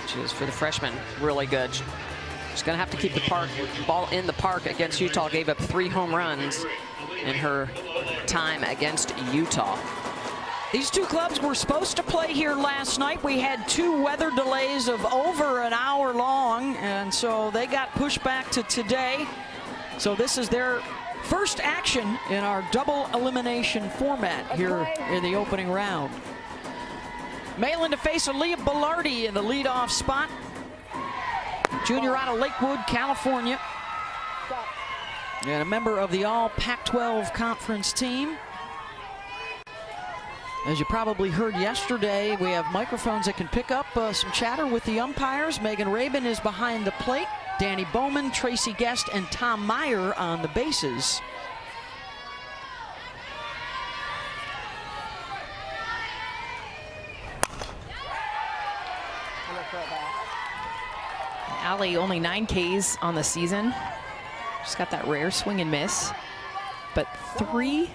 which is, for the freshman, really good. She's going to have to keep the ball in the park against Utah. Gave up 3 home runs in her time against Utah. These two clubs were supposed to play here last night. We had 2 weather delays of over an hour long, and so they got pushed back to today. So this is their first action in our double elimination format here in the opening round. Malin to face Aaliyah Bellardi in the leadoff spot. Junior out of Lakewood, California. And a member of the all Pac-12 conference team. As you probably heard yesterday, we have microphones that can pick up some chatter with the umpires. Megan Rabin is behind the plate. Danny Bowman, Tracy Guest, and Tom Meyer on the bases. Allie only 9 Ks on the season. She's got that rare swing and miss, but 3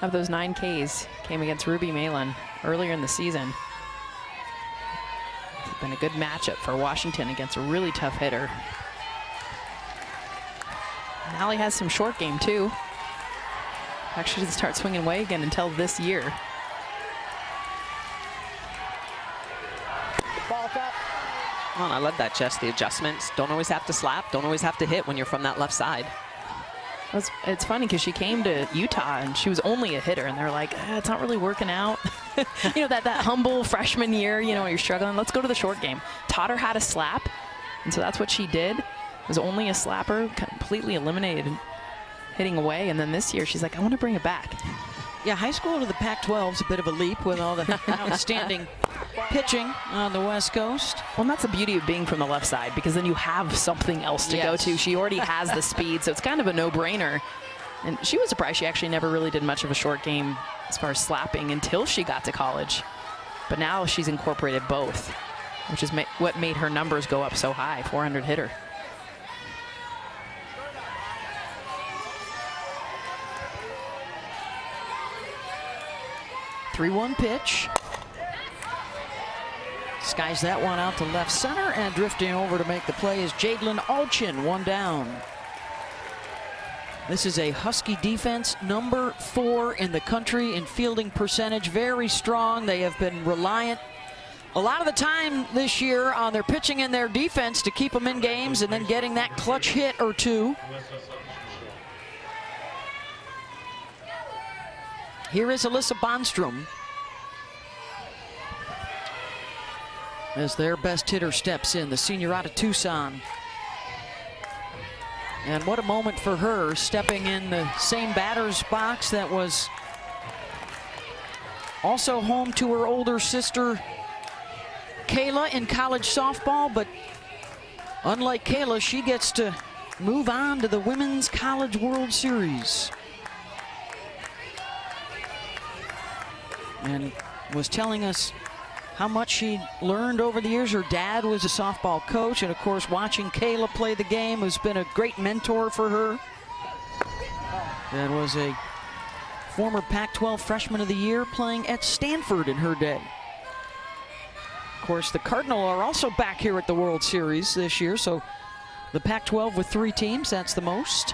of those 9 Ks came against Ruby Malin earlier in the season. It's been a good matchup for Washington against a really tough hitter. And Allie has some short game too. Actually didn't start swinging away again until this year. Oh, I love that, Jess. The adjustments. Don't always have to slap. Don't always have to hit when you're from that left side. It's funny because she came to Utah and she was only a hitter, and they're like, it's not really working out. You know, that humble freshman year, you know, you're struggling. Let's go to the short game. Taught her how to slap, and so that's what she did. Was only a slapper, completely eliminated hitting away, and then this year she's like, I want to bring it back. Yeah, high school to the Pac-12 is a bit of a leap with all the outstanding pitching on the West Coast. Well, and that's the beauty of being from the left side, because then you have something else to go to. She already has the speed, so it's kind of a no-brainer. And she was surprised she actually never really did much of a short game as far as slapping until she got to college. But now she's incorporated both, which is what made her numbers go up so high, 400 hitter. Three-one pitch. Skies that one out to left center, and drifting over to make the play is Jadelyn Alchin, 1 down. This is a Husky defense, number 4 in the country in fielding percentage. Very strong. They have been reliant a lot of the time this year on their pitching and their defense to keep them in games and then getting that clutch hit or 2. Here is Alyssa Bonstrom as their best hitter steps in, the senior out of Tucson. And what a moment for her, stepping in the same batter's box that was also home to her older sister Kayla in college softball. But unlike Kayla, she gets to move on to the Women's College World Series. And was telling us how much she learned over the years. Her dad was a softball coach, and of course watching Kayla play the game has been a great mentor for her. And was a former Pac-12 Freshman of the Year playing at Stanford in her day. Of course, the Cardinal are also back here at the World Series this year, so the Pac-12 with 3 teams, that's the most.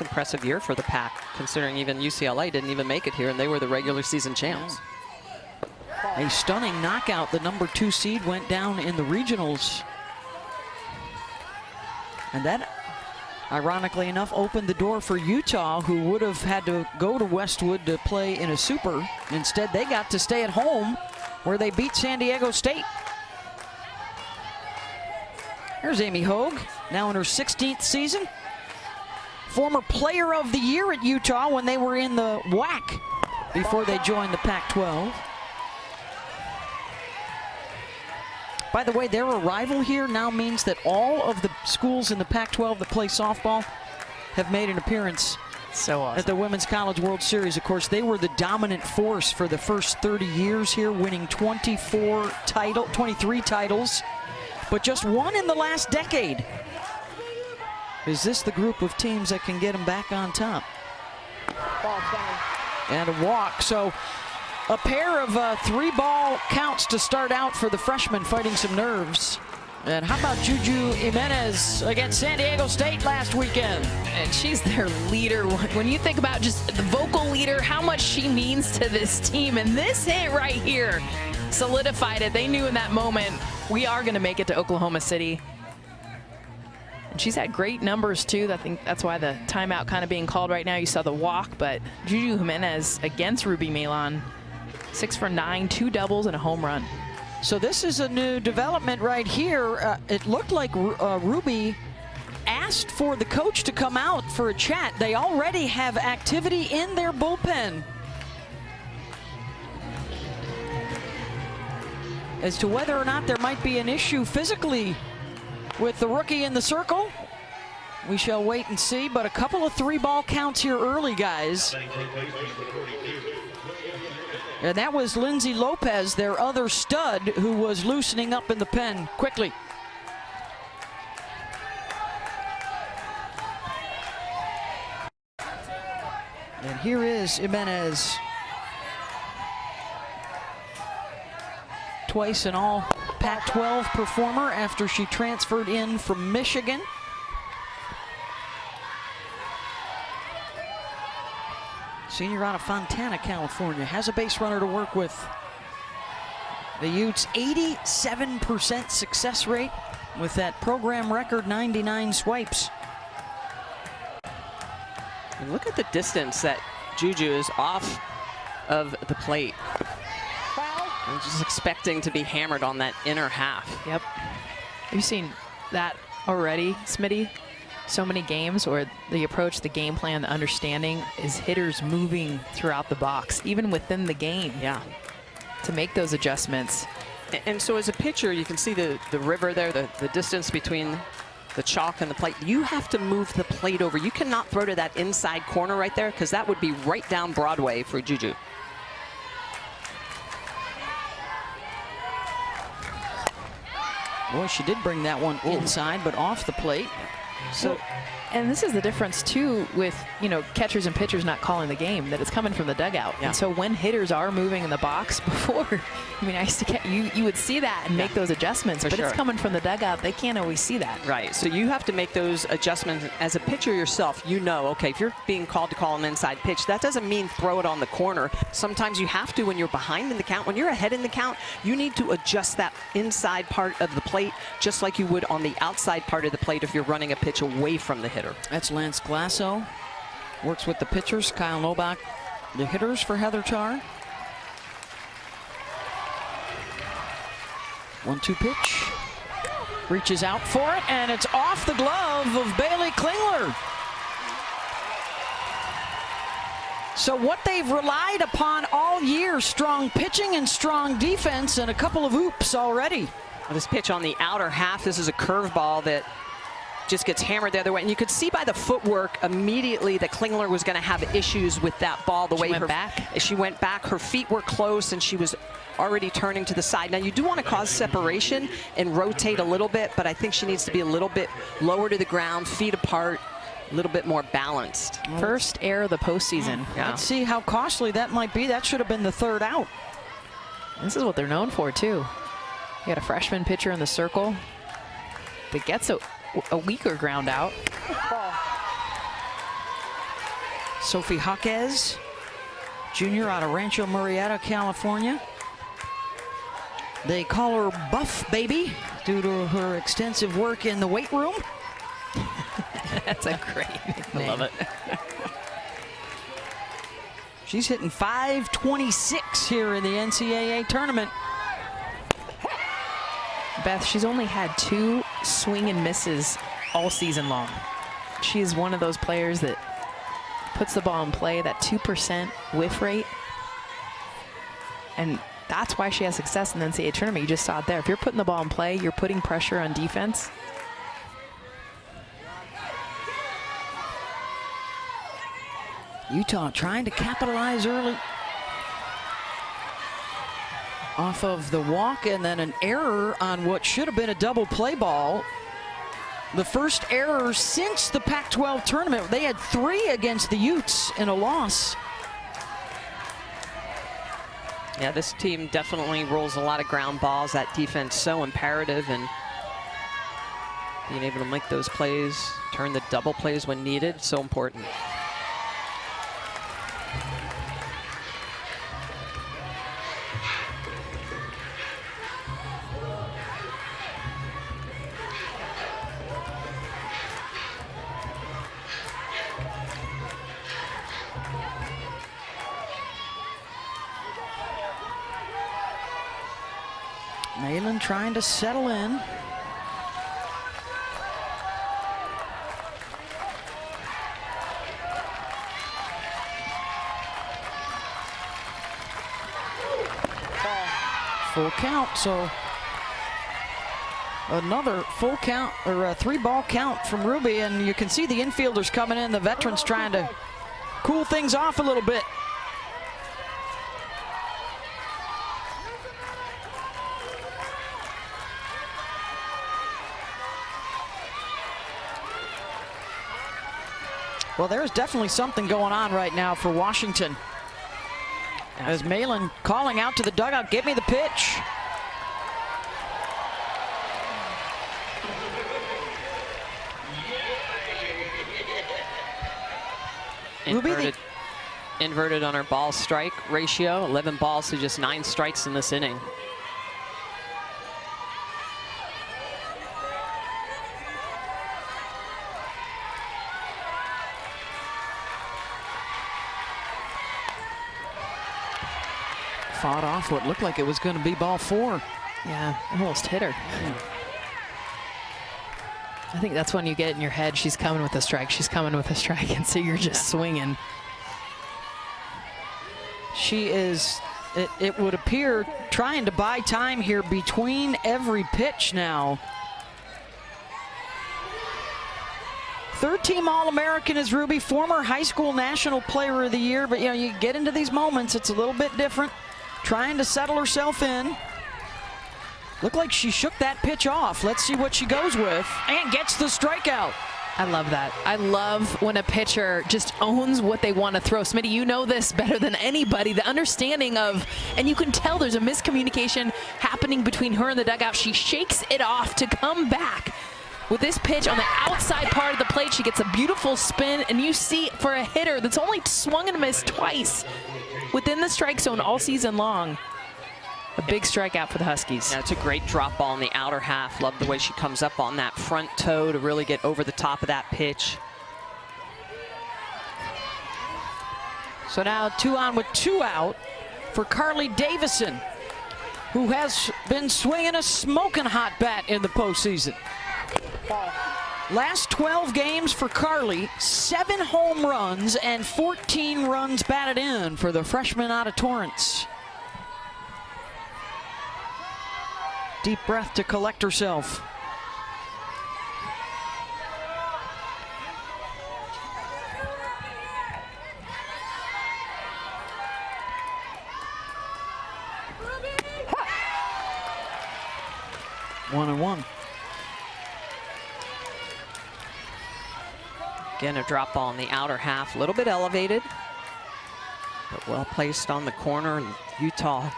Impressive year for the Pac, considering even UCLA didn't even make it here, and they were the regular season champs. A stunning knockout. The number 2 seed went down in the regionals, and that, ironically enough, opened the door for Utah, who would have had to go to Westwood to play in a super. Instead, they got to stay at home, where they beat San Diego State. There's Amy Hogue, now in her 16th season. Former player of the year at Utah when they were in the WAC before they joined the Pac-12. By the way, their arrival here now means that all of the schools in the Pac-12 that play softball have made an appearance at the Women's College World Series. Of course, they were the dominant force for the first 30 years here, winning 23 titles, but just 1 in the last decade. Is this the group of teams that can get them back on top? and a walk. So a pair of 3-ball counts to start out for the freshman fighting some nerves. And how about Juju Jimenez against San Diego State last weekend? And she's their leader. When you think about just the vocal leader, how much she means to this team, and this hit right here solidified it. They knew in that moment, we are going to make it to Oklahoma City. And she's had great numbers too. I think that's why the timeout kind of being called right now. You saw the walk, but Juju Jimenez against Ruby Milan, 6 for 9, 2 doubles and a home run. So this is a new development right here. It looked like Ruby asked for the coach to come out for a chat. They already have activity in their bullpen. As to whether or not there might be an issue physically with the rookie in the circle, we shall wait and see. But a couple of 3-ball counts here early, guys. And that was Lindsay Lopez, their other stud, who was loosening up in the pen quickly. And here is Jimenez. Twice an all Pac-12 performer after she transferred in from Michigan. Senior out of Fontana, California, has a base runner to work with. The Utes, 87% success rate with that program record 99 swipes. And look at the distance that Juju is off of the plate. I'm just expecting to be hammered on that inner half. Yep. You've seen that already, Smitty. So many games where the approach, the game plan, the understanding is hitters moving throughout the box, even within the game. Yeah. To make those adjustments. And so as a pitcher, you can see the river there, the distance between the chalk and the plate. You have to move the plate over. You cannot throw to that inside corner right there, because that would be right down Broadway for Juju. Boy, she did bring that one inside, but off the plate. So, and this is the difference too with, you know, catchers and pitchers not calling the game, that it's coming from the dugout. Yeah. And so when hitters are moving in the box before, I mean, I used to you would see that and make those adjustments, but it's coming from the dugout. They can't always see that. Right, so you have to make those adjustments as a pitcher yourself. You know, okay, if you're being called to call an inside pitch, that doesn't mean throw it on the corner. Sometimes you have to when you're behind in the count. When you're ahead in the count, you need to adjust that inside part of the plate just like you would on the outside part of the plate if you're running a pitch away from the hitter. That's Lance Glasso. Works with the pitchers. Kyle Novak, the hitters for Heather Tarr. 1-2 pitch. Reaches out for it, and it's off the glove of Bailey Klingler. So what they've relied upon all year, strong pitching and strong defense, and a couple of oops already. Well, this pitch on the outer half, this is a curveball that just gets hammered the other way. And you could see by the footwork immediately that Klingler was going to have issues with that ball. The way she went back, her feet were close, and she was already turning to the side. Now, you do want to cause separation and rotate a little bit, but I think she needs to be a little bit lower to the ground, feet apart, a little bit more balanced. First error of the postseason. Yeah. Let's see how costly that might be. That should have been the third out. This is what they're known for, too. You got a freshman pitcher in the circle that gets a weaker ground out. Sophie Jaquez, junior out of Rancho Murrieta, California. They call her Buff Baby due to her extensive work in the weight room. That's a great nickname. I love it. She's hitting .526 here in the NCAA tournament. Beth, she's only had 2 swing and misses all season long. She is one of those players that puts the ball in play, that 2% whiff rate. And that's why she has success in the NCAA tournament. You just saw it there. If you're putting the ball in play, you're putting pressure on defense. Utah trying to capitalize early off of the walk, and then an error on what should have been a double play ball. The first error since the Pac-12 tournament. They had 3 against the Utes in a loss. Yeah, this team definitely rolls a lot of ground balls. That defense so imperative, and being able to make those plays, turn the double plays when needed, so important. Malin trying to settle in. Full count, so another full count, or a 3-ball count from Ruby, and you can see the infielders coming in, the veterans trying to cool things off a little bit. Well, there's definitely something going on right now for Washington. As Malin calling out to the dugout, give me the pitch. Inverted on her ball strike ratio, 11 balls to just 9 strikes in this inning. Fought off what looked like it was going to be ball 4. Yeah, almost hit her. I think that's when you get in your head, she's coming with a strike, she's coming with a strike, and so you're just swinging. She is, it would appear, trying to buy time here between every pitch now. Third-team All-American is Ruby, former high school national player of the year, but you know, you get into these moments, it's a little bit different. Trying to settle herself in. Looked like she shook that pitch off. Let's see what she goes with. And gets the strikeout. I love that. I love when a pitcher just owns what they want to throw. Smitty, you know this better than anybody. The understanding of, and you can tell there's a miscommunication happening between her and the dugout. She shakes it off to come back. With this pitch on the outside part of the plate, she gets a beautiful spin, and you see for a hitter that's only swung and missed twice within the strike zone all season long. A big strikeout for the Huskies. Yeah, it's a great drop ball in the outer half. Love the way she comes up on that front toe to really get over the top of that pitch. So now 2 on with 2 out for Carly Davison, who has been swinging a smoking hot bat in the postseason. Last 12 games for Carly, 7 home runs and 14 runs batted in for the freshman out of Torrance. Deep breath to collect herself. One and one. Again, a drop ball in the outer half, a little bit elevated, but well placed on the corner. And Utah,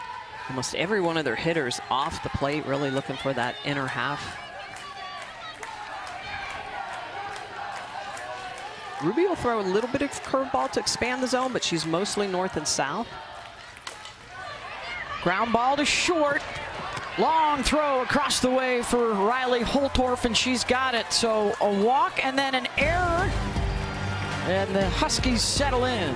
almost every one of their hitters off the plate, really looking for that inner half. Ruby will throw a little bit of curveball to expand the zone, but she's mostly north and south. Ground ball to short. Long throw across the way for Riley Holtorf, and she's got it. So a walk and then an error, and the Huskies settle in.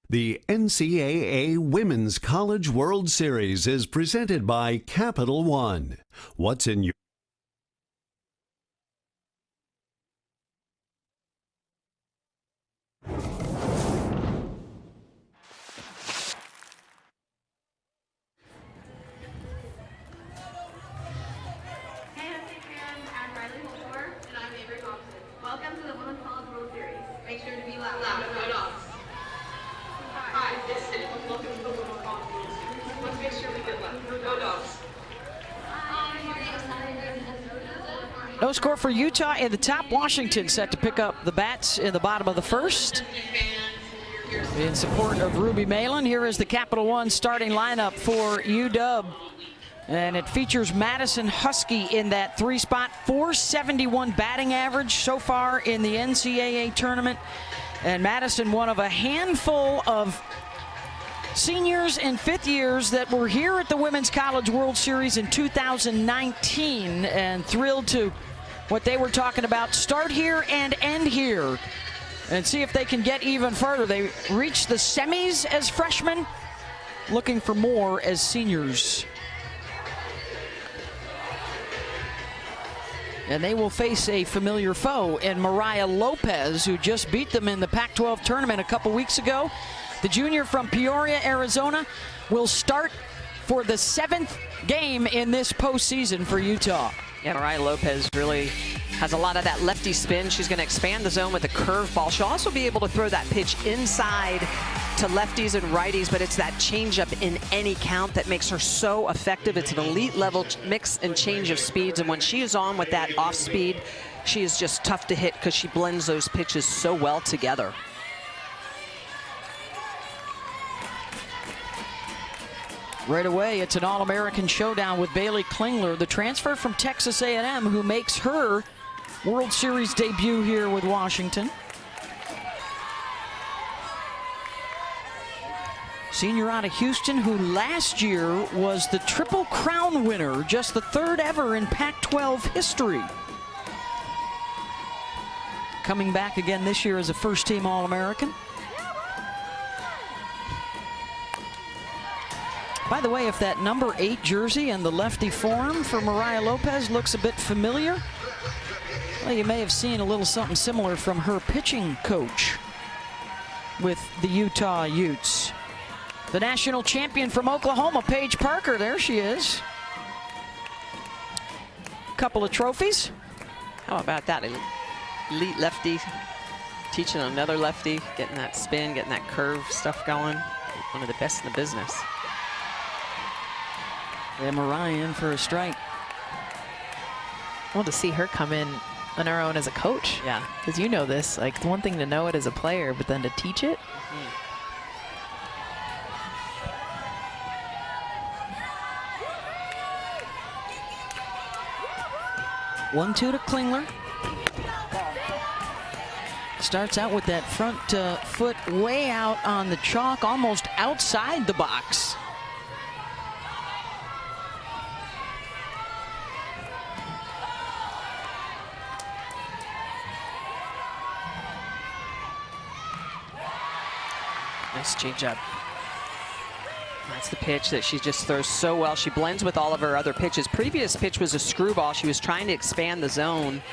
The NCAA Women's College World Series is presented by Capital One. What's in your Welcome to the Women's College World Series. Make sure to be loud. Go Dogs. Hi, welcome to the Women's College World Series. Let's make sure we get loud. Go Dogs. No score for Utah in the top. Washington set to pick up the bats in the bottom of the first. In support of Ruby Malin, here is the Capital One starting lineup for UW. And it features Madison Husky in that 3 spot, 471 batting average so far in the NCAA tournament. And Madison, one of a handful of seniors and fifth years that were here at the Women's College World Series in 2019, and thrilled to what they were talking about, start here and end here and see if they can get even further. They reached the semis as freshmen, looking for more as seniors. And they will face a familiar foe in Mariah Lopez, who just beat them in the Pac-12 tournament a couple weeks ago. The junior from Peoria, Arizona, will start for the 7th game in this postseason for Utah. Yeah, Mariah Lopez really has a lot of that lefty spin. She's going to expand the zone with a curveball. She'll also be able to throw that pitch inside to lefties and righties, but it's that changeup in any count that makes her so effective. It's an elite level mix and change of speeds, and when she is on with that off speed, she is just tough to hit because she blends those pitches so well together. Right away, it's an All-American showdown with Bailey Klingler, the transfer from Texas A&M, who makes her World Series debut here with Washington. Senior out of Houston, who last year was the Triple Crown winner, just the 3rd ever in Pac-12 history. Coming back again this year as a first-team All-American. By the way, if that number 8 jersey and the lefty form for Mariah Lopez looks a bit familiar, well, you may have seen a little something similar from her pitching coach with the Utah Utes. The national champion from Oklahoma, Paige Parker, there she is. Couple of trophies. How about that? Elite lefty teaching another lefty, getting that spin, getting that curve stuff going. One of the best in the business. And Mariah in for a strike. Well, to see her come in on her own as a coach. Yeah. Because you know this, like, it's one thing to know it as a player, but then to teach it. 1-2 to Klingler. Starts out with that front foot way out on the chalk, almost outside the box. Nice changeup. That's the pitch that she just throws so well. She blends with all of her other pitches. Previous pitch was a screwball. She was trying to expand the zone,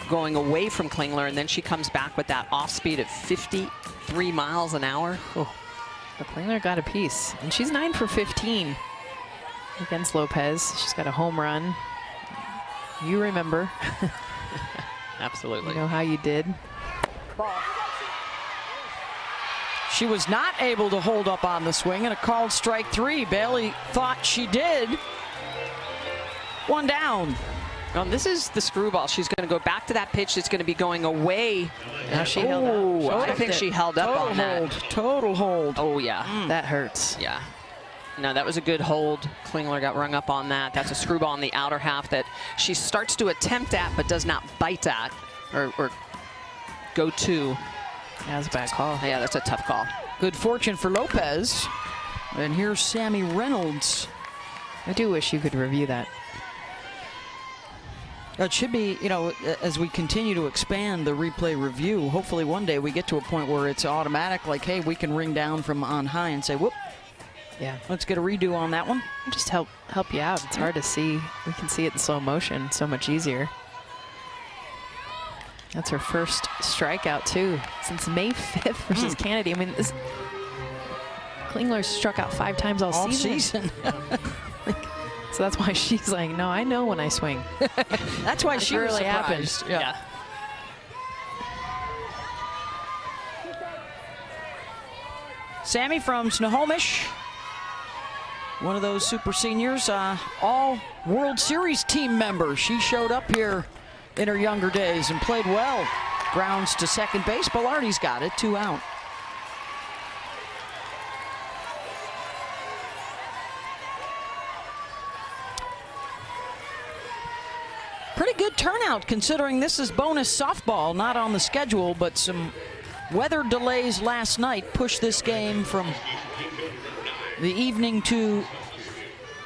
going away from Klingler, and then she comes back with that off speed at 53 miles an hour. Oh, but Klingler got a piece, and she's 9 for 15 against Lopez. She's got a home run. You remember. Absolutely. You know how you did. She was not able to hold up on the swing, and a called strike 3. Bailey thought she did. 1 down. This is the screwball. She's going to go back to that pitch that's going to be going away. Now she held up. I think she held up on that. Total hold. Oh, yeah. That hurts. Yeah. No, that was a good hold. Klingler got rung up on that. That's a screwball in the outer half that she starts to attempt at but does not bite at or go to. Yeah, that's a bad call. Yeah, that's a tough call. Good fortune for Lopez. And here's Sammy Reynolds. I do wish you could review that. It should be, you know, as we continue to expand the replay review, hopefully one day we get to a point where it's automatic, like, hey, we can ring down from on high and say, whoop, Yeah. let's get a redo on that one. Just help you out. It's hard to see. We can see it in slow motion. So much easier. That's her first strikeout, too, since May 5th versus Kennedy. I mean, Klingler struck out 5 times all season. So that's why she's like, no, I know when I swing. That's why she really really happens. happens. Yeah. Sammy from Snohomish, one of those super seniors, all World Series team member. She showed up here in her younger days and played well. Grounds to second base. Bellardi's got it, 2 out. Pretty good turnout considering this is bonus softball, not on the schedule, but some weather delays last night pushed this game from the evening to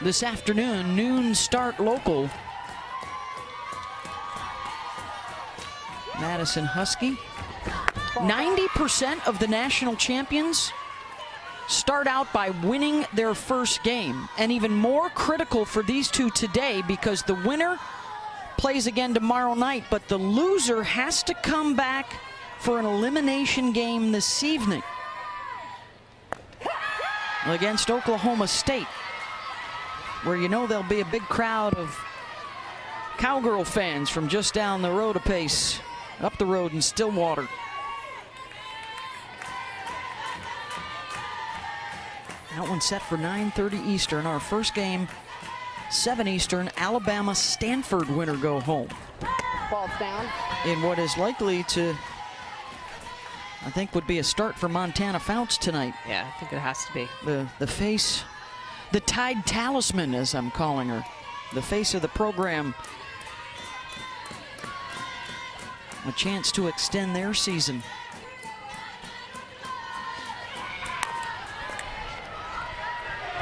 this afternoon. Noon start local. Madison Husky. 90% of the national champions start out by winning their first game. And even more critical for these two today because the winner plays again tomorrow night, but the loser has to come back for an elimination game this evening against Oklahoma State, where you know there'll be a big crowd of Cowgirl fans from just down the road a pace, up the road in Stillwater. That one's set for 9:30 Eastern. Our first game, 7 Eastern, Alabama Stanford winner go home. Ball's down. In what is likely to, I think, would be a start for Montana Fouts tonight. Yeah, I think it has to be. The face, the Tide Talisman, as I'm calling her, the face of the program. A chance to extend their season.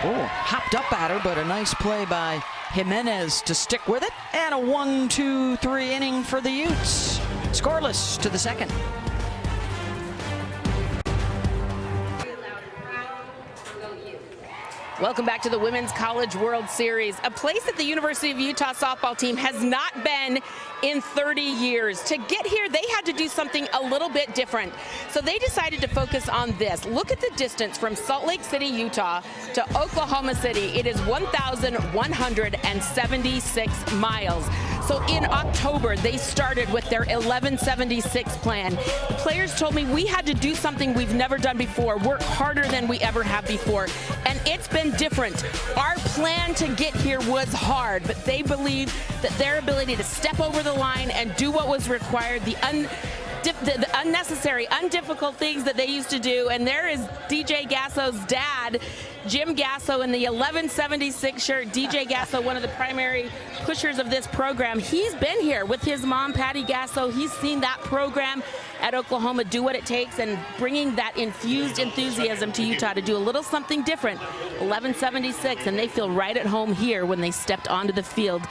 Oh, hopped up at her, but a nice play by Jimenez to stick with it. And a 1-2-3 inning for the Utes. Scoreless to the second. Welcome back to the Women's College World Series, a place that the University of Utah softball team has not been in 30 years. To get here, they had to do something a little bit different. So they decided to focus on this. Look at the distance from Salt Lake City, Utah to Oklahoma City. It is 1,176 miles. So in October, they started with their 1176 plan. The players told me we had to do something we've never done before, work harder than we ever have before. And it's been different. Our plan to get here was hard, but they believe that their ability to step over the line and do what was required, the unnecessary, undifficult things that they used to do. And there is DJ Gasso's dad, Jim Gasso, in the 1176 shirt. DJ Gasso, one of the primary pushers of this program. He's been here with his mom, Patty Gasso. He's seen that program at Oklahoma do what it takes, and bringing that infused enthusiasm to Utah to do a little something different. 1176, and they feel right at home here when they stepped onto the field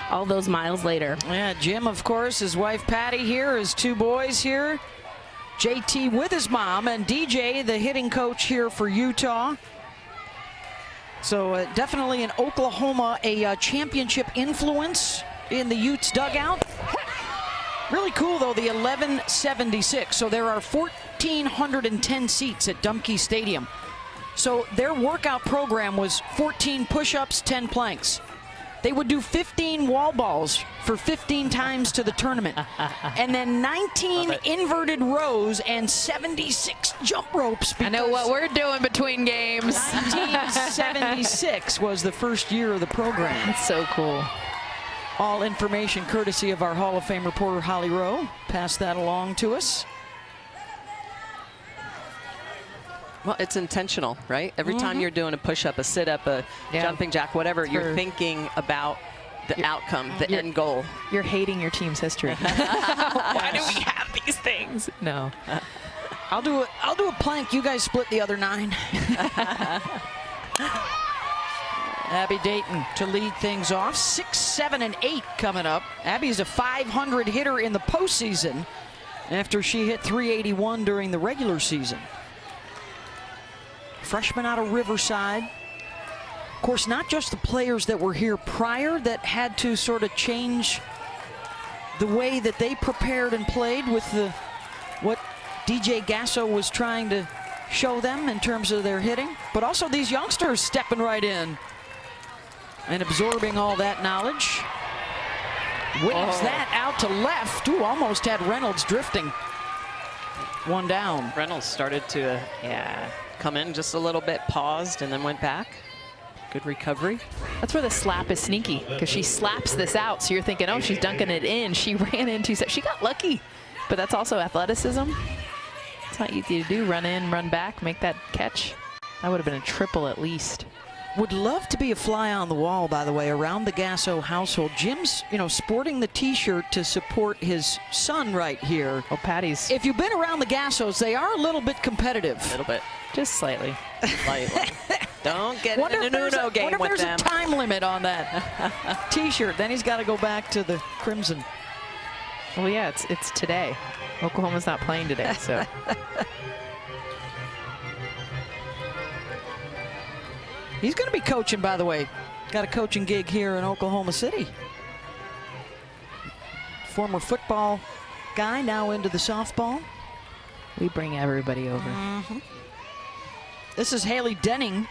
all those miles later. Yeah, Jim, of course, his wife Patty here, his 2 boys here. JT with his mom, and DJ, the hitting coach here for Utah. So definitely in Oklahoma, a championship influence in the Utes dugout. Really cool, though, the 1176. So there are 1,410 seats at Dumke Stadium. So their workout program was 14 push-ups, 10 planks. They would do 15 wall balls for 15 times to the tournament. And then 19 inverted rows and 76 jump ropes. I know what we're doing between games. 1976 was the first year of the program. That's so cool. All information courtesy of our Hall of Fame reporter, Holly Rowe. Pass that along to us. Well, it's intentional, right? Every time you're doing a push-up, a sit-up, a jumping jack, whatever, you're thinking about the outcome, the end goal. You're hating your team's history. Why do we have these things? No. I'll do a plank. You guys split the other 9. Abby Dayton to lead things off. 6, 7, and 8 coming up. Abby's a 500 hitter in the postseason after she hit 381 during the regular season. Freshman out of Riverside. Of course, not just the players that were here prior that had to sort of change the way that they prepared and played with what DJ Gasso was trying to show them in terms of their hitting, but also these youngsters stepping right in and absorbing all that knowledge. Waves that out to left. Ooh, almost had Reynolds drifting. One down. Reynolds started to come in just a little bit, paused, and then went back. Good recovery. That's where the slap is sneaky, because she slaps this out, so you're thinking, oh, she's dunking it in. She ran into, she got lucky, but that's also athleticism. It's not easy to do, run in, run back, make that catch. That would have been a triple at least. Would love to be a fly on the wall, by the way, around the Gasso household. Jim's, sporting the T-shirt to support his son right here. Oh, Patty's. If you've been around the Gassos, they are a little bit competitive. A little bit. Just slightly. Slightly. Don't get in an Uno game with there's them. a time limit on that T-shirt. Then he's got to go back to the Crimson. Well, yeah, it's today. Oklahoma's not playing today, so. He's going to be coaching, by the way. Got a coaching gig here in Oklahoma City. Former football guy, now into the softball. We bring everybody over. Mm-hmm. This is Haley Denning.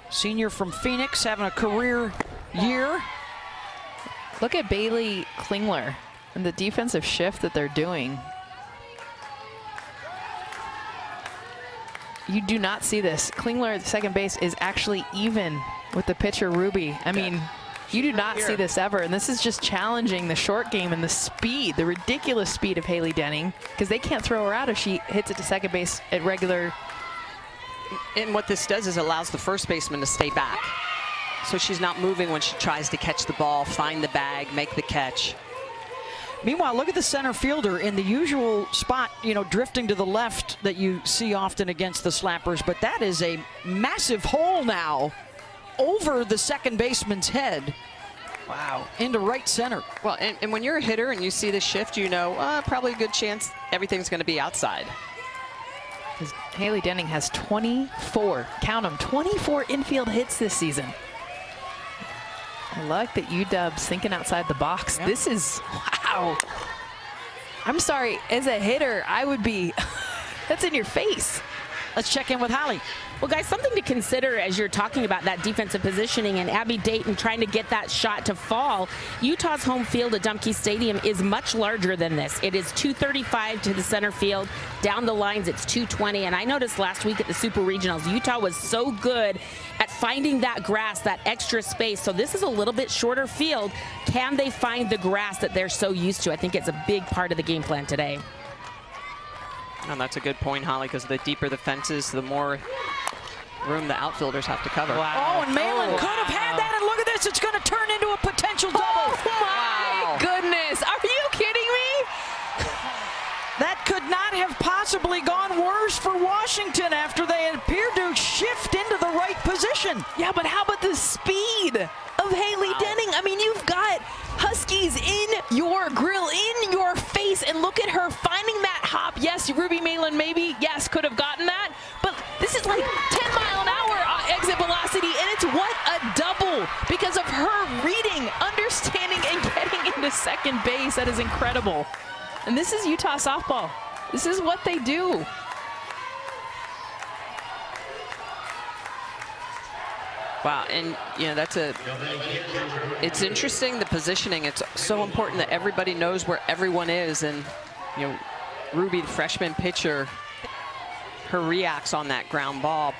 Senior from Phoenix, having a career year. Look at Bailey Klingler and the defensive shift that they're doing. You do not see this. Klingler at second base is actually even with the pitcher Ruby. I mean, you do not see this ever, and this is just challenging the short game and the speed, the ridiculous speed of Haley Denning, because they can't throw her out if she hits it to second base at regular. And what this does is allows the first baseman to stay back. So she's not moving when she tries to catch the ball, find the bag, make the catch. Meanwhile, look at the center fielder in the usual spot, drifting to the left that you see often against the slappers, but that is a massive hole now over the second baseman's head. Wow. Into right center. Well, and when you're a hitter and you see the shift, probably a good chance everything's going to be outside. Haley Denning has 24, count them, 24 infield hits this season. I like that UW's thinking outside the box. Yep. This is, wow. I'm sorry, as a hitter, I would be, that's in your face. Let's check in with Holly. Well, guys, something to consider as you're talking about that defensive positioning and Abby Dayton trying to get that shot to fall. Utah's home field at Dumke Stadium is much larger than this. It is 235 to the center field. Down the lines, it's 220. And I noticed last week at the Super Regionals, Utah was so good at finding that grass, that extra space. So this is a little bit shorter field. Can they find the grass that they're so used to? I think it's a big part of the game plan today. And that's a good point, Holly, because the deeper the fences, the more room the outfielders have to cover. Wow. Oh, and Malin could have had that, and look at this. It's going to turn into a potential double. Oh, my goodness. Are you kidding me? That could not have possibly gone worse for Washington after they appeared to shift into the right position. Yeah, but how about the speed of Haley Denning? I mean, you've got Huskies in your grill, in your face, and look at her finding that hop. Yes, Ruby Malin maybe, yes, could have gotten that, but this is like 10-mile-an-hour exit velocity, and it's what a double because of her reading, understanding, and getting into second base. That is incredible. And this is Utah softball. This is what they do. Wow, and it's interesting, the positioning. It's so important that everybody knows where everyone is, and Ruby, the freshman pitcher, her reacts on that ground ball.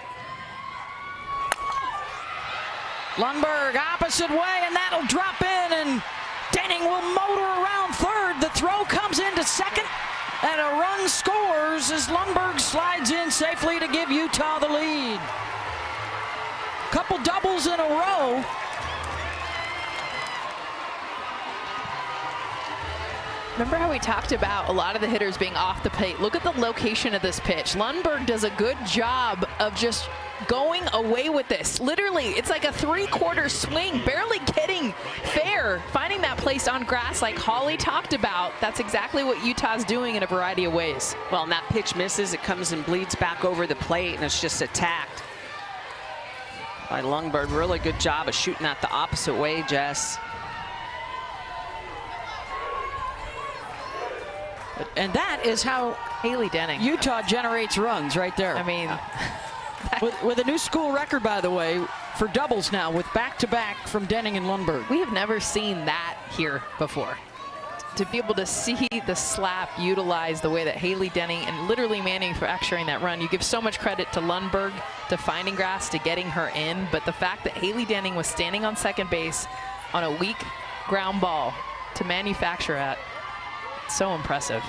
Lundberg opposite way, and that'll drop in, and Denning will motor around third. The throw comes into second, and a run scores as Lundberg slides in safely to give Utah the lead. Couple doubles in a row. Remember how we talked about a lot of the hitters being off the plate? Look at the location of this pitch. Lundberg does a good job of just going away with this. Literally, it's like a 3/4 swing, barely getting fair, finding that place on grass like Holly talked about. That's exactly what Utah's doing in a variety of ways. Well, and that pitch misses, it comes and bleeds back over the plate, and it's just attacked by Lundberg. Really good job of shooting that the opposite way, Jess. And that is how Haley Denning. Utah generates runs right there. I mean, with a new school record, by the way, for doubles now, with back-to-back from Denning and Lundberg. we have never seen that here before. To be able to see the slap utilized the way that Haley Denning and literally manufacturing that run, you give so much credit to Lundberg, to finding grass, to getting her in, but the fact that Haley Denning was standing on second base on a weak ground ball to manufacture at, so impressive.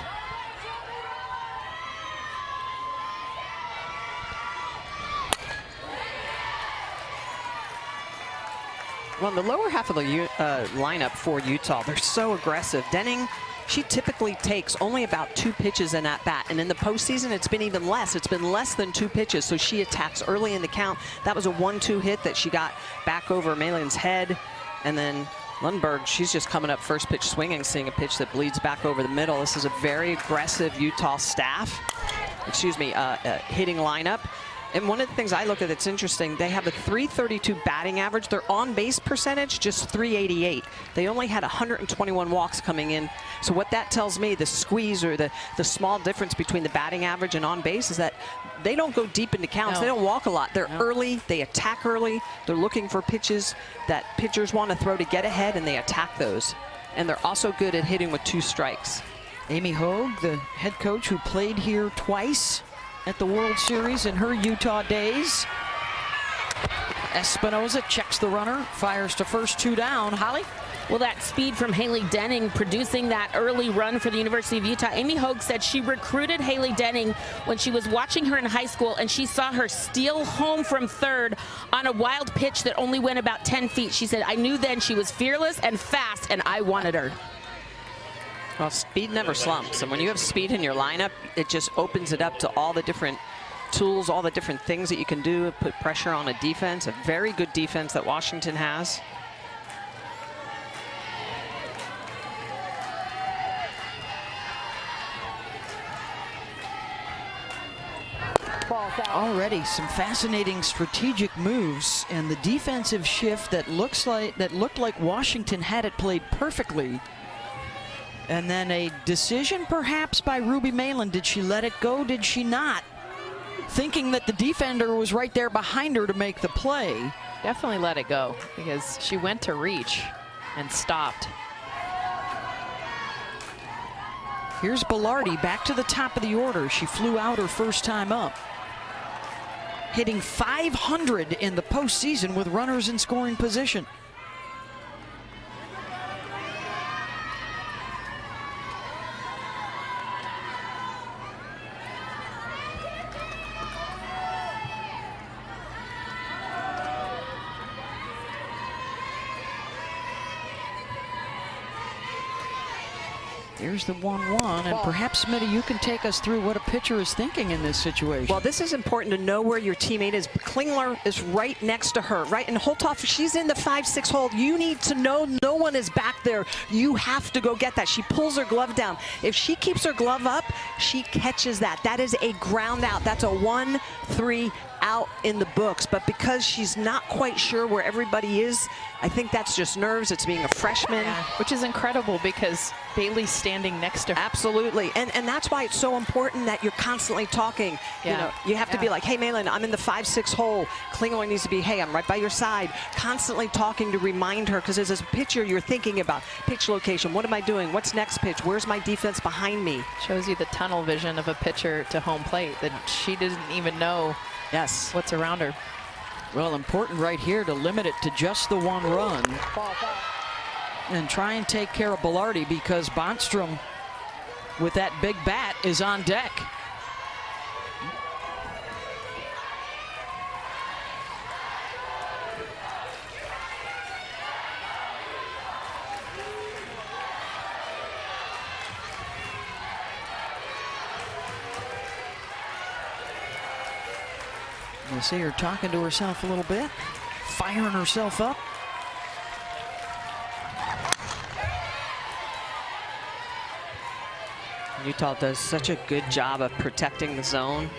Well, in the lower half of the lineup for Utah, they're so aggressive. Denning, she typically takes only about 2 pitches in at bat, and in the postseason, it's been even less. It's been less than 2 pitches, so she attacks early in the count. That was a 1-2 hit that she got back over Malin's head, and then Lundberg, she's just coming up first pitch swinging, seeing a pitch that bleeds back over the middle. This is a very aggressive Utah staff, hitting lineup. And one of the things I look at that's interesting, they have a .332 batting average. Their on-base percentage, just .388. They only had 121 walks coming in. So what that tells me, the squeeze or the small difference between the batting average and on-base is that they don't go deep into counts. No. They don't walk a lot. They're early. They attack early. They're looking for pitches that pitchers want to throw to get ahead, and they attack those. And they're also good at hitting with 2 strikes. Amy Hogue, the head coach who played here twice at the World Series in her Utah days. Espinoza checks the runner, fires to first, 2 down. Holly? Well, that speed from Haley Denning producing that early run for the University of Utah. Amy Hogue said she recruited Haley Denning when she was watching her in high school, and she saw her steal home from third on a wild pitch that only went about 10 feet. She said, I knew then she was fearless and fast, and I wanted her. Well, speed never slumps, and when you have speed in your lineup, it just opens it up to all the different tools, all the different things that you can do, put pressure on a defense, a very good defense that Washington has. Already some fascinating strategic moves, and the defensive shift that looked like Washington had it played perfectly. And then a decision perhaps by Ruby Malin. Did she let it go? Did she not? Thinking that the defender was right there behind her to make the play. Definitely let it go because she went to reach and stopped. Here's Belardi back to the top of the order. She flew out her first time up. Hitting .500 in the postseason with runners in scoring position. Here's the 1-1, and perhaps, Smitty, you can take us through what a pitcher is thinking in this situation. Well, this is important to know where your teammate is. Klingler is right next to her, right? And Holtoff, she's in the 5-6 hole. You need to know no one is back there. You have to go get that. She pulls her glove down. If she keeps her glove up, she catches that. That is a ground out. That's a 1-3 out in the books. But because she's not quite sure where everybody is, I think that's just nerves. It's being a freshman. Yeah, which is incredible because Bailey's standing next to her. Absolutely. And that's why it's so important that you're constantly talking. Yeah. You know, you have to be like, hey, Malin, I'm in the 5-6 hole. Klingler needs to be, hey, I'm right by your side. Constantly talking to remind her, because as a pitcher, you're thinking about pitch location. What am I doing? What's next pitch? Where's my defense behind me? Shows you the tunnel vision of a pitcher to home plate that she doesn't even know what's around her. Well, important right here to limit it to just the 1 run. And try and take care of Belardi, because Bonstrom, with that big bat, is on deck. You see her talking to herself a little bit, firing herself up. Utah does such a good job of protecting the zone.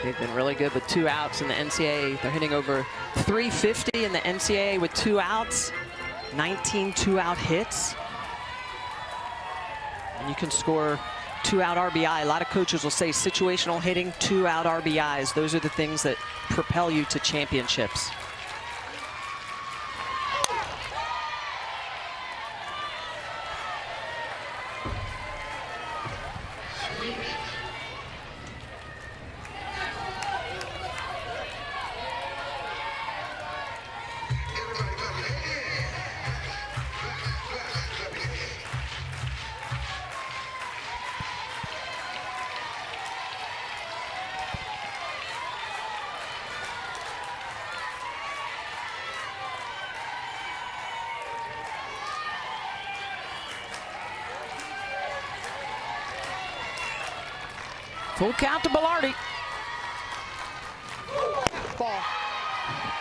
They've been really good with 2 outs in the NCAA. They're hitting over 350 in the NCAA with 2 outs, 19 2-out hits. And you can score 2-out RBI. A lot of coaches will say situational hitting, 2-out RBIs. Those are the things that propel you to championships. Full count to Bellardi. Ball.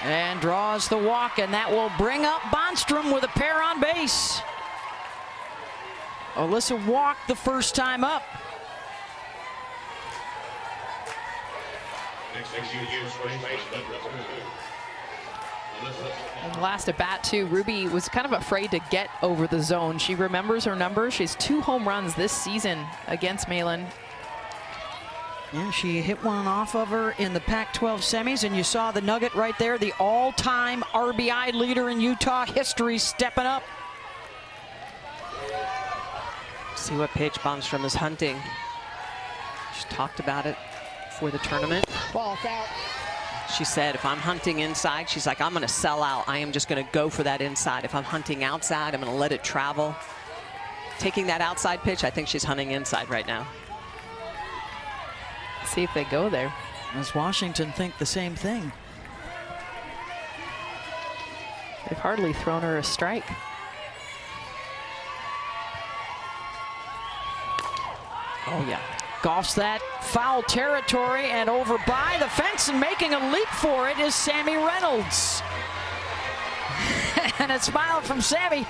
And draws the walk, and that will bring up Bonstrom with a pair on base. Alyssa walked the first time up. And last at bat, too, Ruby was kind of afraid to get over the zone. She remembers her numbers. She has 2 home runs this season against Malin. Yeah, she hit one off of her in the Pac-12 semis, and you saw the nugget right there, the all-time RBI leader in Utah history stepping up. See what pitch Bonstrom is hunting. She talked about it for the tournament. Ball, foul. She said, if I'm hunting inside, she's like, I'm going to sell out. I am just going to go for that inside. If I'm hunting outside, I'm going to let it travel. Taking that outside pitch, I think she's hunting inside right now. See if they go there. Does Washington think the same thing? They've hardly thrown her a strike. Oh, yeah. Golfs that foul territory and over by the fence, and making a leap for it is Sammy Reynolds. And a smile from Sammy.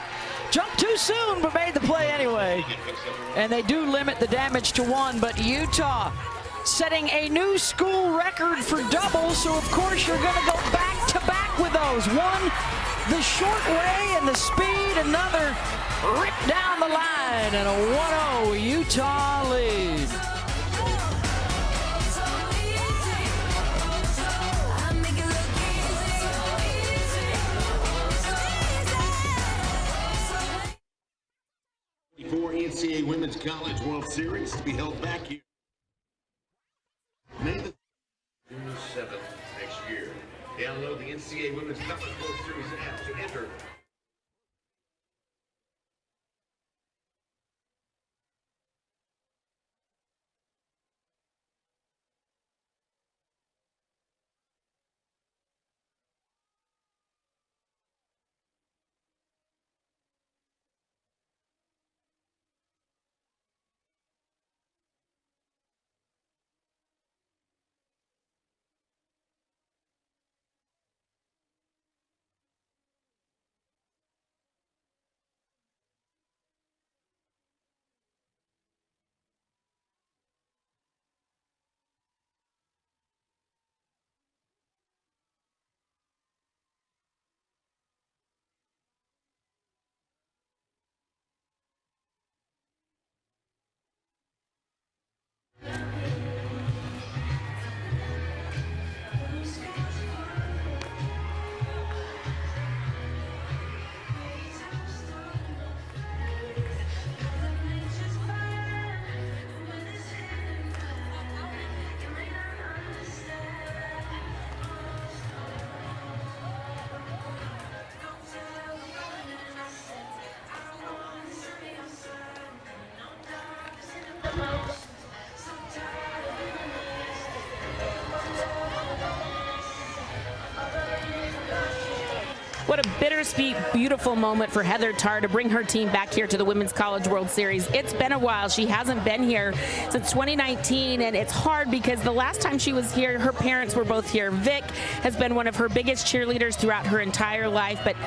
Jumped too soon, but made the play anyway. And they do limit the damage to 1, but Utah setting a new school record for doubles, so of course you're going to go back-to-back with those. One the short way and the speed, another rip down the line, and a 1-0 Utah lead. For NCAA Women's College World Series to be held back here May the June 7th next year. Download the NCAA Women's College World Series app to enter. What a bittersweet, beautiful moment for Heather Tarr to bring her team back here to the Women's College World Series. It's been a while. She hasn't been here since 2019, and it's hard because the last time she was here, her parents were both here. Vic has been one of her biggest cheerleaders throughout her entire life, but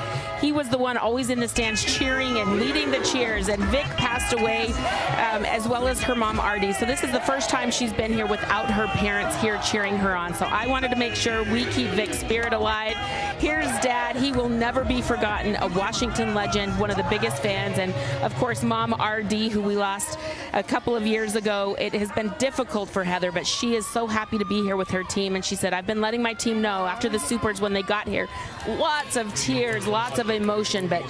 he was the one always in the stands cheering and leading the cheers, and Vic passed away, as well as her mom, Artie. So this is the first time she's been here without her parents here cheering her on. So I wanted to make sure we keep Vic's spirit alive. Here's Dad. He will never be forgotten, a Washington legend, one of the biggest fans, and of course Mom RD, who we lost a couple of years ago. It has been difficult for Heather, but she is so happy to be here with her team, and she said, I've been letting my team know after the Supers when they got here, lots of tears, lots of emotion, but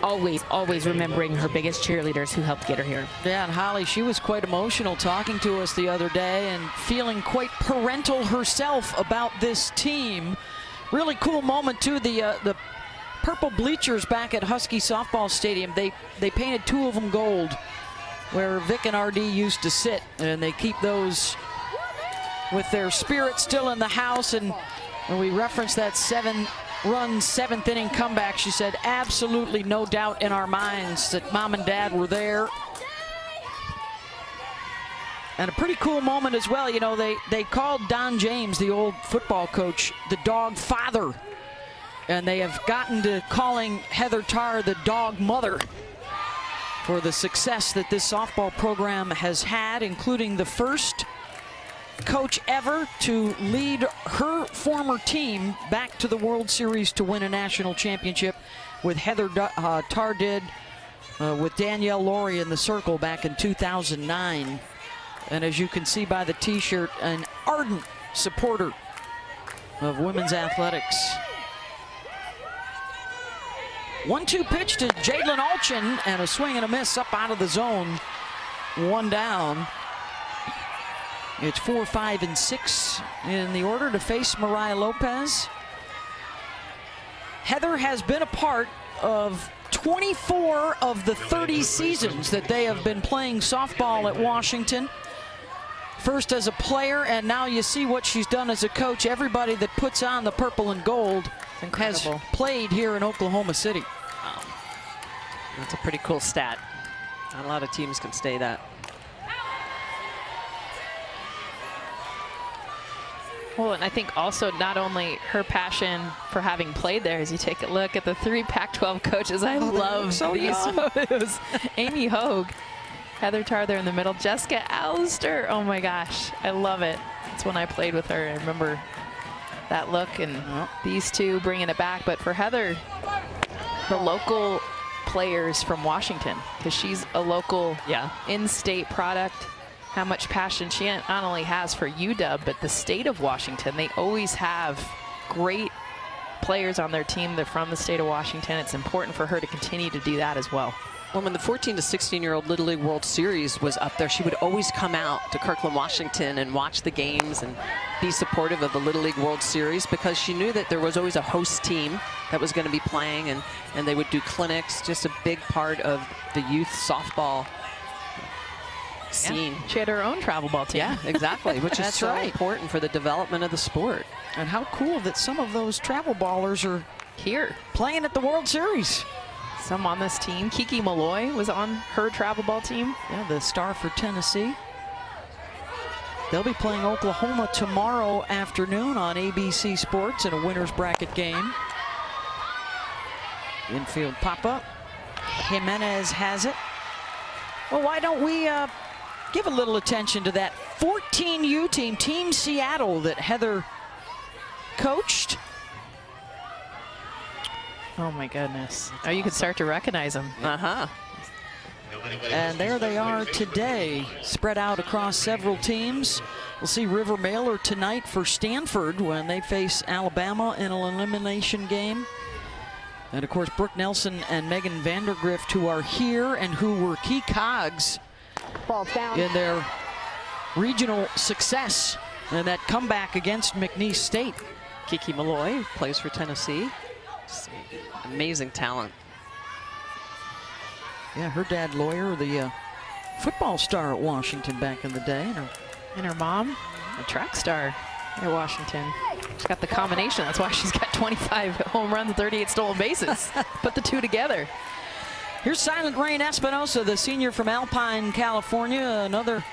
always remembering her biggest cheerleaders who helped get her here. Yeah, and Holly, she was quite emotional talking to us the other day and feeling quite parental herself about this team. Really cool moment too. The purple bleachers back at Husky Softball Stadium, they painted 2 of them gold where Vic and RD used to sit, and they keep those with their spirit still in the house. And when we referenced that 7-run 7th inning comeback, she said absolutely no doubt in our minds that Mom and Dad were there. And a pretty cool moment as well. You know, they called Don James, the old football coach, the dog father. And they have gotten to calling Heather Tarr the dog mother for the success that this softball program has had, including the first coach ever to lead her former team back to the World Series to win a national championship, with Heather Tarr did with Danielle Laurie in the circle back in 2009. And as you can see by the t-shirt, an ardent supporter of women's athletics. 1-2 pitch to Jadlyn Alchin, and a swing and a miss up out of the zone. 1 down. It's 4, 5, and 6 in the order to face Mariah Lopez. Heather has been a part of 24 of the 30 seasons that they have been playing softball at Washington. First as a player, and now you see what she's done as a coach. Everybody that puts on the purple and gold has played here in Oklahoma City. Wow. That's a pretty cool stat. Not a lot of teams can say that. Well, and I think also not only her passion for having played there, as you take a look at the 3 Pac-12 coaches. I love these photos. Amy Hogue, Heather Tarr there in the middle, Jessica Allister. Oh my gosh, I love it. It's when I played with her. I remember that look, and these two bringing it back. But for Heather, the local players from Washington, because she's a local in-state product, how much passion she not only has for UW, but the state of Washington. They always have great players on their team. They're from the state of Washington. It's important for her to continue to do that as well. Well, when the 14 to 16-year-old Little League World Series was up there, she would always come out to Kirkland, Washington and watch the games and be supportive of the Little League World Series, because she knew that there was always a host team that was going to be playing, and they would do clinics, just a big part of the youth softball scene. Yeah. She had her own travel ball team. Yeah, exactly, which is so important for the development of the sport. And how cool that some of those travel ballers are here playing at the World Series. Some on this team. Kiki Malloy was on her travel ball team. Yeah, the star for Tennessee. They'll be playing Oklahoma tomorrow afternoon on ABC Sports in a winner's bracket game. Infield pop-up. Jimenez has it. Well, why don't we give a little attention to that 14U team, Team Seattle, that Heather coached. Oh my goodness. Oh, you can start to recognize them. And there they are today, spread out across several teams. We'll see River Mailer tonight for Stanford when they face Alabama in an elimination game. And of course, Brooke Nelson and Megan Vandergrift, who are here and who were key cogs in their regional success and that comeback against McNeese State. Kiki Malloy plays for Tennessee. Amazing talent. Yeah, her dad lawyer, the football star at Washington back in the day. And her mom, a track star at Washington. She's got the combination. That's why she's got 25 home runs and 38 stolen bases. Put the two together. Here's Silent Rain Espinosa, the senior from Alpine, California, another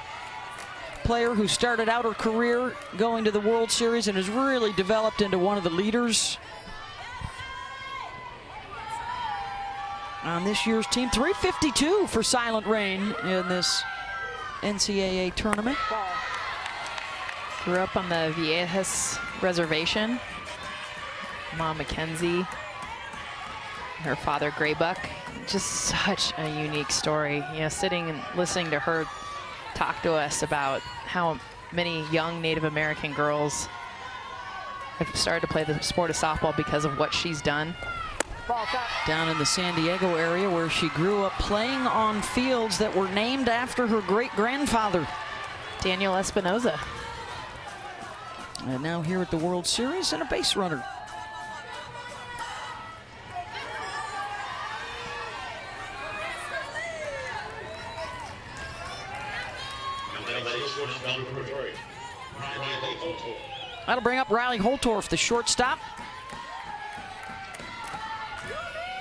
player who started out her career going to the World Series and has really developed into one of the leaders on this year's team. 352 for Silent Rain in this NCAA tournament. Grew up on the Viejas Reservation. Mom Mackenzie, her father Graybuck. Just such a unique story. You know, sitting and listening to her talk to us about how many young Native American girls have started to play the sport of softball because of what she's done. Down in the San Diego area where she grew up playing on fields that were named after her great-grandfather. Daniel Espinosa. And now here at the World Series and a base runner. That'll bring up Riley Holtorf, the shortstop.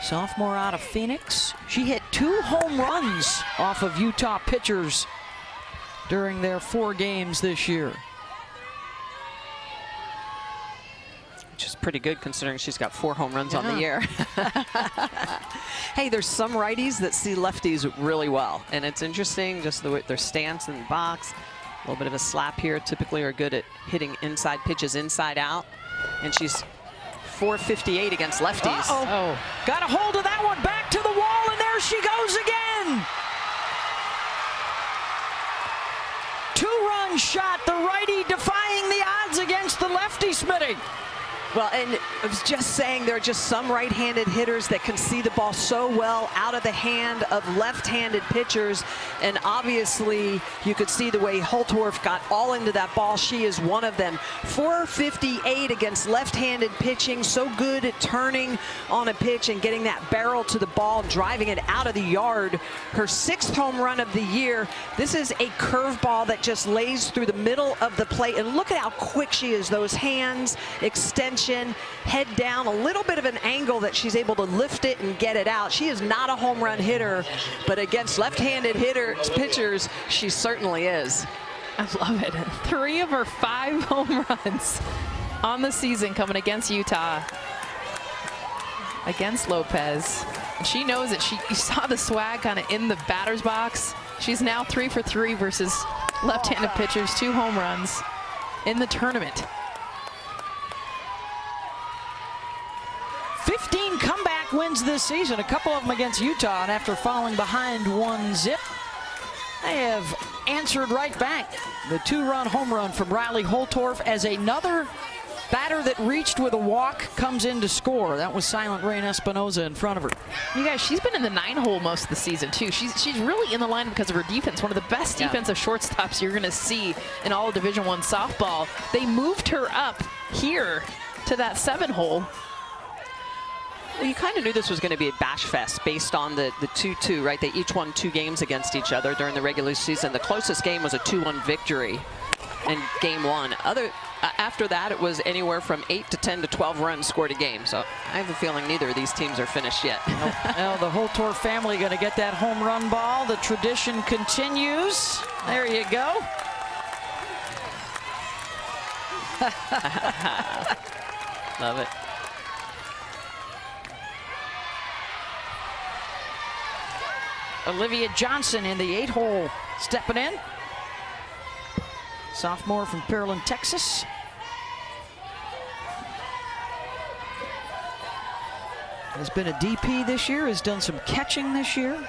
Sophomore out of Phoenix. She hit 2 home runs off of Utah pitchers during their 4 games this year. Which is pretty good considering she's got 4 home runs on the year. Hey, there's some righties that see lefties really well. And it's interesting just the way their stance in the box. A little bit of a slap here. Typically are good at hitting inside pitches inside out. And she's .458 against lefties. Oh, got a hold of that one, back to the wall, and there she goes again. 2-run shot, the righty defying the odds against the lefty, Smitty. Well, and I was just saying there are just some right-handed hitters that can see the ball so well out of the hand of left-handed pitchers. And obviously, you could see the way Holtorf got all into that ball. She is one of them. .458 against left-handed pitching. So good at turning on a pitch and getting that barrel to the ball, driving it out of the yard. Her 6th home run of the year. This is a curveball that just lays through the middle of the plate. And look at how quick she is. Those hands, extension, head down, a little bit of an angle that she's able to lift it and get it out. She is not a home run hitter, but against left-handed pitchers, she certainly is. I love it. 3 of her 5 home runs on the season coming against Utah, against Lopez. And she knows it. You saw the swag kind of in the batter's box. She's now 3 for 3 versus left-handed pitchers, 2 home runs in the tournament. 15 comeback wins this season, a couple of them against Utah, and after falling behind 1-0, they have answered right back. The 2-run home run from Riley Holtorf as another batter that reached with a walk comes in to score. That was Silent Rain Espinosa in front of her. You guys, she's been in the 9-hole most of the season, too. She's really in the line because of her defense. One of the best defensive shortstops you're going to see in all of Division I softball. They moved her up here to that 7-hole. Well, you kind of knew this was going to be a bash fest based on the 2-2, right? They each won 2 games against each other during the regular season. The closest game was a 2-1 victory in game 1. After that, it was anywhere from 8 to 10 to 12 runs scored a game. So I have a feeling neither of these teams are finished yet. Well, the Holtorf family going to get that home run ball. The tradition continues. There you go. Love it. Olivia Johnson in the 8-hole, stepping in. Sophomore from Pearland, Texas. Has been a DP this year, has done some catching this year.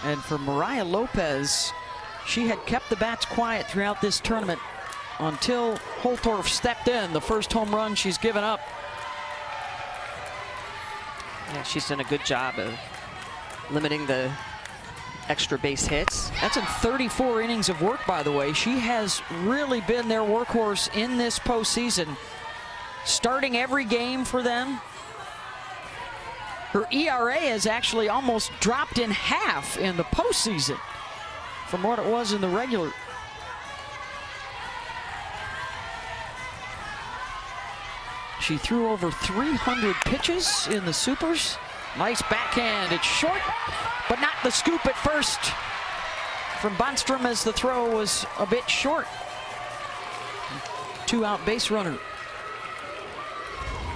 And for Mariah Lopez, she had kept the bats quiet throughout this tournament until Holtorf stepped in, the first home run she's given up. Yeah, she's done a good job of limiting the extra base hits. That's in 34 innings of work, by the way. She has really been their workhorse in this postseason. starting every game for them. Her ERA has actually almost dropped in half in the postseason from what it was in the regular. She threw over 300 pitches in the Supers. Nice backhand. It's short, but not the scoop at first from Bonstrom as the throw was a bit short. 2-out base runner.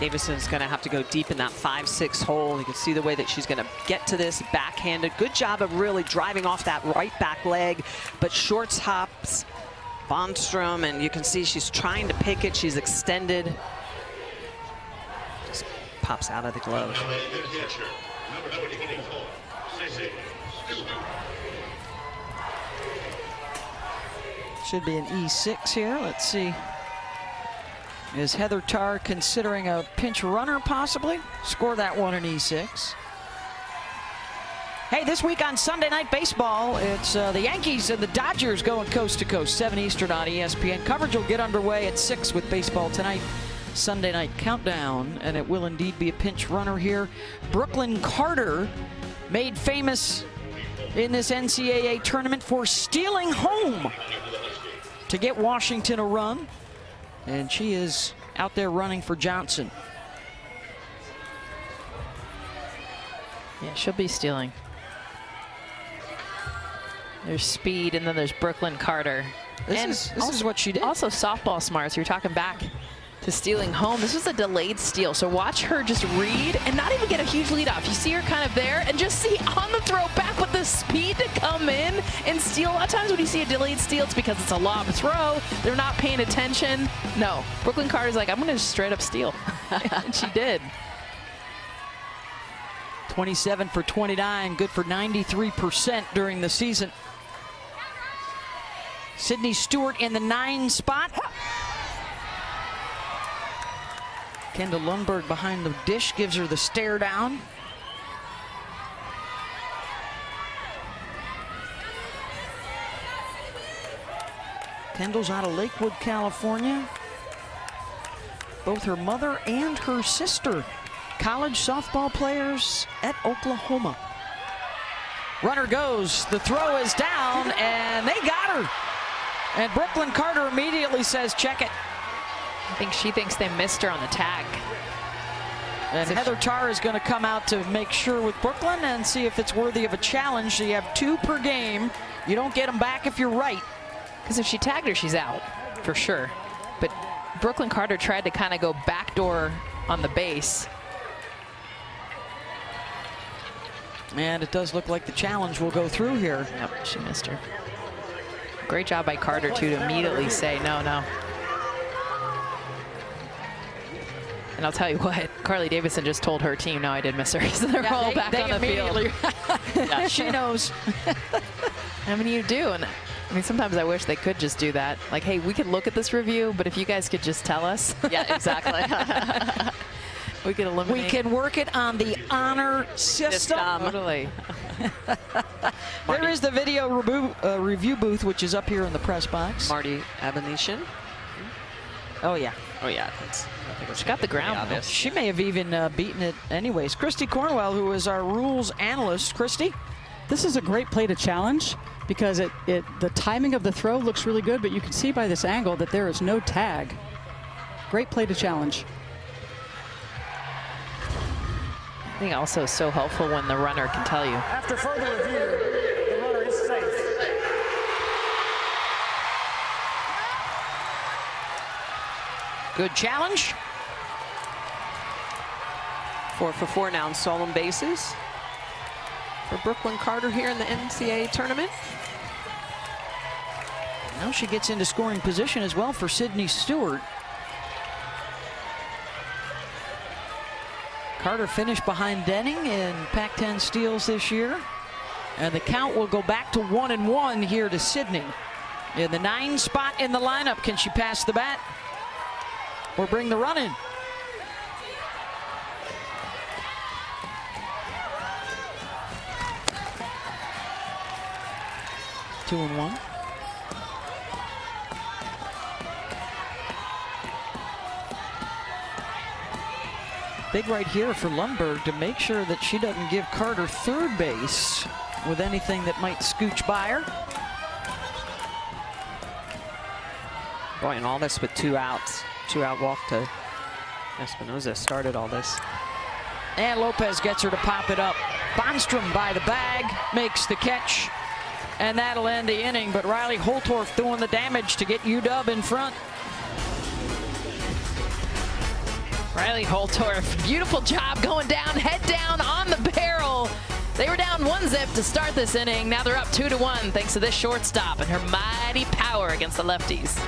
Davison's going to have to go deep in that 5-6 hole. You can see the way that she's going to get to this backhanded. Good job of really driving off that right back leg, but short hops Bonstrom, and you can see she's trying to pick it. She's extended. Just pops out of the glove. Should be an E6 here. Let's see. Is Heather Tarr considering a pinch runner possibly? Score that one in E6. Hey, this week on Sunday Night Baseball, it's the Yankees and the Dodgers going coast to coast, 7 Eastern on ESPN. Coverage will get underway at 6 with baseball tonight. Sunday Night Countdown, and it will indeed be a pinch runner here. Brooklyn Carter, made famous in this NCAA tournament for stealing home to get Washington a run. And she is out there running for Johnson. Yeah, she'll be stealing. There's speed, and then there's Brooklyn Carter. This is what she did. Also softball smarts. You're talking back to stealing home. This was a delayed steal, so watch her just read and not even get a huge lead off. You see her kind of there, and just see on the throw back with the speed to come in and steal. A lot of times when you see a delayed steal, it's because it's a lob throw. They're not paying attention. No, Brooklyn Carter's like, I'm going to just straight up steal. And she did. 27 for 29, good for 93% during the season. Sydney Stewart in the 9 spot. Kendall Lundberg behind the dish gives her the stare down. Kendall's out of Lakewood, California. Both her mother and her sister, college softball players at Oklahoma. Runner goes, the throw is down, and they got her. And Brooklyn Carter immediately says, check it. I think she thinks they missed her on the tag. And Heather Tarr is going to come out to make sure with Brooklyn and see if it's worthy of a challenge. So you have 2 per game. You don't get them back if you're right. Because if she tagged her, she's out, for sure. But Brooklyn Carter tried to kind of go backdoor on the base. And it does look like the challenge will go through here. Yep, she missed her. Great job by Carter, too, to immediately say, no, no. And I'll tell you what, Carly Davison just told her team, no, I did miss her. So they're all back on the field. Yeah, she knows. I mean, you do. And I mean, sometimes I wish they could just do that. Like, hey, we could look at this review, but if you guys could just tell us. Yeah, exactly. We could eliminate. We can work it on the honor system. Totally. There is the video review booth, which is up here in the press box. Marty Abanesian. Oh, yeah. Oh, yeah. She got the ground. She may have even beaten it anyways. Christy Cornwell, who is our rules analyst. Christy? This is a great play to challenge because the timing of the throw looks really good, but you can see by this angle that there is no tag. Great play to challenge. I think also so helpful when the runner can tell you. After further review, the runner is safe. Good challenge. 4 for 4 now in stolen bases for Brooklyn Carter here in the NCAA tournament. Now she gets into scoring position as well for Sydney Stewart. Carter finished behind Denning in Pac-10 steals this year. And the count will go back to 1-1 here to Sydney. In the 9 spot in the lineup, can she pass the bat or bring the run in? Two and one. big right here for Lundberg to make sure that she doesn't give Carter third base with anything that might scooch by her. Boy, and all this with 2 outs. 2-out walk to Espinoza started all this. And Lopez gets her to pop it up. Bonstrom by the bag, makes the catch, and that'll end the inning. But Riley Holtorf doing the damage to get UW in front. Riley Holtorf, beautiful job going down, head down on the barrel. They were down 1-0 to start this inning. Now they're up 2-1 thanks to this shortstop and her mighty power against the lefties.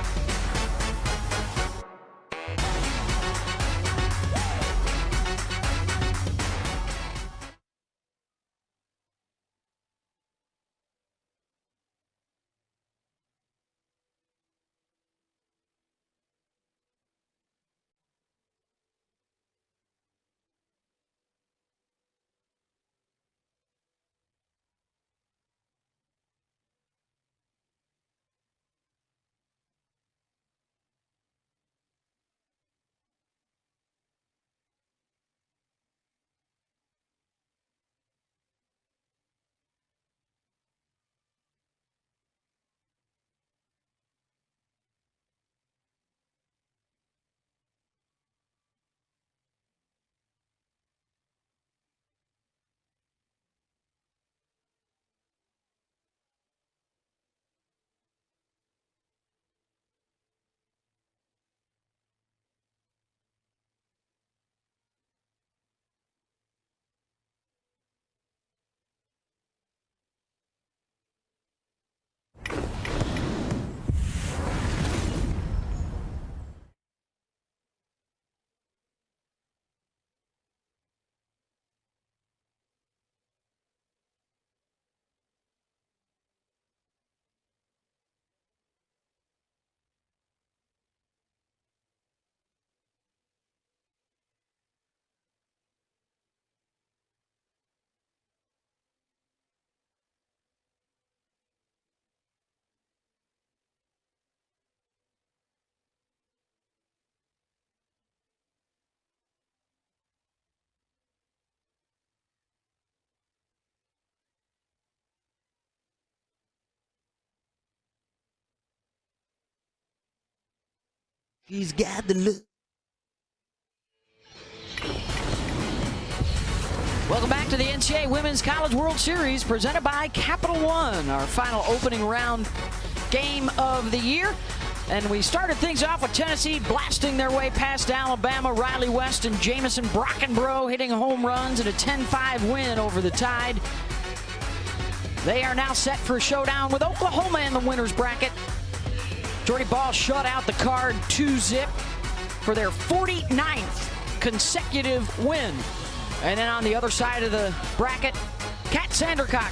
He's got the look. Welcome back to the NCAA Women's College World Series presented by Capital One, our final opening round game of the year. And we started things off with Tennessee blasting their way past Alabama. Riley West and Jamison Brockenbrough hitting home runs in a 10-5 win over the Tide. They are now set for a showdown with Oklahoma in the winner's bracket. Jordy Ball shut out the Card 2-0 for their 49th consecutive win. And then on the other side of the bracket, Kat Sandercock,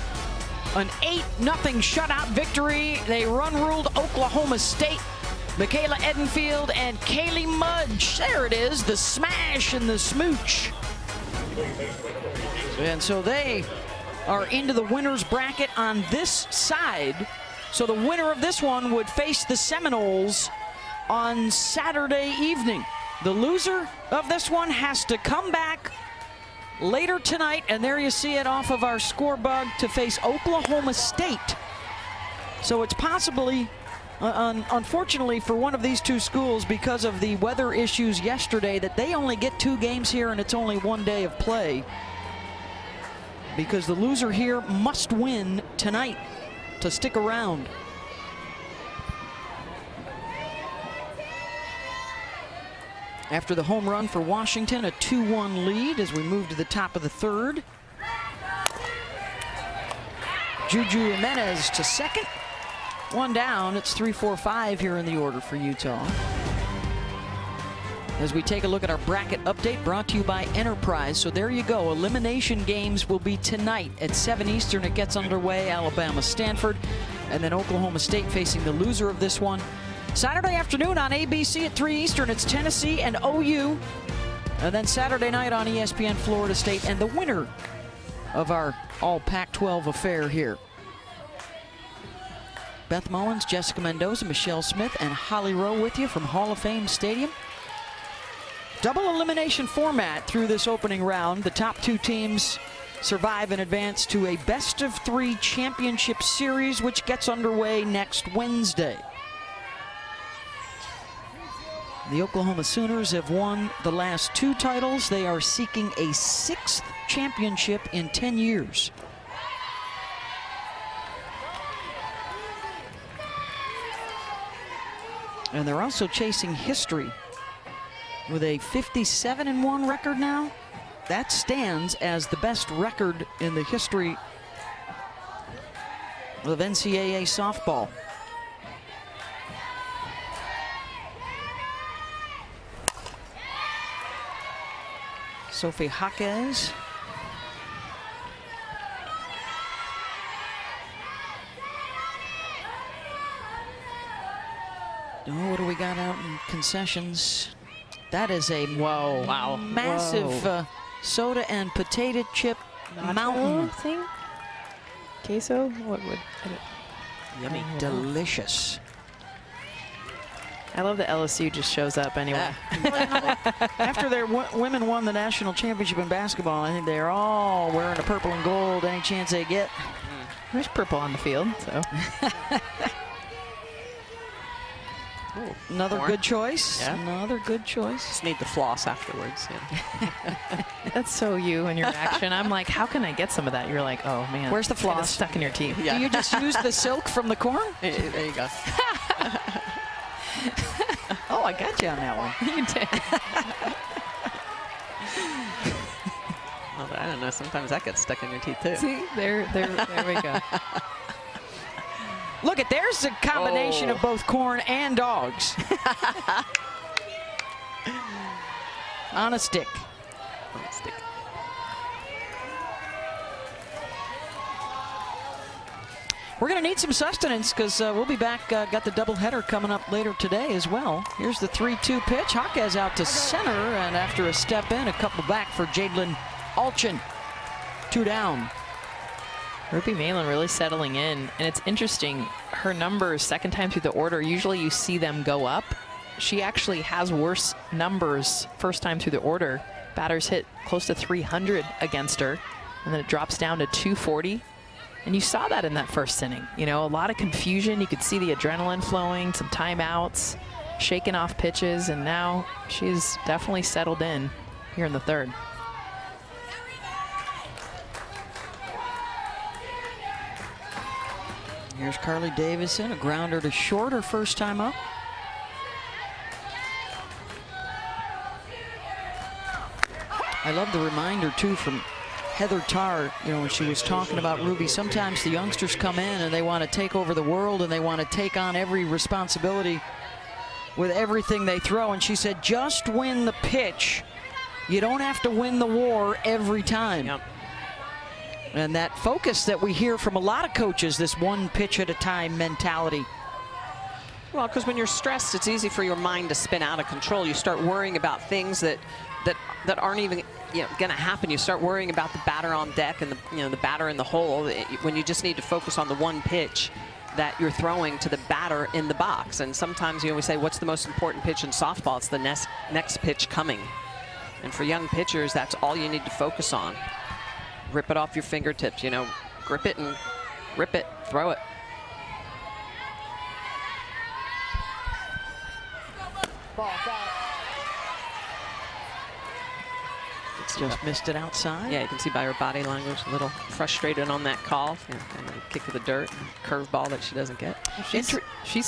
an 8-0 shutout victory. They run-ruled Oklahoma State. Michaela Edenfield and Kaylee Mudge. There it is, the smash and the smooch. And so they are into the winner's bracket on this side. So the winner of this one would face the Seminoles on Saturday evening. The loser of this one has to come back later tonight, and there you see it off of our scorebug, to face Oklahoma State. So it's possibly, unfortunately for one of these two schools, because of the weather issues yesterday, that they only get 2 games here and it's only 1 day of play. Because the loser here must win tonight to stick around. After the home run for Washington, a 2-1 lead as we move to the top of the third. Juju Jimenez to second. 1 down. It's 3-4-5 here in the order for Utah. As we take a look at our bracket update, brought to you by Enterprise. So there you go. Elimination games will be tonight at 7 Eastern. It gets underway. Alabama, Stanford, and then Oklahoma State facing the loser of this one. Saturday afternoon on ABC at 3 Eastern, it's Tennessee and OU. And then Saturday night on ESPN, Florida State, and the winner of our all Pac-12 affair here. Beth Mullins, Jessica Mendoza, Michelle Smith, and Holly Rowe with you from Hall of Fame Stadium. double elimination format through this opening round. The top 2 teams survive and advance to a best-of-3 championship series, which gets underway next Wednesday. The Oklahoma Sooners have won the last 2 titles. They are seeking a 6th championship in 10 years. And they're also chasing history with a 57-1 record now. That stands as the best record in the history of NCAA softball. Sophie Jaquez. Oh, what do we got out in concessions? That is a massive soda and potato chip mountain thing. Queso? What would? Yummy, delicious. I love that LSU just shows up anyway. After their women won the national championship in basketball, I think they're all wearing the purple and gold any chance they get. There's purple on the field, so. Ooh, another good choice. Yeah. Another good choice. Just need the floss afterwards. Yeah. That's so you and your action. I'm like, how can I get some of that? You're like, oh man. Where's the floss? It's stuck in your teeth. Yeah. Do you just use the silk from the corn? There you go. Oh, I got you on that one. You did. Well, I don't know. Sometimes that gets stuck in your teeth too. See, there we go. Look at, there's a combination of both corn and dogs. On a stick. On a stick. We're going to need some sustenance because we'll be back. Got the doubleheader coming up later today as well. Here's the 3-2 pitch. Jaquez out to center, and after a step in, a couple back for Jadlyn Alchin. 2 down. Ruby Malin really settling in, and it's interesting, her numbers second time through the order, usually you see them go up. She actually has worse numbers first time through the order. Batters hit close to 300 against her, and then it drops down to 240. And you saw that in that first inning. You know, a lot of confusion. You could see the adrenaline flowing, some timeouts, shaking off pitches, and now she's definitely settled in here in the third. Here's Carly Davison, a grounder to short, her first time up. I love the reminder, too, from Heather Tarr, you know, when she was talking about Ruby. Sometimes the youngsters come in and they want to take over the world and they want to take on every responsibility with everything they throw. And she said, just win the pitch. You don't have to win the war every time. Yep. And that focus that we hear from a lot of coaches, this one pitch at a time mentality. Well, because when you're stressed, it's easy for your mind to spin out of control. You start worrying about things that aren't even going to happen. You start worrying about the batter on deck and the batter in the hole when you just need to focus on the one pitch that you're throwing to the batter in the box. And sometimes we say, what's the most important pitch in softball? It's the next pitch coming. And for young pitchers, that's all you need to focus on. Rip it off your fingertips, grip it and rip it, throw it. Just missed it outside. Yeah, you can see by her body language, a little frustrated on that call. And a kick of the dirt, curveball that she doesn't get. She's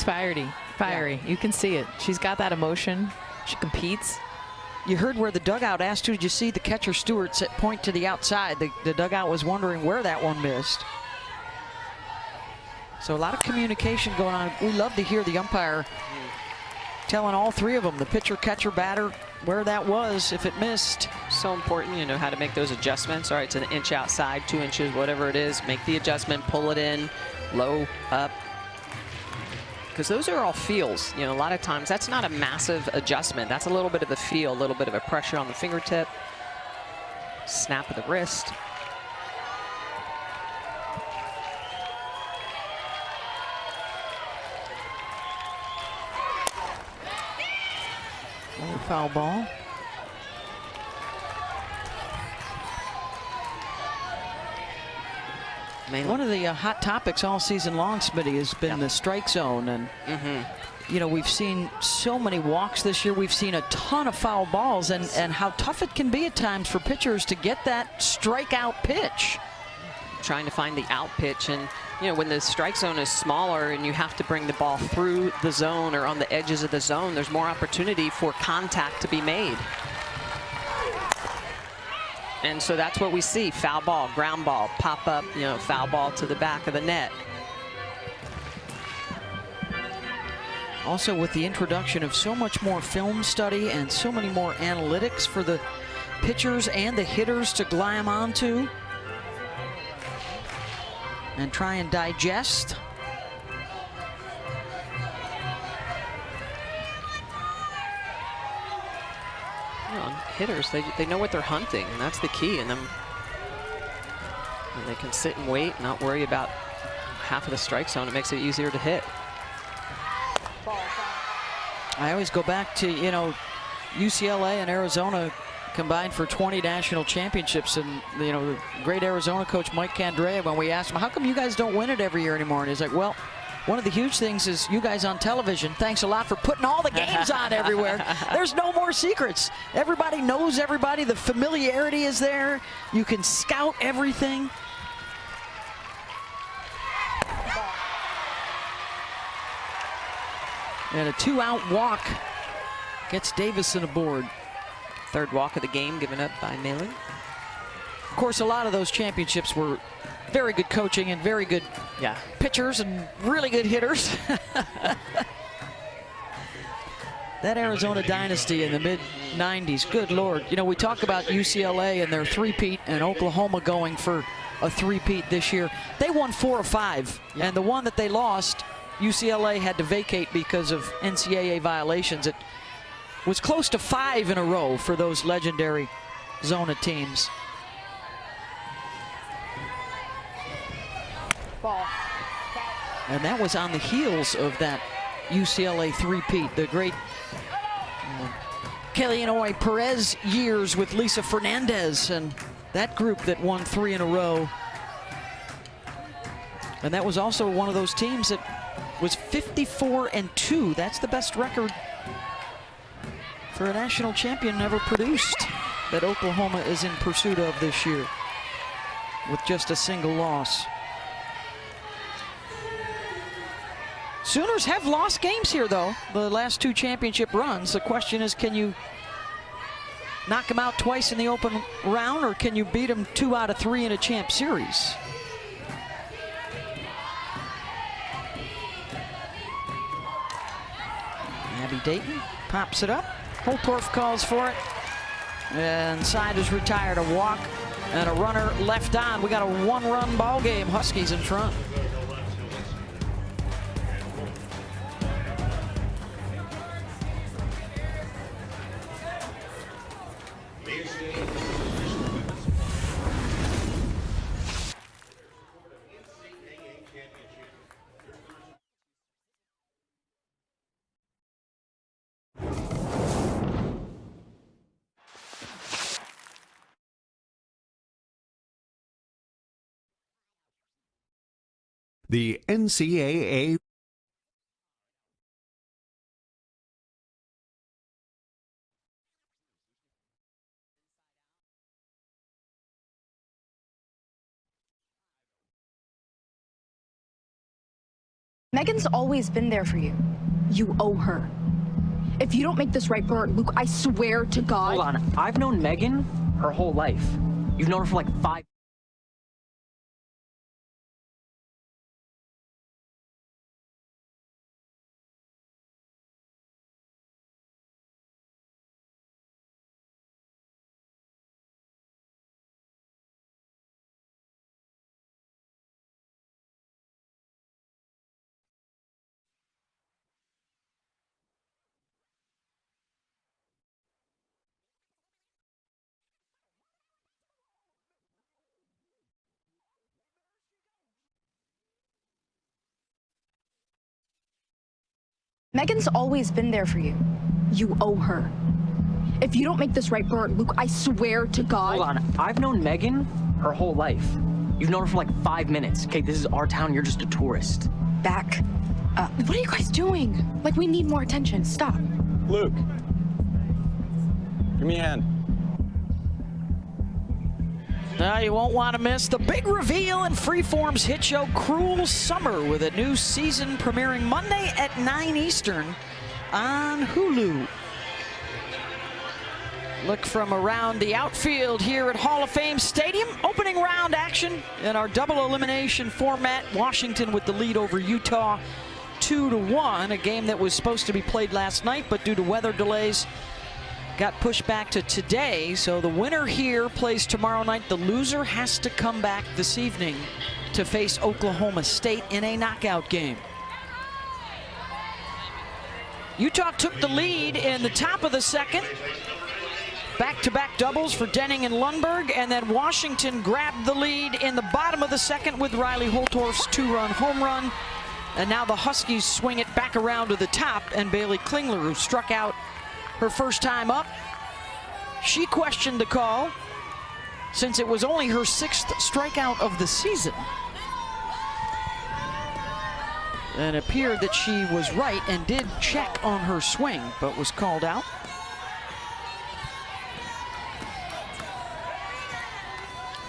fiery. Yeah. You can see it. She's got that emotion. She competes. You heard where the dugout asked, did you see the catcher Stewart point to the outside? The dugout was wondering where that one missed. So a lot of communication going on. We love to hear the umpire telling all three of them, the pitcher, catcher, batter, where that was if it missed. So important, how to make those adjustments. All right, it's an inch outside, 2 inches, whatever it is. Make the adjustment, pull it in, low, up. Because those are all feels. A lot of times that's not a massive adjustment. That's a little bit of a feel, a little bit of a pressure on the fingertip, snap of the wrist. Foul ball. One of the hot topics all season long, Smitty, has been the strike zone. And, you know, we've seen so many walks this year. We've seen a ton of foul balls and how tough it can be at times for pitchers to get that strikeout pitch. Trying to find the out pitch. And, you know, when the strike zone is smaller and you have to bring the ball through the zone or on the edges of the zone, there's more opportunity for contact to be made. And so that's what we see. Foul ball, ground ball, pop up, you know, foul ball to the back of the net. Also, with the introduction of so much more film study and so many more analytics for the pitchers and the hitters to glam onto and try and digest. You know, hitters, they know what they're hunting, and that's the key. And then when they can sit and wait, not worry about half of the strike zone, it makes it easier to hit. I always go back to, you know, UCLA and Arizona combined for 20 national championships. And, you know, the great Arizona coach Mike Candrea, when we asked him, how come you guys don't win it every year anymore? And he's like, well, one of the huge things is you guys on television, thanks a lot for putting all the games on everywhere. There's no more secrets. Everybody knows everybody. The familiarity is there. You can scout everything. And a 2-out walk gets Davison aboard. Third walk of the game given up by Malin. Of course, a lot of those championships were very good coaching and very good pitchers and really good hitters. That Arizona dynasty in the mid-90s, good Lord. You know, we talk about UCLA and their three-peat and Oklahoma going for a three-peat this year. They won 4 of 5, and the one that they lost, UCLA had to vacate because of NCAA violations. It was close to 5 in a row for those legendary Zona teams. And that was on the heels of that UCLA three-peat, the great Kellyanne Perez years with Lisa Fernandez and that group that won 3 in a row. And that was also one of those teams that was 54-2. That's the best record for a national champion ever produced that Oklahoma is in pursuit of this year with just a single loss. Sooners have lost games here, though, the last 2 championship runs. The question is, can you knock them out twice in the open round, or can you beat them 2 out of 3 in a champ series? Abby Dayton pops it up. Holtorf calls for it. And side is retired. A walk and a runner left on. We got a 1-run ball game. Huskies in front. The NCAA Megan's always been there for you. You owe her. If you don't make this right for her, Luke, I swear to God. Hold on. I've known Megan her whole life. You've known her for like 5. Megan's always been there for you. You owe her. If you don't make this right for her, Luke, I swear to God. Hold on. I've known Megan her whole life. You've known her for like 5 minutes. Okay, this is our town. You're just a tourist. Back up. What are you guys doing? Like, we need more attention. Stop. Luke, give me a hand. Now you won't want to miss the big reveal in Freeform's hit show Cruel Summer, with a new season premiering Monday at 9 Eastern on Hulu. Look from around the outfield here at Hall of Fame Stadium. Opening round action in our double elimination format. Washington with the lead over Utah 2-1, a game that was supposed to be played last night, but due to weather delays got pushed back to today. So the winner here plays tomorrow night. The loser has to come back this evening to face Oklahoma State in a knockout game. Utah took the lead in the top of the second. Back-to-back doubles for Denning and Lundberg, and then Washington grabbed the lead in the bottom of the second with Riley Holtorf's 2-run home run. And now the Huskies swing it back around to the top, and Bailey Klingler, who struck out her first time up, she questioned the call since it was only her 6th strikeout of the season. And it appeared that she was right and did check on her swing, but was called out.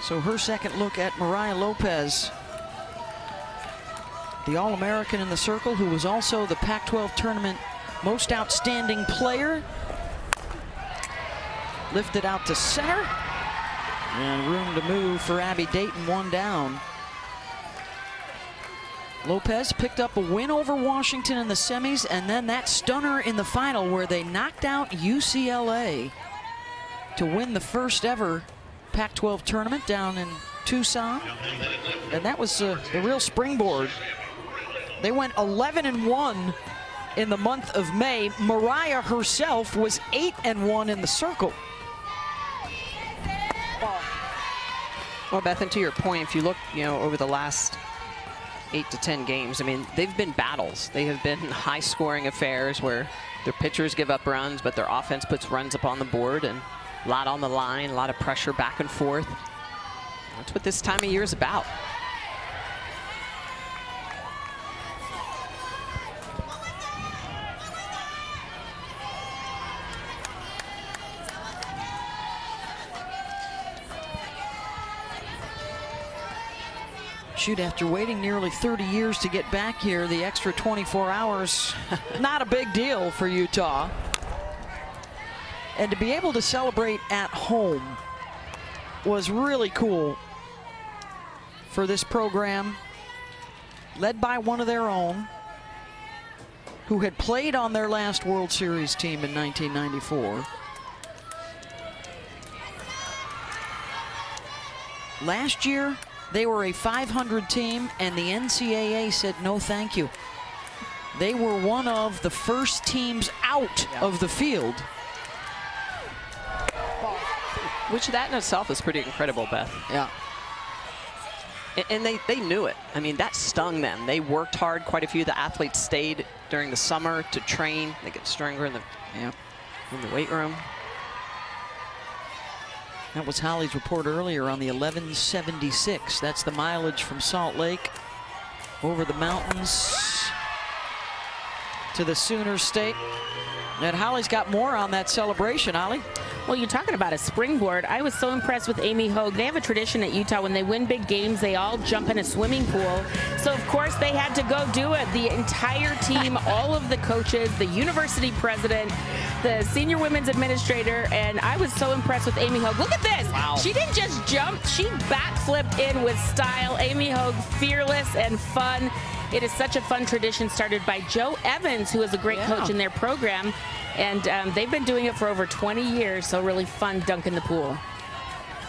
So her second look at Mariah Lopez, the All-American in the circle, who was also the Pac-12 tournament most outstanding player. Lifted out to center, and room to move for Abby Dayton, 1 down. Lopez picked up a win over Washington in the semis, and then that stunner in the final where they knocked out UCLA to win the first ever Pac-12 tournament down in Tucson. And that was the real springboard. They went 11-1 in the month of May. Mariah herself was 8-1 in the circle. Well, Beth, and to your point, if you look, over the last 8 to 10 games, I mean, they've been battles. They have been high-scoring affairs where their pitchers give up runs, but their offense puts runs up on the board, and a lot on the line, a lot of pressure back and forth. That's what this time of year is about. Shoot, after waiting nearly 30 years to get back here, the extra 24 hours, not a big deal for Utah. And to be able to celebrate at home was really cool for this program, led by one of their own, who had played on their last World Series team in 1994. Last year, they were a 500 team, and the NCAA said no thank you. They were one of the first teams out of the field. Which that in itself is pretty incredible, Beth. Yeah. And they knew it. I mean, that stung them. They worked hard. Quite a few of the athletes stayed during the summer to train. They get stronger in the weight room. That was Holly's report earlier on the 1176. That's the mileage from Salt Lake over the mountains to the Sooner State. And Holly's got more on that celebration, Holly. Well, you're talking about a springboard. I was so impressed with Amy Hogue. They have a tradition at Utah. When they win big games, they all jump in a swimming pool. So, of course, they had to go do it. The entire team, all of the coaches, the university president, the senior women's administrator, and I was so impressed with Amy Hogue. Look at this. Wow. She didn't just jump. She backflipped in with style. Amy Hogue, fearless and fun. It is such a fun tradition started by Joe Evans, who is a great coach in their program. And they've been doing it for over 20 years, so really fun dunk in the pool.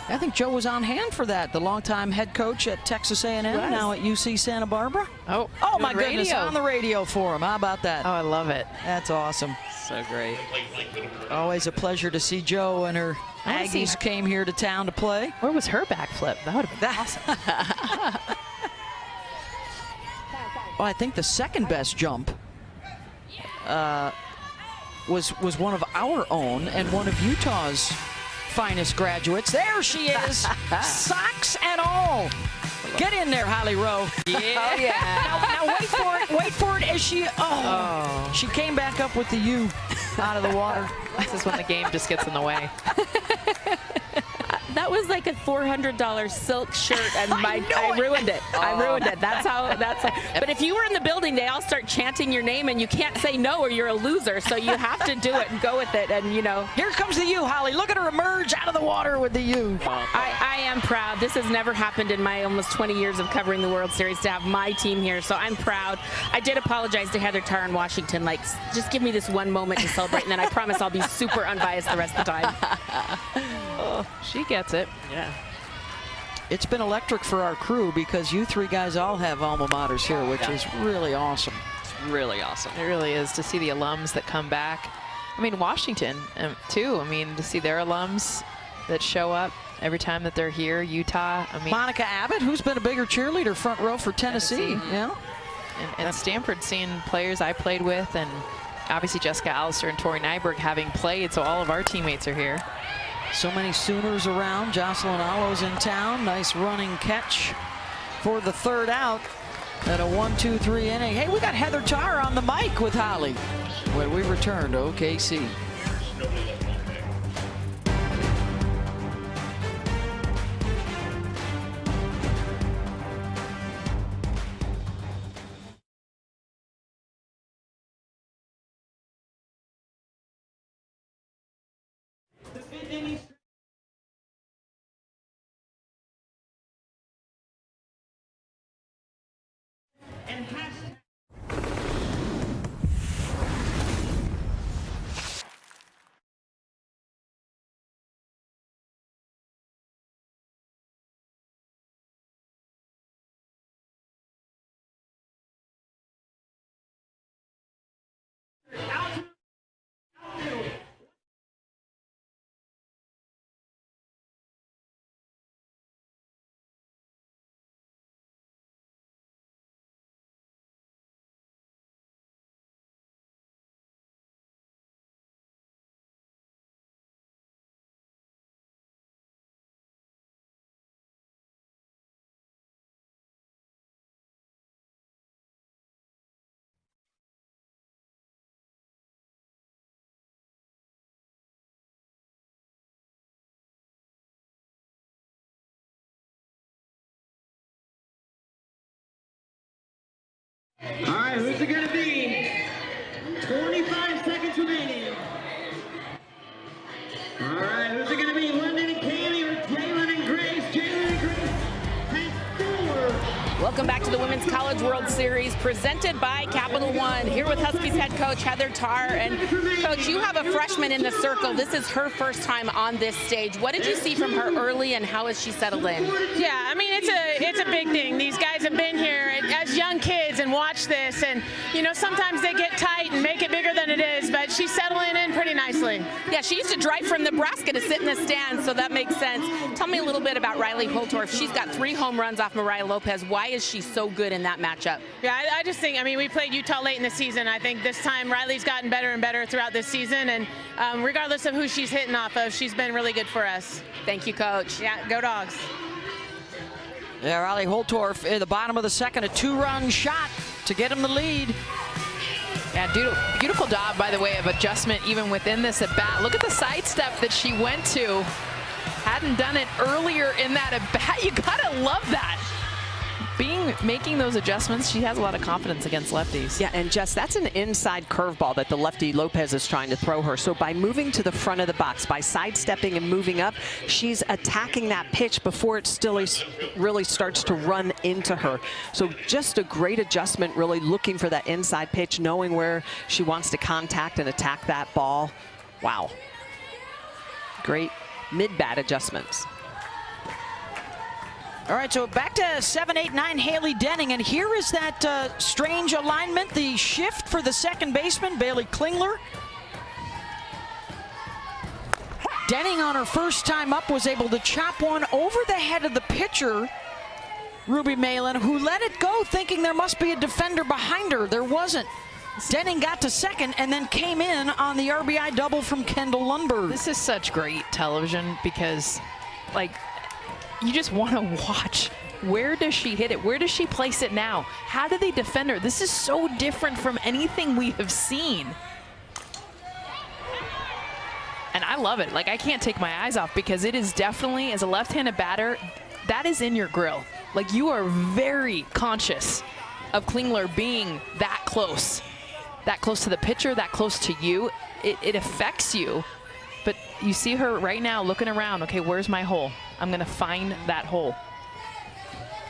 I think Joe was on hand for that, the longtime head coach at Texas A&M, now at UC Santa Barbara. Oh my goodness, on the radio for him. How about that? Oh, I love it. That's awesome. So great. Always a pleasure to see Joe and her Aggies came here to town to play. Where was her backflip? That would have been awesome. Well, I think the second best jump was one of our own and one of Utah's finest graduates. There she is, socks and all. Get in there, Holly Rowe. Yeah. Oh, yeah. Now wait for it. Wait for it as she came back up with the U out of the water. This is when the game just gets in the way. That was like a $400 silk shirt, and I ruined it. I ruined it. That's how. But if you were in the building, they all start chanting your name, and you can't say no, or you're a loser. So you have to do it and go with it. And Here comes the U, Holly. Look at her emerge out of the water with the U. I am proud. This has never happened in my almost 20 years of covering the World Series to have my team here. So I'm proud. I did apologize to Heather Tarr in Washington. Like, just give me this one moment to celebrate, and then I promise I'll be super unbiased the rest of the time. She gets it. Yeah. It's been electric for our crew because you three guys all have alma maters here, which is really awesome. It's really awesome. It really is to see the alums that come back. I mean, Washington, too. I mean, to see their alums that show up every time that they're here. Utah. I mean, Monica Abbott, who's been a bigger cheerleader front row for Tennessee. Yeah. And Stanford, seeing players I played with, and obviously Jessica Allister and Tori Nyberg having played, so all of our teammates are here. So many Sooners around. Jocelyn Allo's in town. Nice running catch for the third out at a 1-2-3 inning. Hey, we got Heather Tarr on the mic with Holly when we return to OKC. All right, who's it going to be? 25 seconds remaining. All right, who's it going to be? London and Kaylee or Jalen and Grace? Jalen and Grace has 4. Welcome back to the Women's College World Series presented by Capital One. Here with Huskies head coach Heather Tarr. And Coach, you have a freshman in the circle. This is her first time on this stage. What did you see from her early, and how has she settled in? Yeah, I mean, it's a big thing. These guys have been here as young kids and watched this, and sometimes they get tight and make it bigger than it is, but she's settling in pretty nicely. Yeah, she used to drive from Nebraska to sit in the stands, so that makes sense. Tell me a little bit about Riley Holtorf. She's got 3 home runs off Mariah Lopez. Why is she so good in that matchup? Yeah, I just think, we played Utah late in the season. I think this time Riley's gotten better and better throughout this season, and regardless of who she's hitting off of, she's been really good for us. Thank you, Coach. Yeah, go Dogs. Yeah, Riley Holtorf in the bottom of the second, a 2-run shot to get him the lead. Yeah, beautiful job, by the way, of adjustment even within this at bat. Look at the sidestep that she went to. Hadn't done it earlier in that at bat. You gotta love that. Making those adjustments, she has a lot of confidence against lefties. Yeah, and Jess, that's an inside curveball that the lefty Lopez is trying to throw her. So by moving to the front of the box, by sidestepping and moving up, she's attacking that pitch before it still really starts to run into her. So just a great adjustment, really looking for that inside pitch, knowing where she wants to contact and attack that ball. Wow. Great mid-bat adjustments. All right, so back to 7-8-9 Haley Denning, and here is that strange alignment, the shift for the second baseman, Bailey Klingler. Denning on her first time up was able to chop one over the head of the pitcher, Ruby Malin, who let it go thinking there must be a defender behind her. There wasn't. Denning got to second and then came in on the RBI double from Kendall Lundberg. This is such great television because, like, you just want to watch. Where does she hit it? Where does she place it now? How do they defend her? This is so different from anything we have seen. And I love it. Like, I can't take my eyes off because it is definitely, as a left-handed batter, that is in your grill. Like, you are very conscious of Klingler being that close to the pitcher, that close to you. It affects you. But you see her right now looking around. Okay, where's my hole? I'm going to find that hole.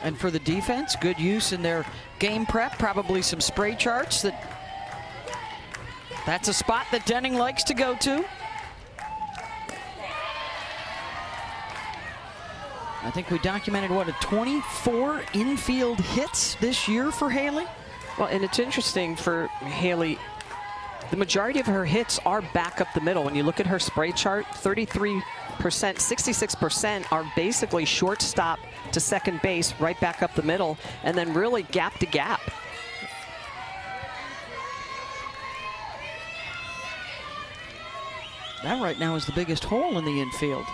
And for the defense, good use in their game prep, probably some spray charts. That's a spot that Denning likes to go to. I think we documented, what, 24 infield hits this year for Haley? Well, and it's interesting for Haley, the majority of her hits are back up the middle. When you look at her spray chart, 33%, 66% are basically shortstop to second base, right back up the middle, and then really gap to gap. That right now is the biggest hole in the infield.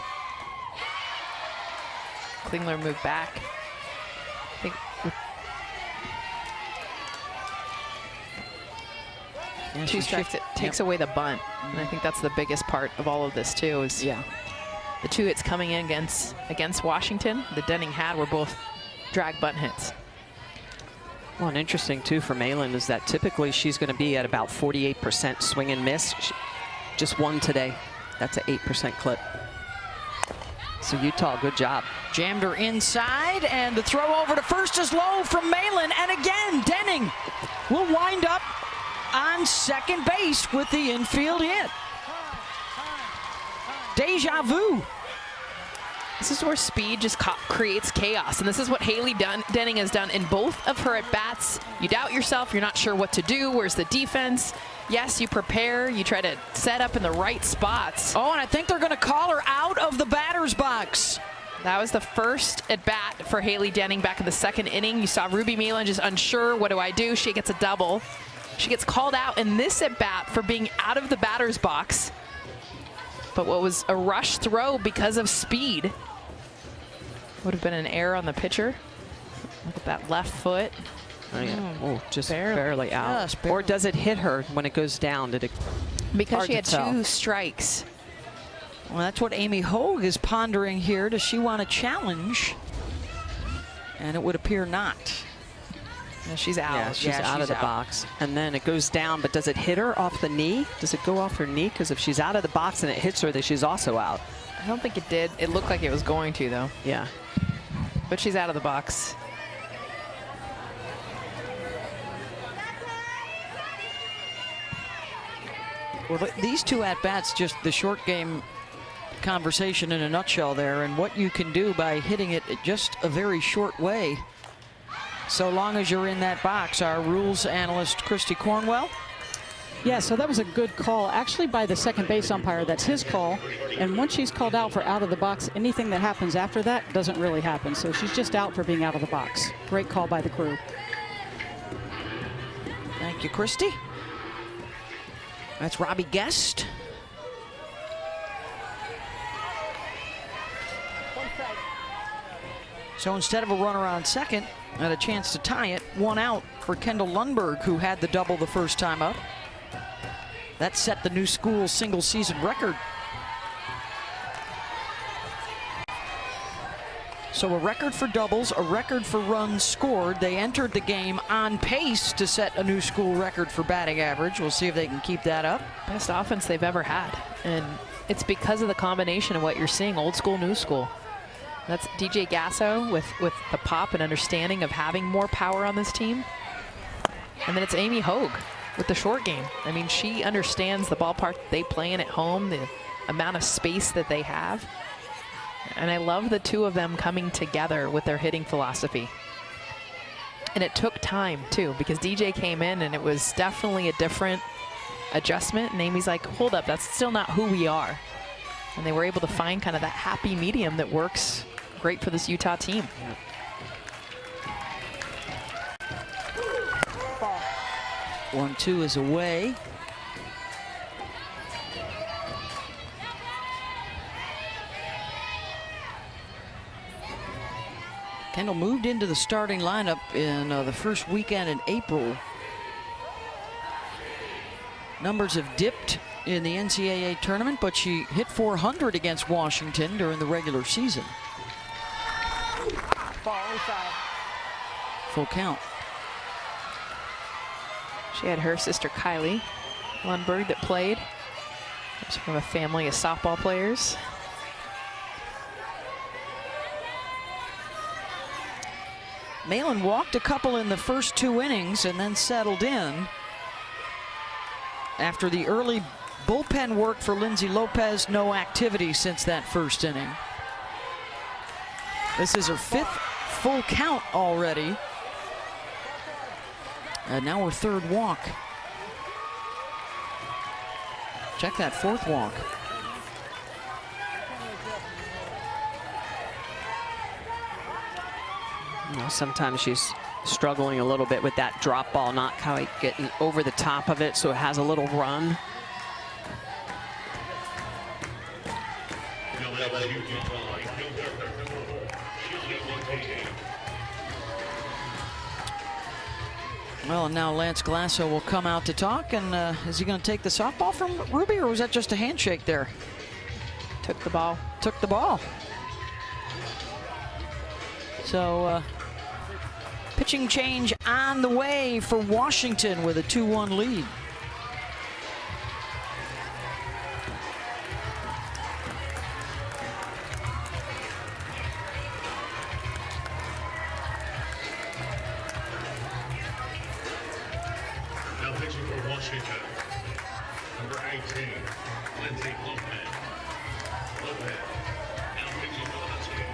Klingler moved back. I think Yeah, 2 strikes, it takes away the bunt. And I think that's the biggest part of all of this too, is the 2 hits coming in against Washington that Denning had were both drag bunt hits. Well, and interesting too for Malin is that typically she's going to be at about 48% swing and miss. Just one today. That's an 8% clip. So Utah, good job. Jammed her inside, and the throw over to first is low from Malin. And again, Denning will wind up on second base with the infield hit. Deja vu. This is where speed just creates chaos, and this is what Haley Denning has done in both of her at-bats. You doubt yourself, you're not sure what to do, where's the defense? Yes, you prepare, you try to set up in the right spots. Oh, and I think they're gonna call her out of the batter's box. That was the first at-bat for Haley Denning back in the second inning. You saw Ruby Malin just unsure, what do I do? She gets a double. She gets called out in this at-bat for being out of the batter's box. But what was a rush throw because of speed would have been an error on the pitcher. Look at that left foot. Oh, yeah. Oh, just barely out. Yes, barely. Or does it hit her when it goes down? Did it? Because she had 2 strikes. Well, that's what Amy Hogue is pondering here. Does she want to challenge? And it would appear not. No, she's out. Yeah, she's out of the box. And then it goes down, but does it hit her off the knee? Does it go off her knee? Because if she's out of the box and it hits her, then she's also out. I don't think it did. It looked like it was going to, though. Yeah. But she's out of the box. Well, these 2 at-bats, just the short game conversation in a nutshell there, and what you can do by hitting it just a very short way, so long as you're in that box. Our rules analyst, Christy Cornwell. Yeah, so that was a good call, actually, by the second base umpire. That's his call. And once she's called out for out of the box, anything that happens after that doesn't really happen. So she's just out for being out of the box. Great call by the crew. Thank you, Christy. That's Robbie Guest. So instead of a runner on second and a chance to tie it, 1 out for Kendall Lundberg, who had the double the first time up. That set the new school single season record. So a record for doubles, a record for runs scored. They entered the game on pace to set a new school record for batting average. We'll see if they can keep that up. Best offense they've ever had. And it's because of the combination of what you're seeing, old school, new school. That's DJ Gasso with the pop and understanding of having more power on this team. And then it's Amy Hogue with the short game. I mean, she understands the ballpark they play in at home, the amount of space that they have. And I love the 2 of them coming together with their hitting philosophy. And it took time, too, because DJ came in and it was definitely a different adjustment. And Amy's like, hold up, that's still not who we are. And they were able to find kind of that happy medium that works great for this Utah team. 1-2 is away. Kendall moved into the starting lineup in the first weekend in April. Numbers have dipped in the NCAA tournament, but she hit .400 against Washington during the regular season. Ball inside. Full count. She had her sister Kylie Lundberg that played. She's from a family of softball players. Malin walked a couple in the first 2 innings and then settled in. After the early bullpen work for Lindsay Lopez, no activity since that first inning. This is her 5th full count already. And now her 3rd walk. Check that 4th walk. You know, sometimes she's struggling a little bit with that drop ball, not quite getting over the top of it, so it has a little run. Well, and now Lance Glasso will come out to talk, and is he going to take the softball from Ruby, or was that just a handshake there? Took the ball. Took the ball. So, pitching change on the way for Washington with a 2-1 lead. Now pitching for Washington, number 18, Lindsay Lopez. Lopez, now pitching for the team.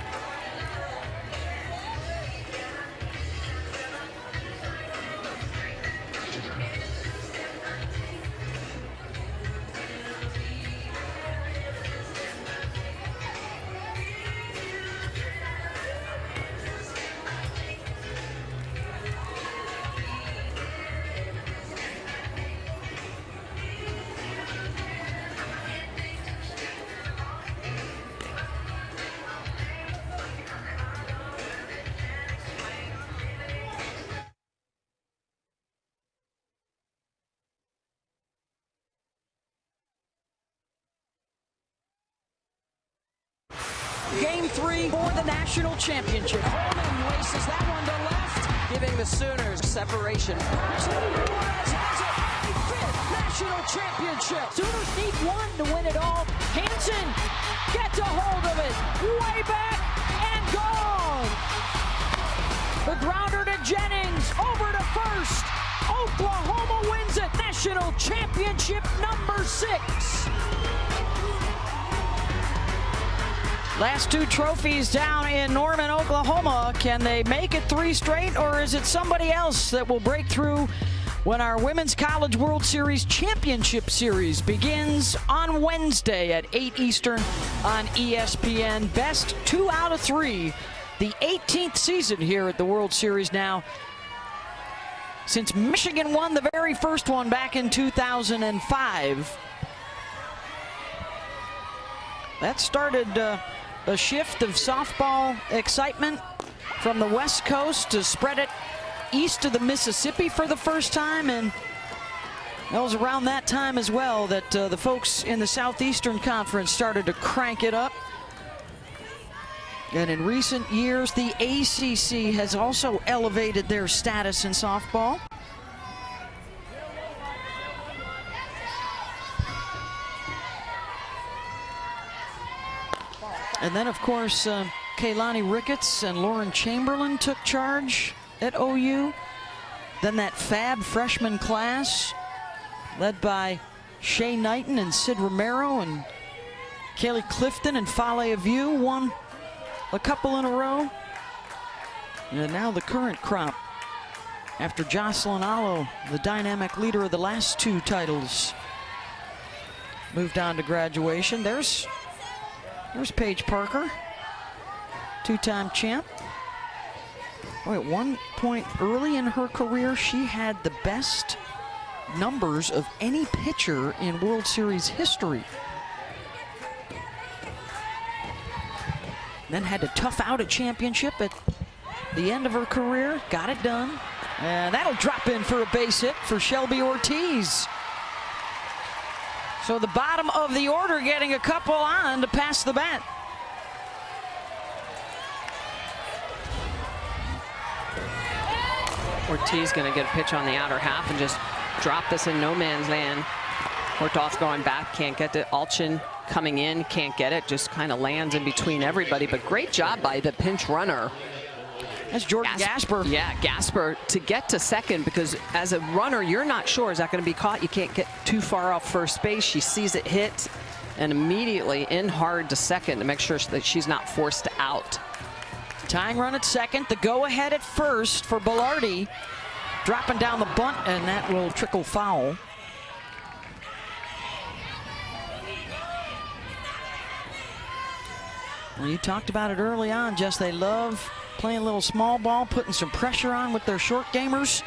Game 3 for the national championship. Holman laces that one to left, Giving the Sooners separation. Suarez has it. 5th national championship. Sooners need 1 to win it all. Hansen gets a hold of it. Way back and gone. The grounder to Jennings. Over to first. Oklahoma wins it. National championship number 6. Last 2 trophies down in Norman, Oklahoma. Can they make it 3 straight, or is it somebody else that will break through when our Women's College World Series Championship Series begins on Wednesday at 8 Eastern on ESPN? Best 2 out of 3. The 18th season here at the World Series now, since Michigan won the very first one back in 2005. That started a shift of softball excitement from the West Coast to spread it east of the Mississippi for the first time, and that was around that time as well that the folks in the Southeastern Conference started to crank it up. And in recent years, the ACC has also elevated their status in softball. And then, of course, Kaylani Ricketts and Lauren Chamberlain took charge at OU. Then that fab freshman class, led by Shay Knighton and Sid Romero and Kaylee Clifton and Fale Aviu, won a couple in a row. And now the current crop, after Jocelyn Allo, the dynamic leader of the last 2 titles, moved on to graduation. There's Paige Parker, 2-time champ. Oh, at one point early in her career, she had the best numbers of any pitcher in World Series history. Then had to tough out a championship at the end of her career. Got it done. And that'll drop in for a base hit for Shelby Ortiz. So the bottom of the order getting a couple on to pass the bat. Ortiz going to get a pitch on the outer half and just drop this in no man's land. Hortoth going back, can't get it. Alchin coming in, can't get it. Just kind of lands in between everybody. But great job by the pinch runner. That's Jordan Gasper. Yeah, Gasper to get to second, because as a runner, you're not sure, is that going to be caught? You can't get too far off first base. She sees it hit and immediately in hard to second to make sure that she's not forced out. Tying run at second, the go-ahead at first for Belardi. Dropping down the bunt, and that will trickle foul. Well, you talked about it early on, Jess. They love playing a little small ball, putting some pressure on with their short gamers.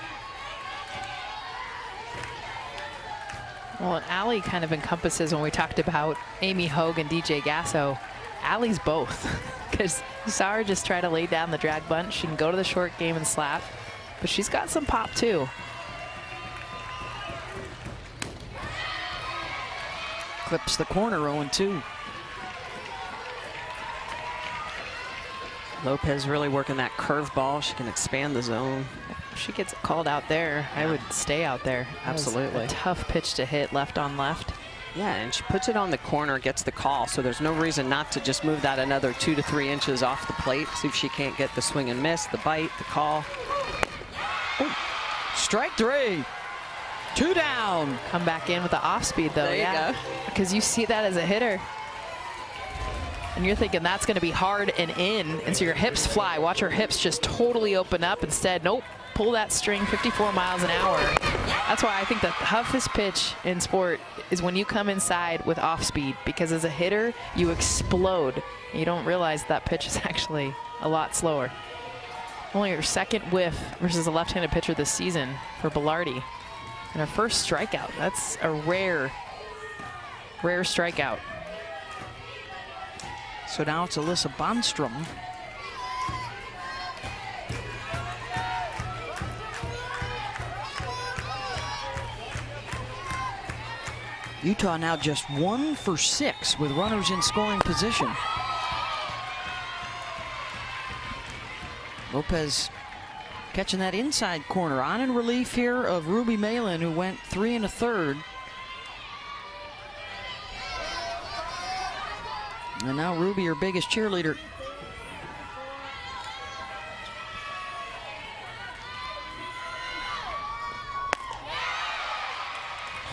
Well, and Allie kind of encompasses, when we talked about Amy Hogue and DJ Gasso, Allie's both. Because you saw her just try to lay down the drag bunt. She can go to the short game and slap, but she's got some pop too. Clips the corner, 0-2. Lopez really working that curveball. She can expand the zone. If she gets called out there, I would stay out there. Absolutely. A tough pitch to hit left on left. Yeah, and she puts it on the corner, gets the call, so there's no reason not to just move that another 2 to 3 inches off the plate. See if she can't get the swing and miss, the bite, the call. Oh, strike 3. 2 down. Come back in with the off speed though. There you go. Because you see that as a hitter. And you're thinking that's going to be hard and in, and so your hips fly. Watch her hips just totally open up. Instead, nope, pull that string 54 miles an hour. That's why I think the toughest pitch in sport is when you come inside with off speed, because as a hitter, you explode. And you don't realize that pitch is actually a lot slower. Only her second whiff versus a left-handed pitcher this season for Belardi. And her first strikeout. That's a rare strikeout. So now it's Alyssa Bondstrom. Utah now just 1 for 6 with runners in scoring position. Lopez catching that inside corner. On in relief here of Ruby Malin, who went 3 1/3. And now Ruby, her biggest cheerleader.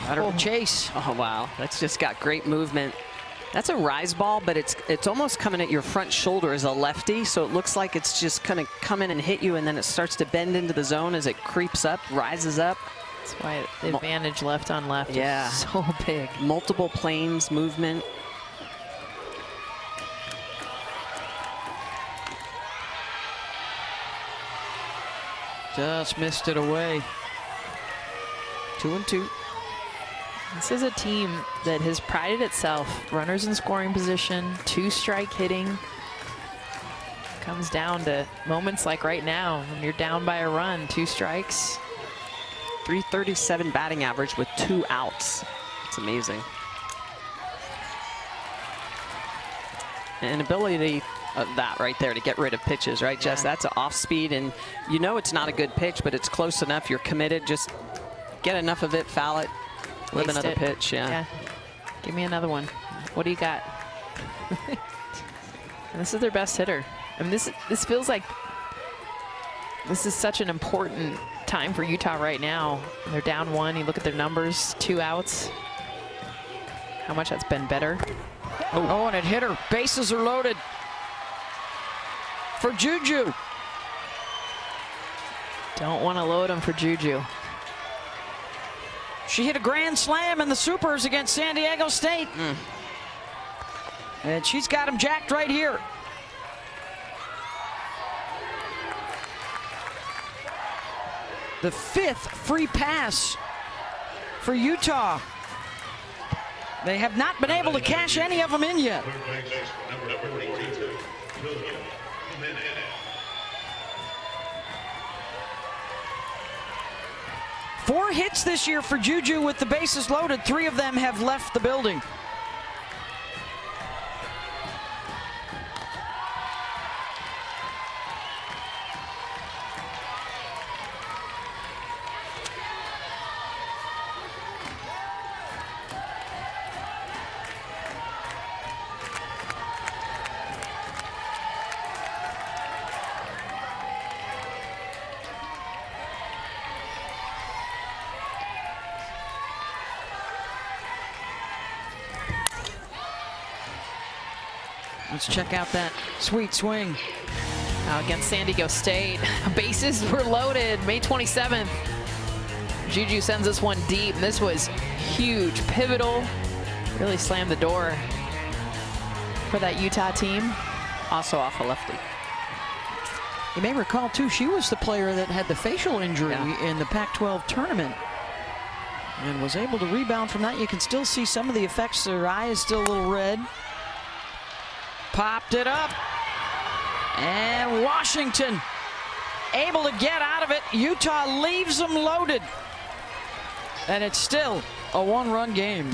Lateral chase. Oh, wow. That's just got great movement. That's a rise ball, but it's almost coming at your front shoulder as a lefty, so it looks like it's just going to come in and hit you, and then it starts to bend into the zone as it creeps up, rises up. That's why the advantage left on left is so big. Multiple planes, movement. Just missed it away. 2-2. This is a team that has prided itself. Runners in scoring position, 2-strike hitting. Comes down to moments like right now when you're down by a run, 2 strikes. .337 batting average with 2 outs. It's amazing. An ability of that right there to get rid of pitches, right, Jess? That's an off speed, and you know it's not a good pitch, but it's close enough. You're committed. Just get enough of it, foul it with another pitch. Yeah. Give me another one. What do you got? This is their best hitter. I mean, this feels like this is such an important time for Utah right now. They're down 1. You look at their numbers, 2 outs. How much that's been better. Oh, and it hit her. Bases are loaded for Juju. Don't want to load them for Juju. She hit a grand slam in the Supers against San Diego State. And she's got him jacked right here. The 5th free pass for Utah. They have not been able to cash any of them in yet. Four hits this year for Juju with the bases loaded. 3 of them have left the building. Let's check out that sweet swing. Against San Diego State. Bases were loaded May 27th. Juju sends this one deep. This was huge, pivotal. Really slammed the door for that Utah team. Also off a lefty. You may recall, too, she was the player that had the facial injury in the Pac-12 tournament and was able to rebound from that. You can still see some of the effects. Her eye is still a little red. Popped it up. And Washington able to get out of it. Utah leaves them loaded. And it's still a one-run game.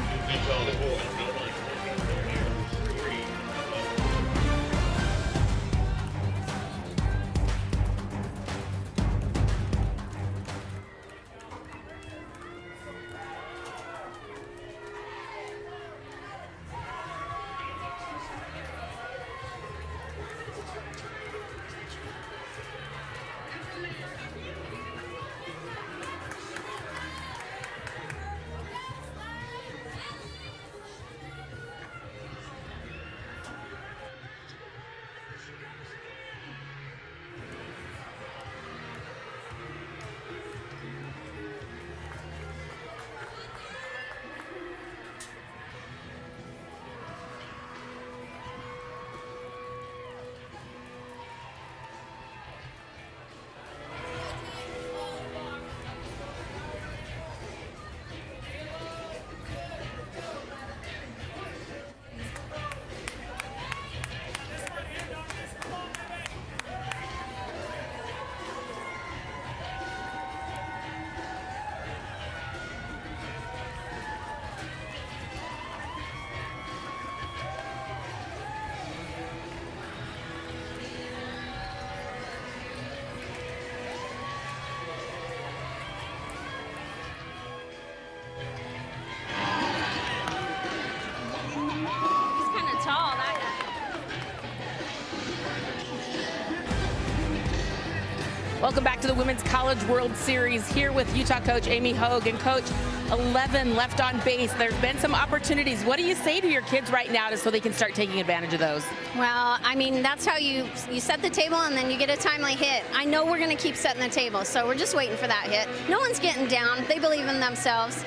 Welcome back to the Women's College World Series here with Utah coach Amy Hogue. And coach, 11 left on base. There's been some opportunities. What do you say to your kids right now so they can start taking advantage of those? Well, I mean, that's how you set the table and then you get a timely hit. I know we're going to keep setting the table, so we're just waiting for that hit. No one's getting down. They believe in themselves.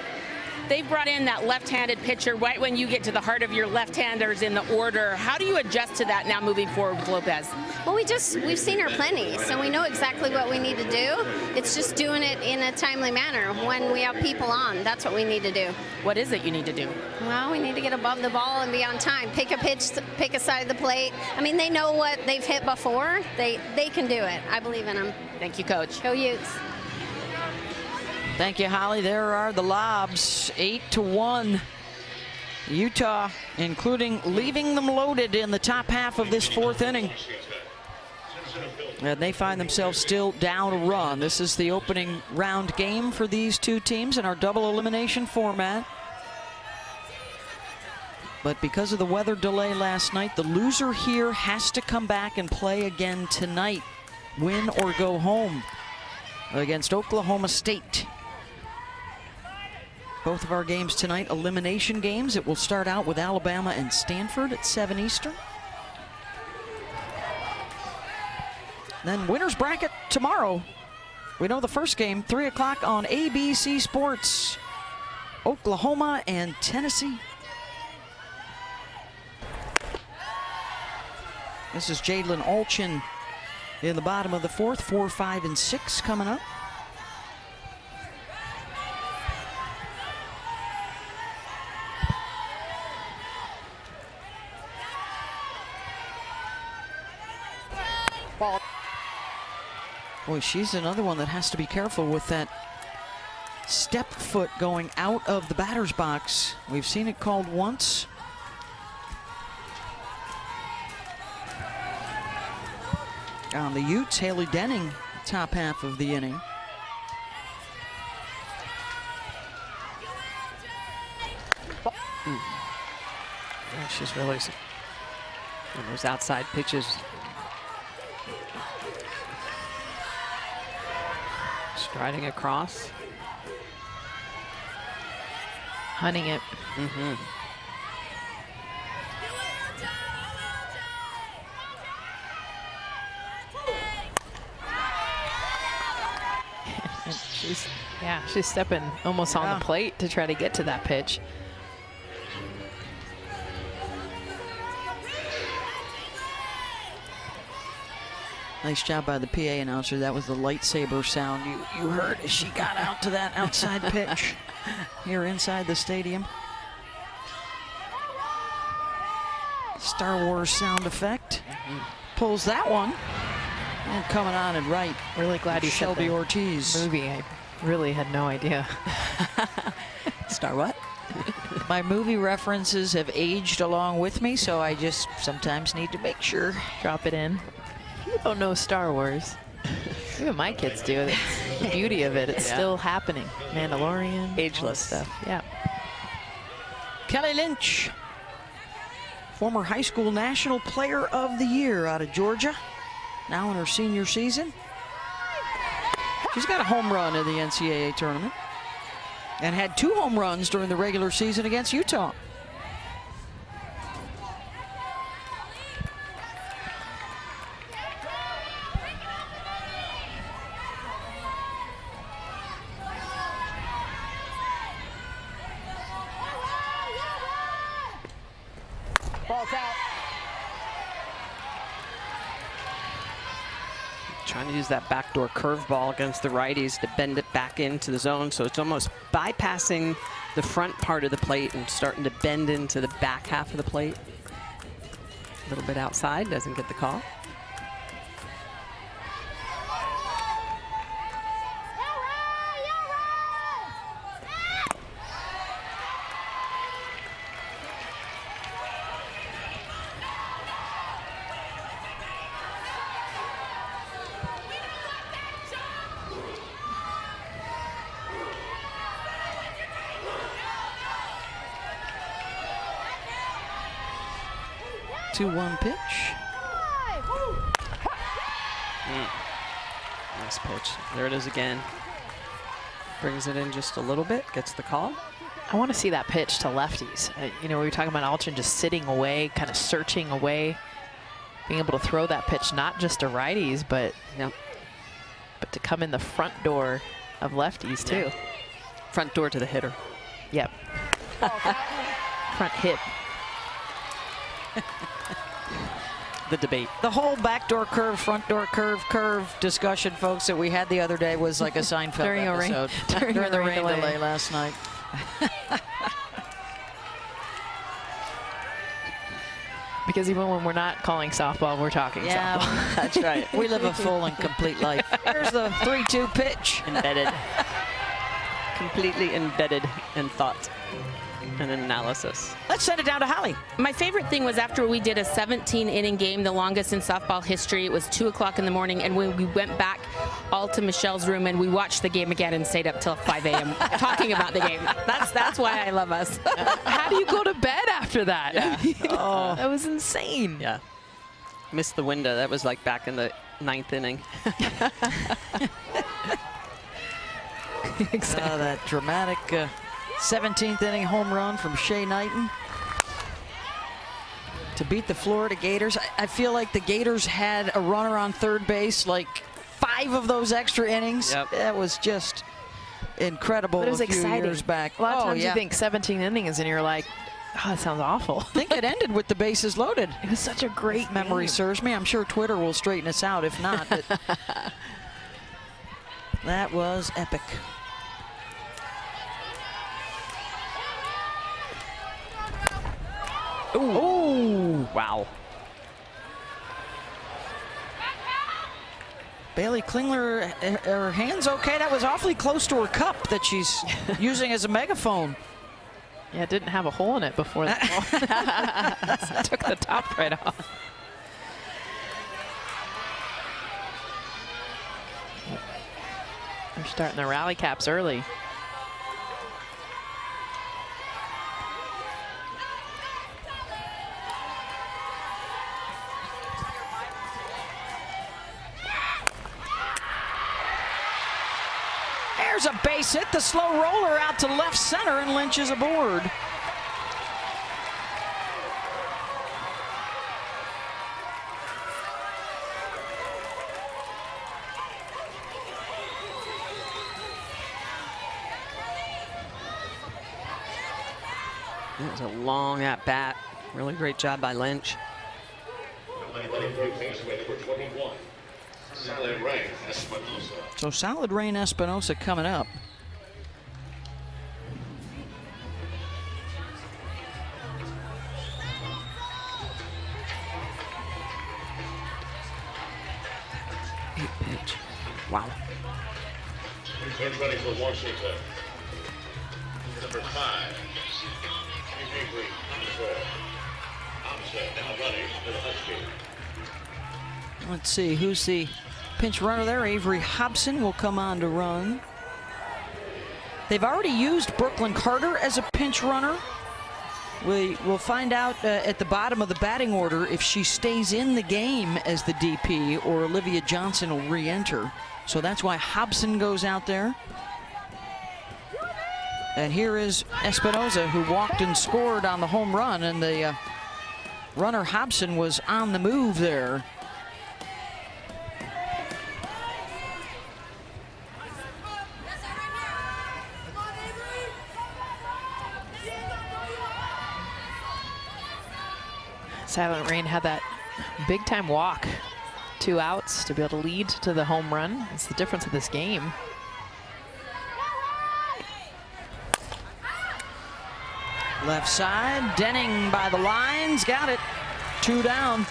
They've brought in that left-handed pitcher right when you get to the heart of your left-handers in the order. How do you adjust to that now moving forward with Lopez? Well, we've seen her plenty, so we know exactly what we need to do. It's just doing it in a timely manner when we have people on. That's what we need to do. What is it you need to do? Well, we need to get above the ball and be on time. Pick a pitch, pick a side of the plate. I mean, they know what they've hit before. They can do it. I believe in them. Thank you, Coach. Go Utes. Thank you, Holly. There are the lobs, 8-1. Utah, including leaving them loaded in the top half of this fourth inning. And they find themselves still down a run. This is the opening round game for these two teams in our double elimination format. But because of the weather delay last night, the loser here has to come back and play again tonight. Win or go home against Oklahoma State. Both of our games tonight, elimination games. It will start out with Alabama and Stanford at 7 Eastern. Then winner's bracket tomorrow. We know the first game, 3 o'clock on ABC Sports. Oklahoma and Tennessee. This is Jadlyn Alchin in the bottom of the fourth. 4, 5, and 6 coming up. Boy, she's another one that has to be careful with that step foot going out of the batter's box. We've seen it called once. On the Utes, Haley Denning, top half of the inning. Yeah, she's really in those outside pitches. Striding across. Hunting it. Mm-hmm. She's stepping almost on the plate to try to get to that pitch. Nice job by the PA announcer. That was the lightsaber sound you heard as she got out to that outside pitch here inside the stadium. Star Wars sound effect. Pulls that one. And coming on and right. Really glad you Shelby said Ortiz. Movie. I really had no idea. Star what? My movie references have aged along with me, so I just sometimes need to make sure. Drop it in. You don't know Star Wars. Even my kids do. That's the beauty of it. It's still happening. Mandalorian. Ageless stuff. Yeah. Kelly Lynch, former high school national player of the year out of Georgia, now in her senior season. She's got a home run in the NCAA tournament and had 2 home runs during the regular season against Utah. Trying to use that backdoor curveball against the righties to bend it back into the zone, so it's almost bypassing the front part of the plate and starting to bend into the back half of the plate. A little bit outside, doesn't get the call. One pitch. Nice pitch. There it is again. Brings it in just a little bit, gets the call. I want to see that pitch to lefties. You know, we were talking about Alton just sitting away, kind of searching away, being able to throw that pitch not just to righties, but to come in the front door of lefties too. Yeah. Front door to the hitter. Yep. Front hip. The debate. The whole backdoor curve, front door curve discussion, folks, that we had the other day was like a Seinfeld during episode. During the rain delay last night. Because even when we're not calling softball, we're talking softball. That's right. We live a full and complete life. Here's the 3-2 pitch. Embedded. Completely embedded in thought and analysis. Let's send it down to Holly. My favorite thing was after we did a 17-inning game, the longest in softball history. It was 2 o'clock in the morning, and when we went back all to Michelle's room and we watched the game again and stayed up till 5 a.m. talking about the game. That's why I love us. How do you go to bed after that? Yeah. Oh, that was insane. Yeah. Missed the window. That was like back in the 9th inning. Exactly. That dramatic 17th inning home run from Shea Knighton to beat the Florida Gators. I feel like the Gators had a runner on third base like 5 of those extra innings. Yep. That was just incredible. But it was a few exciting. years back. A lot of times you think 17 innings and you're like, oh, that sounds awful. I think it ended with the bases loaded. It was such a great memory game. serves me. I'm sure Twitter will straighten us out if not. But that was epic. Ooh. Wow. Bailey Klingler, her hands okay? That was awfully close to her cup that she's using as a megaphone. Yeah, it didn't have a hole in it before that ball. Took the top right off. They're starting the rally caps early. There's a base hit, the slow roller out to left center, and Lynch is aboard. It was a long at bat. Really great job by Lynch. So Solid Rain Espinosa coming up. Pitch. Wow. Return ready for Washington. Number 5. Avery Thompson now running for the Huskies. Let's see, who's the pinch runner there? Avery Hobson will come on to run. They've already used Brooklyn Carter as a pinch runner. We will find out at the bottom of the batting order if she stays in the game as the DP or Olivia Johnson will re-enter. So that's why Hobson goes out there. And here is Espinosa, who walked and scored on the home run, and the runner Hobson was on the move there. Silent Rain had that big time walk, 2 outs to be able to lead to the home run. It's the difference of this game. Left side, Denning by the lines, got it, 2 down.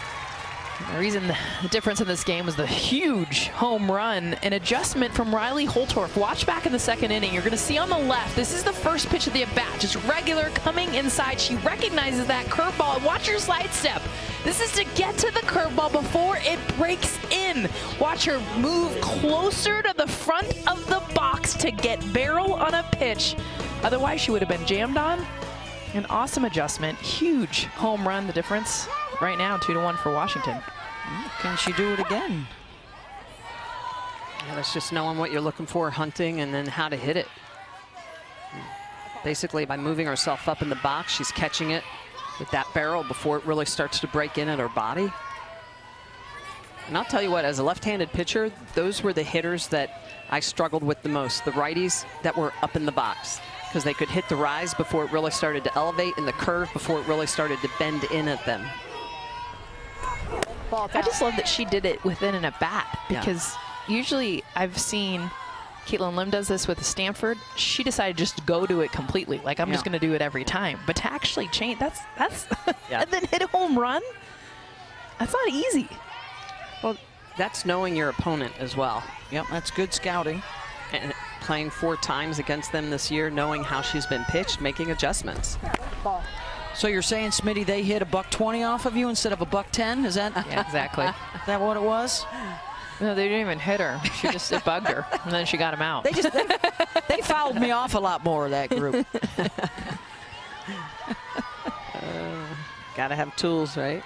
The reason the difference in this game was the huge home run, an adjustment from Riley Holtorf. Watch back in the second inning. You're going to see on the left, this is the first pitch of the at-bat, just regular coming inside. She recognizes that curveball, and watch her slide step. This is to get to the curveball before it breaks in. Watch her move closer to the front of the box to get barrel on a pitch. Otherwise, she would have been jammed on. An awesome adjustment, huge home run, the difference. Right now, 2-1 for Washington. Can she do it again? Yeah, that's just knowing what you're looking for, hunting, and then how to hit it. Basically, by moving herself up in the box, she's catching it with that barrel before it really starts to break in at her body. And I'll tell you what, as a left-handed pitcher, those were the hitters that I struggled with the most, the righties that were up in the box, because they could hit the rise before it really started to elevate and the curve before it really started to bend in at them. I just love that she did it within an at-bat, because usually I've seen Caitlin Lim does this with Stanford. She decided just to go to it completely. Like, I'm just going to do it every time. But to actually change, that's and then hit a home run, that's not easy. Well, that's knowing your opponent as well. Yep, that's good scouting. And playing 4 times against them this year, knowing how she's been pitched, making adjustments. So you're saying, Smitty, they hit $120 off of you instead of $110? Is that? Yeah, exactly. Is that what it was? No, they didn't even hit her. She just, it bugged her, and then she got him out. They fouled me off a lot more, that group. Gotta have tools, right?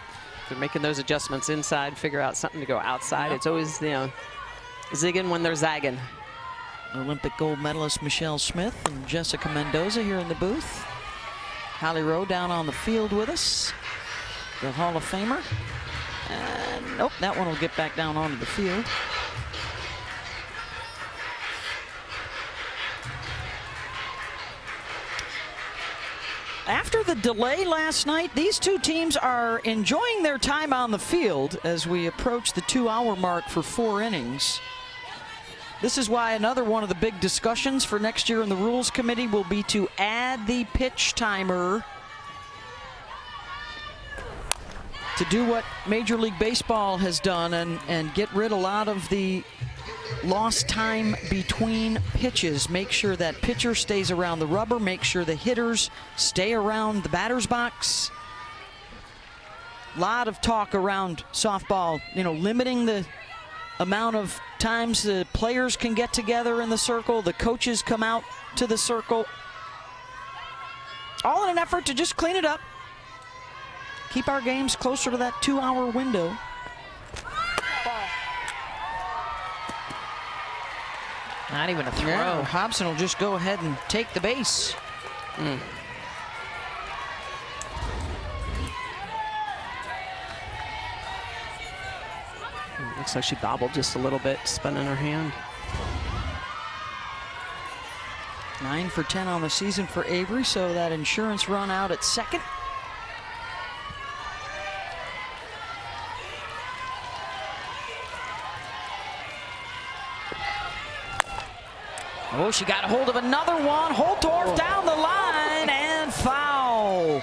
They're making those adjustments inside, figure out something to go outside. It's always, zigging when they're zagging. Olympic gold medalist Michelle Smith and Jessica Mendoza here in the booth. Holly Rowe down on the field with us, the Hall of Famer. And nope, that one will get back down onto the field. After the delay last night, these two teams are enjoying their time on the field as we approach the 2-hour mark for 4 innings. This is why another one of the big discussions for next year in the Rules Committee will be to add the pitch timer to do what Major League Baseball has done and get rid of a lot of the lost time between pitches. Make sure that pitcher stays around the rubber. Make sure the hitters stay around the batter's box. A lot of talk around softball, you know, limiting the amount of times the players can get together in the circle, the coaches come out to the circle. All in an effort to just clean it up. Keep our games closer to that 2-hour window. Not even a throw. Yeah, Hobson will just go ahead and take the base. Looks like she bobbled just a little bit, spinning her hand. 9 for 10 on the season for Avery, so that insurance run out at second. Oh, she got a hold of another one. Holtorf down the line and foul.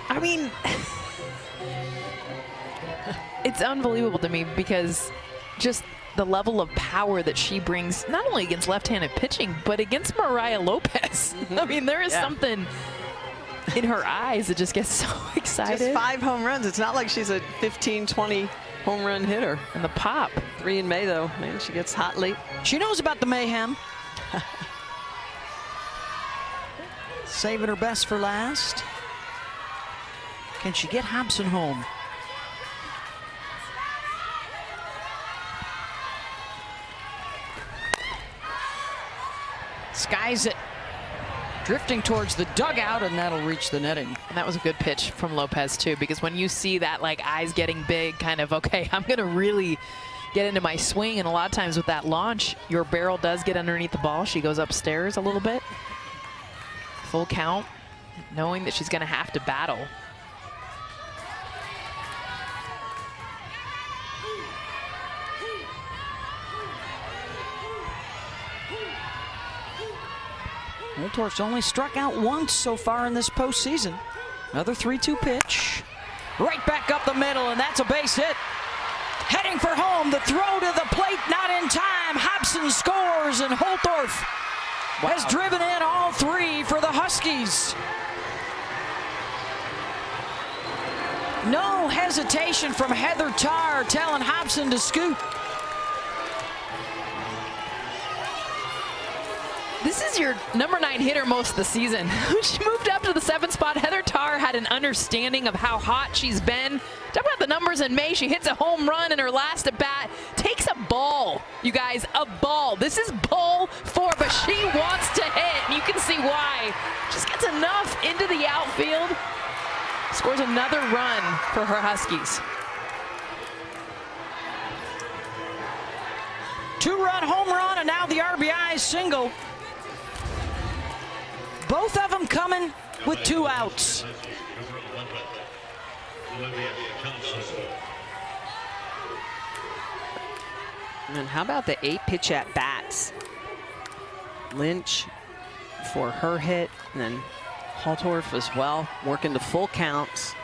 I mean, it's unbelievable to me because just the level of power that she brings, not only against left-handed pitching, but against Mariah Lopez. I mean, there is something in her eyes that just gets so excited. Just 5 home runs. It's not like she's a 15, 20 home run hitter. And the pop. 3 in May, though. Man, she gets hot late. She knows about the mayhem. Saving her best for last. Can she get Hobson home? Skies it. Drifting towards the dugout, and that'll reach the netting. And that was a good pitch from Lopez, too, because when you see that, like, eyes getting big, kind of, okay, I'm going to really get into my swing. And a lot of times with that launch, your barrel does get underneath the ball. She goes upstairs a little bit. Full count, knowing that she's going to have to battle. Holtorf's only struck out once so far in this postseason. Another 3-2 pitch. Right back up the middle, and that's a base hit. Heading for home, the throw to the plate, not in time. Hobson scores, and Holtorf has driven in all 3 for the Huskies. No hesitation from Heather Tarr telling Hobson to scoot. This is your number 9 hitter most of the season. She moved up to the 7th spot. Heather Tarr had an understanding of how hot she's been. Talk about the numbers in May. She hits a home run in her last at bat. Takes a ball, you guys, a ball. This is ball 4, but she wants to hit, and you can see why. Just gets enough into the outfield. Scores another run for her Huskies. 2-run home run, and now the RBI single. Both of them coming with 2 outs. And how about the 8 pitch at bats? Lynch for her hit, and then Holtorf as well, working to full counts.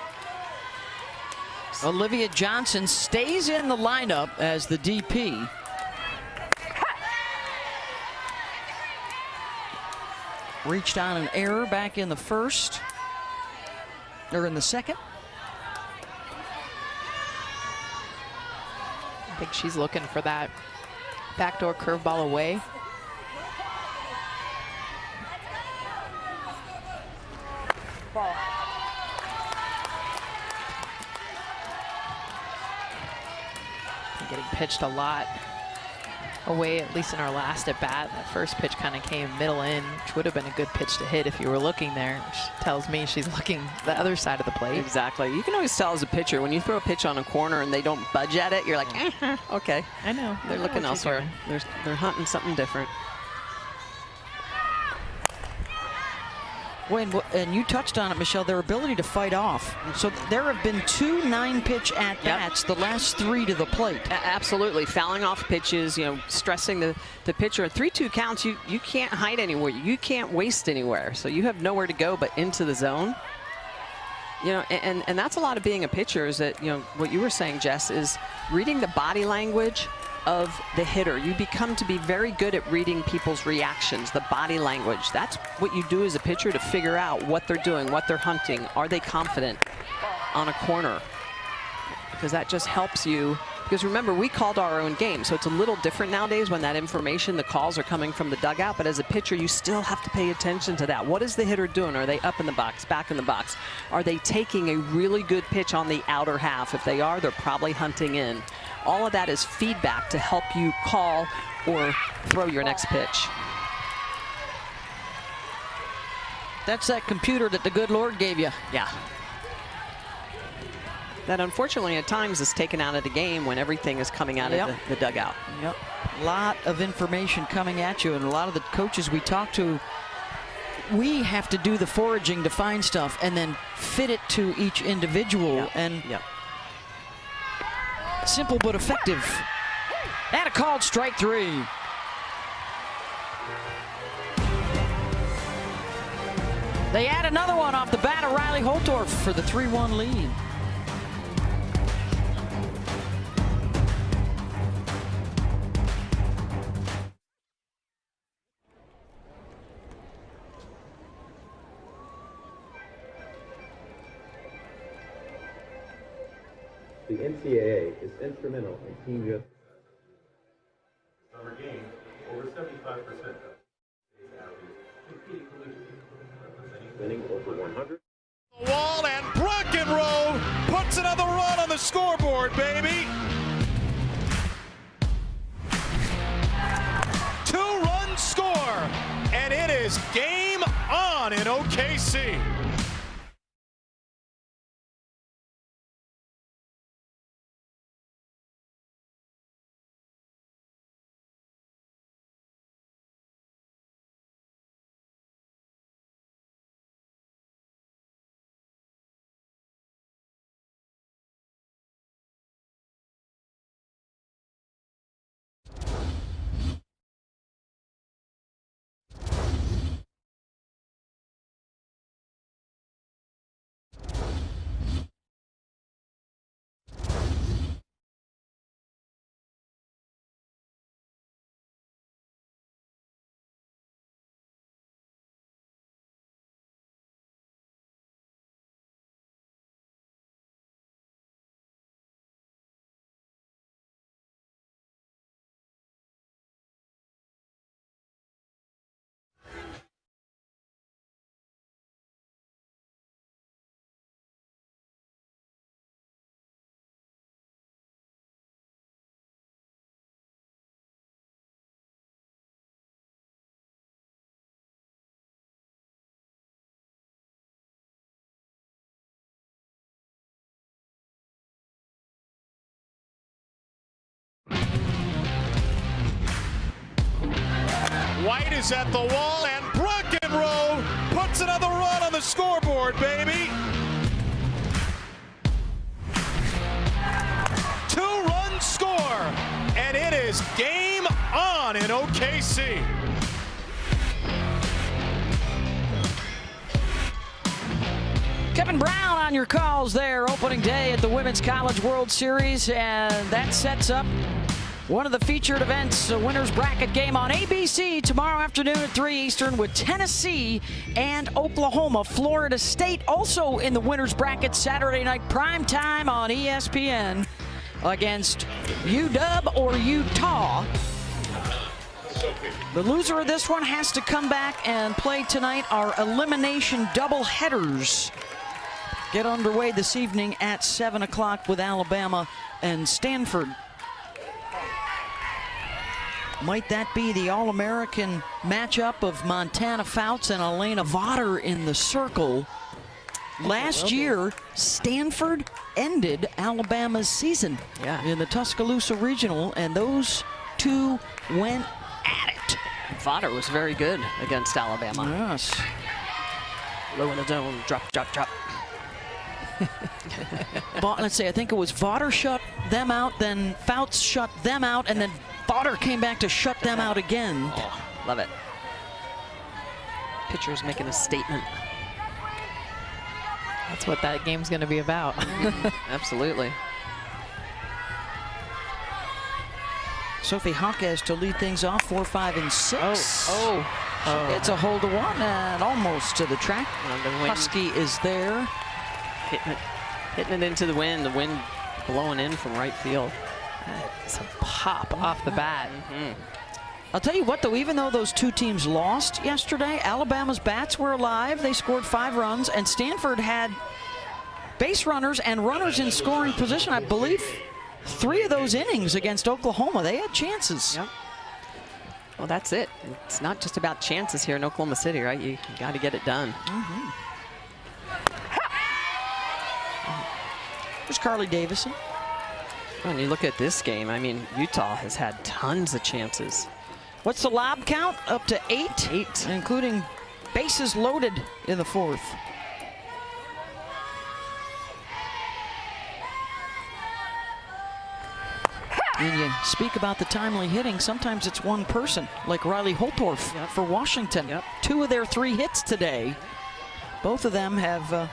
Olivia Johnson stays in the lineup as the DP. Reached on an error back in the first, or in the second. I think she's looking for that backdoor curveball away. Getting pitched a lot away, at least in our last at bat. That first pitch kind of came middle in, which would have been a good pitch to hit if you were looking there, which tells me she's looking the other side of the plate. Exactly. You can always tell as a pitcher, when you throw a pitch on a corner and they don't budge at it, you're like, okay. I know. They're looking elsewhere. They're hunting something different. And you touched on it, Michelle, their ability to fight off. So there have been 2 9-pitch at-bats, the last 3 to the plate. Absolutely. Fouling off pitches, you know, stressing the pitcher. At 3-2 counts, you can't hide anywhere. You can't waste anywhere. So you have nowhere to go but into the zone. You know, and that's a lot of being a pitcher, is that, you know, what you were saying, Jess, is reading the body language of the hitter. You become to be very good at reading people's reactions, the body language. That's what you do as a pitcher to figure out what they're doing, what they're hunting. Are they confident on a corner? Because that just helps you. Because remember, we called our own game, so it's a little different nowadays when that information, the calls are coming from the dugout, but as a pitcher, you still have to pay attention to that. What is the hitter doing? Are they up in the box, back in the box? Are they taking a really good pitch on the outer half? If they are, they're probably hunting in. All of that is feedback to help you call or throw your next pitch. That's that computer that the good Lord gave you. Yeah. That unfortunately at times is taken out of the game when everything is coming out of the dugout. Yep. A lot of information coming at you, and a lot of the coaches we talk to, we have to do the foraging to find stuff and then fit it to each individual. And simple but effective. And a called strike 3. They add another one off the bat of Riley Holtorf for the 3-1 lead. The NCAA is instrumental in Team USA. Summer games, over 75% of athletes compete collegiately, winning over 100. The wall, and Brockenrow puts another run on the scoreboard, baby. 2-run score, and it is game on in OKC. White is at the wall, and Brockenrow puts another run on the scoreboard, baby. 2-run score, and it is game on in OKC. Kevin Brown on your calls there, opening day at the Women's College World Series, and that sets up one of the featured events, a winner's bracket game on ABC tomorrow afternoon at 3 Eastern with Tennessee and Oklahoma. Florida State also in the winner's bracket Saturday night prime time on ESPN against UW or Utah. The loser of this one has to come back and play tonight. Our elimination doubleheaders get underway this evening at 7 o'clock with Alabama and Stanford. Might that be the All-American matchup of Montana Fouts and Elena Vodder in the circle? Last year, Stanford ended Alabama's season in the Tuscaloosa Regional, and those two went at it. Vodder was very good against Alabama. Yes. Low in the zone, drop, drop, drop. Let's see, I think it was Vodder shut them out, then Fouts shut them out, and then Vodder came back to shut them out again. Oh, love it. Pitcher's making a statement. That's what that game's going to be about. Absolutely. Sophie Hawkes to lead things off, 4, 5, and 6. It's a hold to one and almost to the track. Husky is there. Hitting it into the wind blowing in from right field. It's a pop off the bat. I'll tell you what, though, even though those two teams lost yesterday, Alabama's bats were alive. They scored 5 runs, and Stanford had base runners and runners in scoring position. I believe 3 of those innings against Oklahoma, they had chances. Yep. Well, that's it. It's not just about chances here in Oklahoma City, right? You got to get it done. There's Carly Davison. When you look at this game, I mean, Utah has had tons of chances. What's the lob count? Up to 8? 8. Including bases loaded in the 4th. And you speak about the timely hitting. Sometimes it's one person, like Riley Holtorf for Washington. 2 of their 3 hits today. Both of them have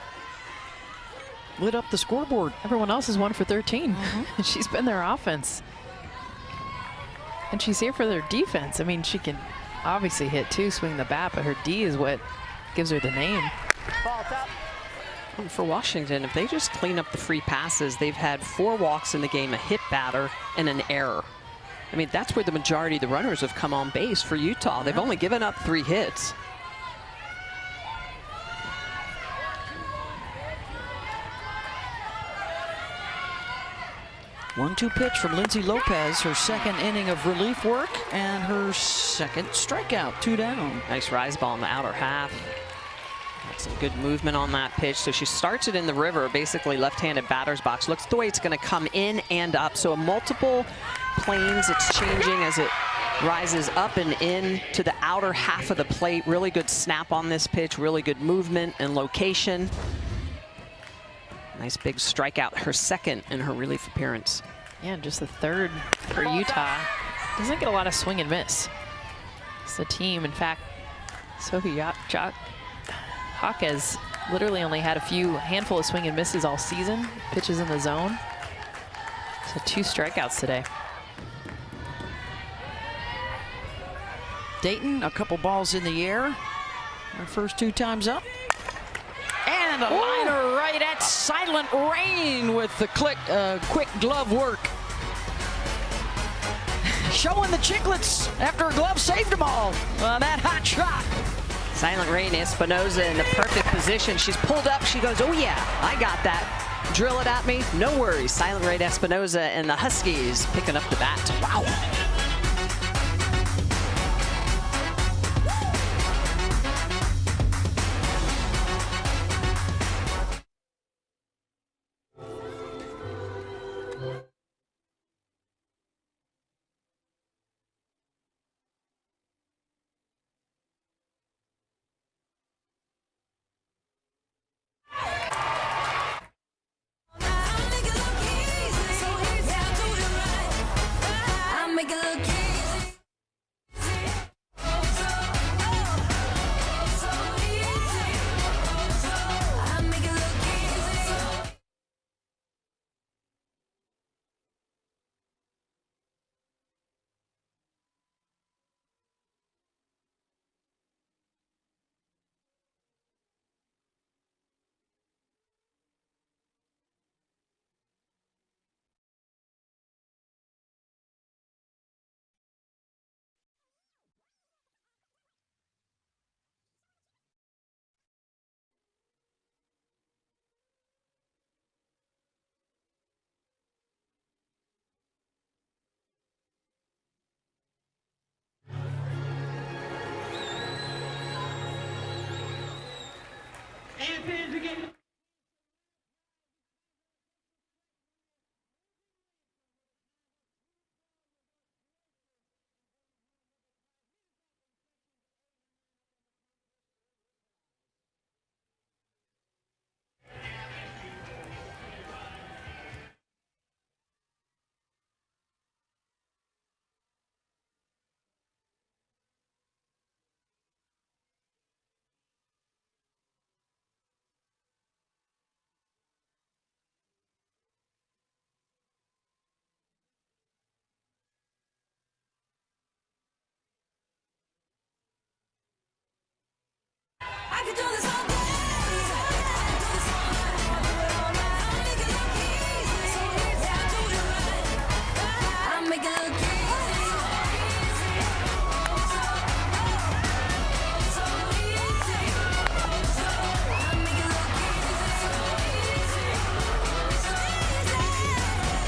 lit up the scoreboard. Everyone else is 1 for 13. She's been their offense. And she's here for their defense. I mean, she can obviously hit too, swing the bat, but her D is what gives her the name. For Washington, if they just clean up the free passes, they've had 4 walks in the game, a hit batter, and an error. I mean, that's where the majority of the runners have come on base for Utah. They've only given up 3 hits. One-two pitch from Lindsay Lopez, her 2nd inning of relief work and her 2nd strikeout, 2 down. Nice rise ball in the outer half. Got some good movement on that pitch. So she starts it in the river, basically left-handed batter's box. Looks the way it's going to come in and up. So multiple planes, it's changing as it rises up and in to the outer half of the plate. Really good snap on this pitch, really good movement and location. Nice big strikeout, her 2nd in her relief appearance. Yeah, just the 3rd for Utah. Doesn't get a lot of swing and miss. It's the team. In fact, Sophie Hawkes literally only had a handful of swing and misses all season. Pitches in the zone. So 2 strikeouts today. Dayton, a couple balls in the air. Her first 2 times up. And a liner right at Silent Rain with the quick glove work. Showing the chicklets after a glove saved them all. That hot shot. Silent Rain Espinoza in the perfect position. She's pulled up. She goes, oh yeah, I got that. Drill it at me. No worries. Silent Rain Espinoza and the Huskies picking up the bat. Wow. Make it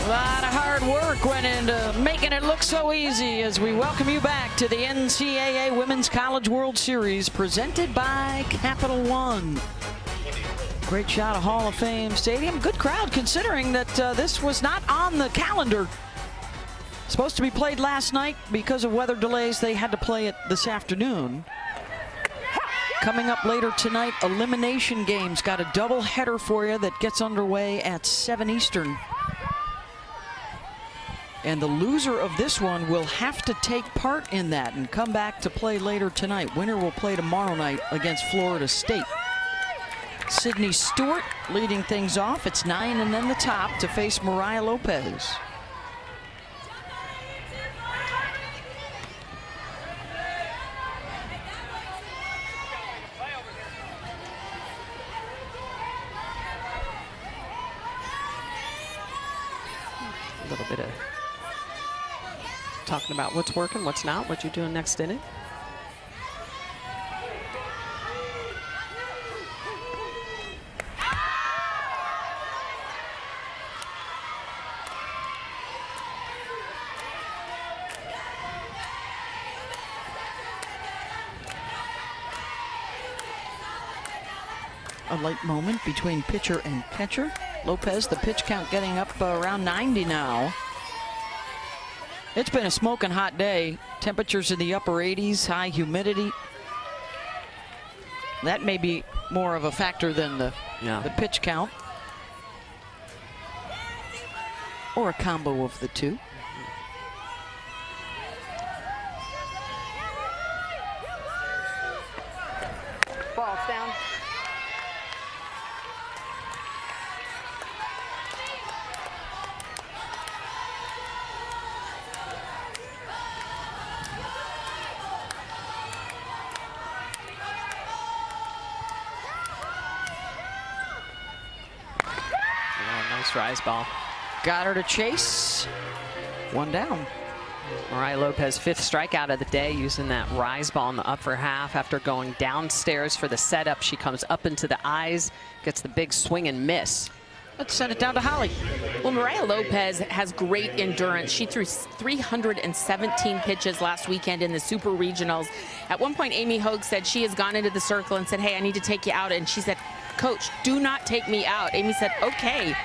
A lot of hard work went into making it look so easy as we welcome you back to the NCAA Women's College World Series presented by Capital One. Great shot of Hall of Fame Stadium. Good crowd considering that this was not on the calendar. Supposed to be played last night. Because of weather delays, they had to play it this afternoon. Coming up later tonight, elimination games. Got a double header for you that gets underway at 7 Eastern. And the loser of this one will have to take part in that and come back to play later tonight. Winner will play tomorrow night against Florida State. Sydney Stewart leading things off. It's 9 and then the top to face Mariah Lopez. A little bit of talking about what's working, what's not, what you're doing next inning. A light moment between pitcher and catcher. Lopez, the pitch count getting up around 90 now. It's been a smoking hot day. Temperatures in the upper 80s, high humidity. That may be more of a factor than the pitch count. Or a combo of the two. Ball's down. Nice rise ball. Got her to chase. One down. Mariah Lopez, 5th strikeout of the day, using that rise ball in the upper half. After going downstairs for the setup, she comes up into the eyes, gets the big swing and miss. Let's send it down to Holly. Well, Mariah Lopez has great endurance. She threw 317 pitches last weekend in the Super Regionals. At one point, Amy Hogue said she has gone into the circle and said, hey, I need to take you out. And she said, Coach, do not take me out. Amy said, okay.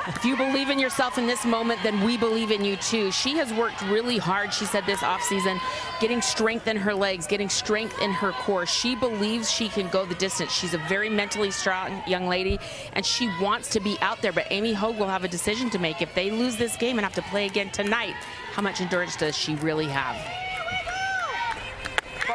If you believe in yourself in this moment, then we believe in you too. She has worked really hard, she said, this offseason, getting strength in her legs, getting strength in her core. She believes she can go the distance. She's a very mentally strong young lady, and she wants to be out there. But Amy Hogue will have a decision to make. If they lose this game and have to play again tonight, how much endurance does she really have?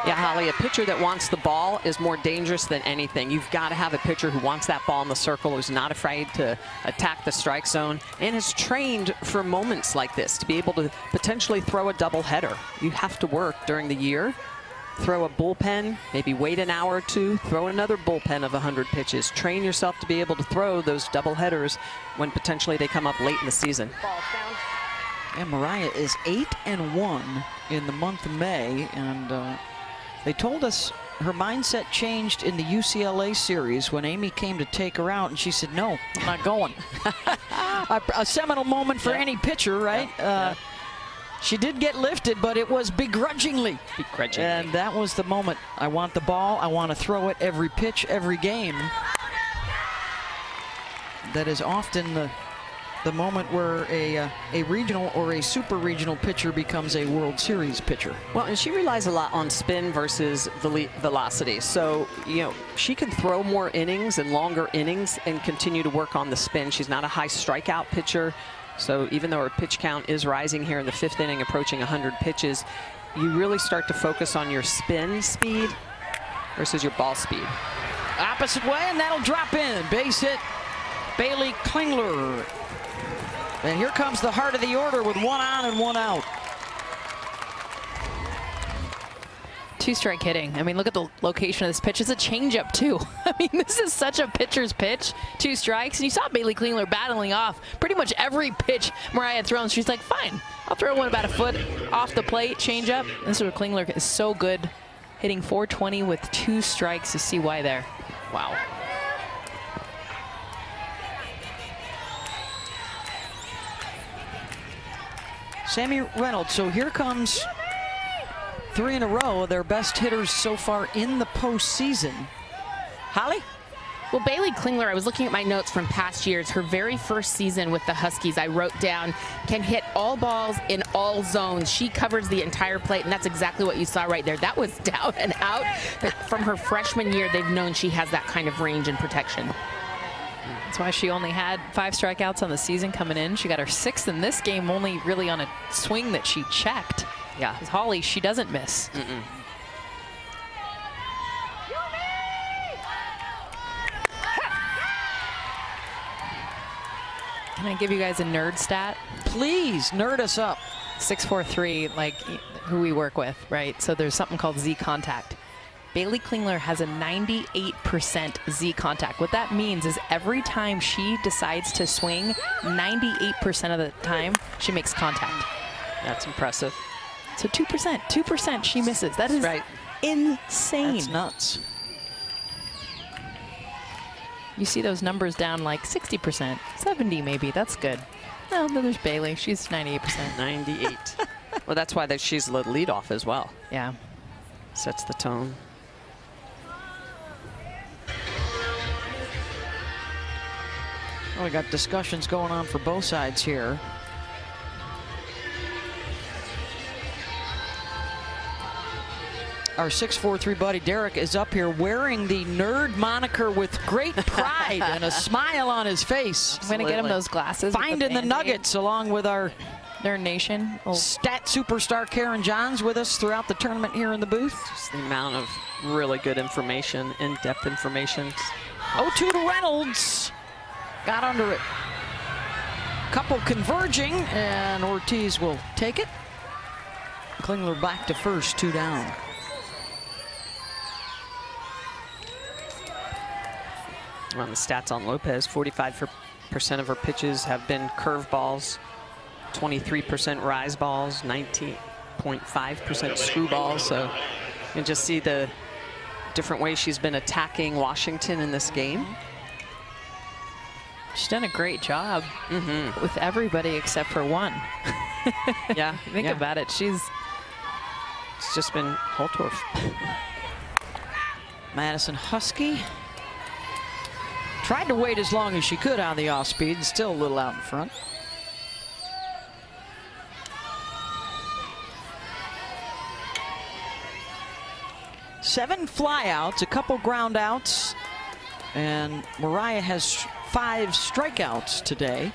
Yeah, Holly, a pitcher that wants the ball is more dangerous than anything. You've got to have a pitcher who wants that ball in the circle, who's not afraid to attack the strike zone, and has trained for moments like this to be able to potentially throw a doubleheader. You have to work during the year, throw a bullpen, maybe wait an hour or two, throw another bullpen of 100 pitches. Train yourself to be able to throw those doubleheaders when potentially they come up late in the season. And Mariah is 8-1 in the month of May, and they told us her mindset changed in the UCLA series when Amy came to take her out, and she said, no, I'm not going. A seminal moment for any pitcher, right? She did get lifted, but it was begrudgingly. And that was the moment. I want the ball. I want to throw it every pitch, every game. That is often the moment where a regional or a super regional pitcher becomes a World Series pitcher. Well, and she relies a lot on spin versus velocity. So, you know, she can throw more innings and longer innings and continue to work on the spin. She's not a high strikeout pitcher. So even though her pitch count is rising here in the 5th inning, approaching 100 pitches, you really start to focus on your spin speed versus your ball speed. Opposite way, and that'll drop in. Base hit, Bailey Klingler. And here comes the heart of the order with 1 on and 1 out. 2-strike hitting. I mean, look at the location of this pitch. It's a changeup, too. I mean, this is such a pitcher's pitch. 2 strikes. And you saw Bailey Klingler battling off pretty much every pitch Mariah had thrown. She's like, fine, I'll throw one about a foot off the plate, changeup. This is where Klingler is so good, hitting 420 with 2 strikes. To see why there. Wow. Sammy Reynolds. So here comes 3 in a row of their best hitters so far in the postseason. Holly? Well, Bailey Klingler, I was looking at my notes from past years. Her very first season with the Huskies, I wrote down, can hit all balls in all zones. She covers the entire plate, and that's exactly what you saw right there. That was down and out. But from her freshman year, they've known she has that kind of range and protection. That's why she only had 5 strikeouts on the season coming in. She got her 6th in this game, only really on a swing that she checked. Yeah. Because Holly, she doesn't miss. Can I give you guys a nerd stat? Please, nerd us up. 643, like who we work with, right? So there's something called Z contact. Bailey Klingler has a 98% Z contact. What that means is every time she decides to swing, 98% of the time she makes contact. That's impressive. So 2% she misses. That is insane. That's nuts. You see those numbers down like 60%, 70 maybe. That's good. Well, then there's Bailey. She's 98%. 98. Well, that's why she's the leadoff as well. Yeah. Sets the tone. Well, we got discussions going on for both sides here. Our 6'4" buddy Derek is up here wearing the nerd moniker with great pride and a smile on his face. I'm going to get him those glasses. Finding the nuggets along with our Nerd Nation. Stat superstar Karen Johns with us throughout the tournament here in the booth. Just the amount of really good information, in-depth information. 0-2 to Reynolds. Got under it. Couple converging, and Ortiz will take it. Klingler back to first, 2 down. On the stats on Lopez, 45% of her pitches have been curveballs, 23% rise balls, 19.5% screwballs. So you can just see the different ways she's been attacking Washington in this game. She's done a great job with everybody except for one. Yeah, think about it. It's just been Holtorf. Madison Husky tried to wait as long as she could on the off speed, still a little out in front. Seven flyouts, a couple ground outs, and Mariah has 5 strikeouts today.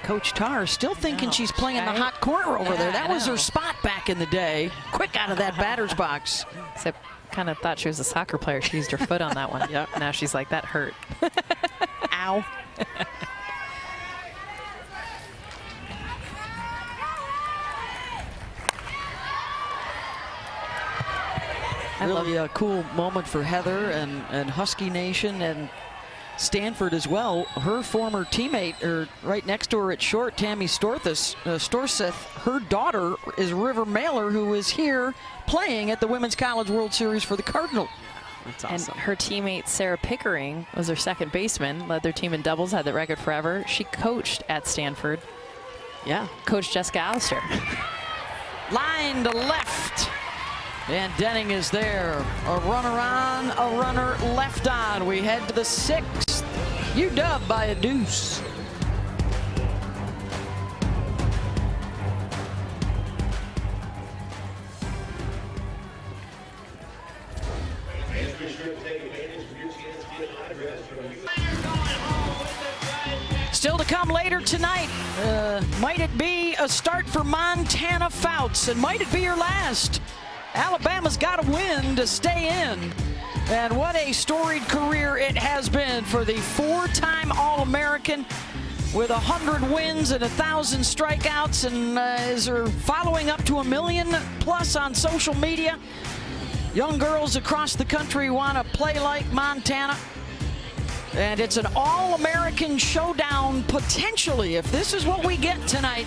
Coach Tarr still thinking she's playing in the hot corner over there. That was her spot back in the day. Quick out of that batter's box. Except kind of thought she was a soccer player. She used her foot on that one. Yep. Now she's like, that hurt. Ow. Really a cool moment for Heather and Husky Nation and Stanford as well. Her former teammate, or right next to her at short, Tammy Storseth, her daughter is River Mailer, who is here playing at the Women's College World Series for the Cardinal. That's awesome. And her teammate Sarah Pickering was her second baseman, led their team in doubles, had that record forever. She coached at Stanford. Yeah. Coached Jessica Allister. Line to left. And Denning is there. A runner on, a runner left on. We head to the 6th. UW by a deuce. Still to come later tonight. Might it be a start for Montana Fouts? And might it be your last? Alabama's got to win to stay in. And what a storied career it has been for the 4-time All-American with 100 wins and 1,000 strikeouts, and is her following up to 1 million plus on social media. Young girls across the country want to play like Montana. And it's an All-American showdown potentially if this is what we get tonight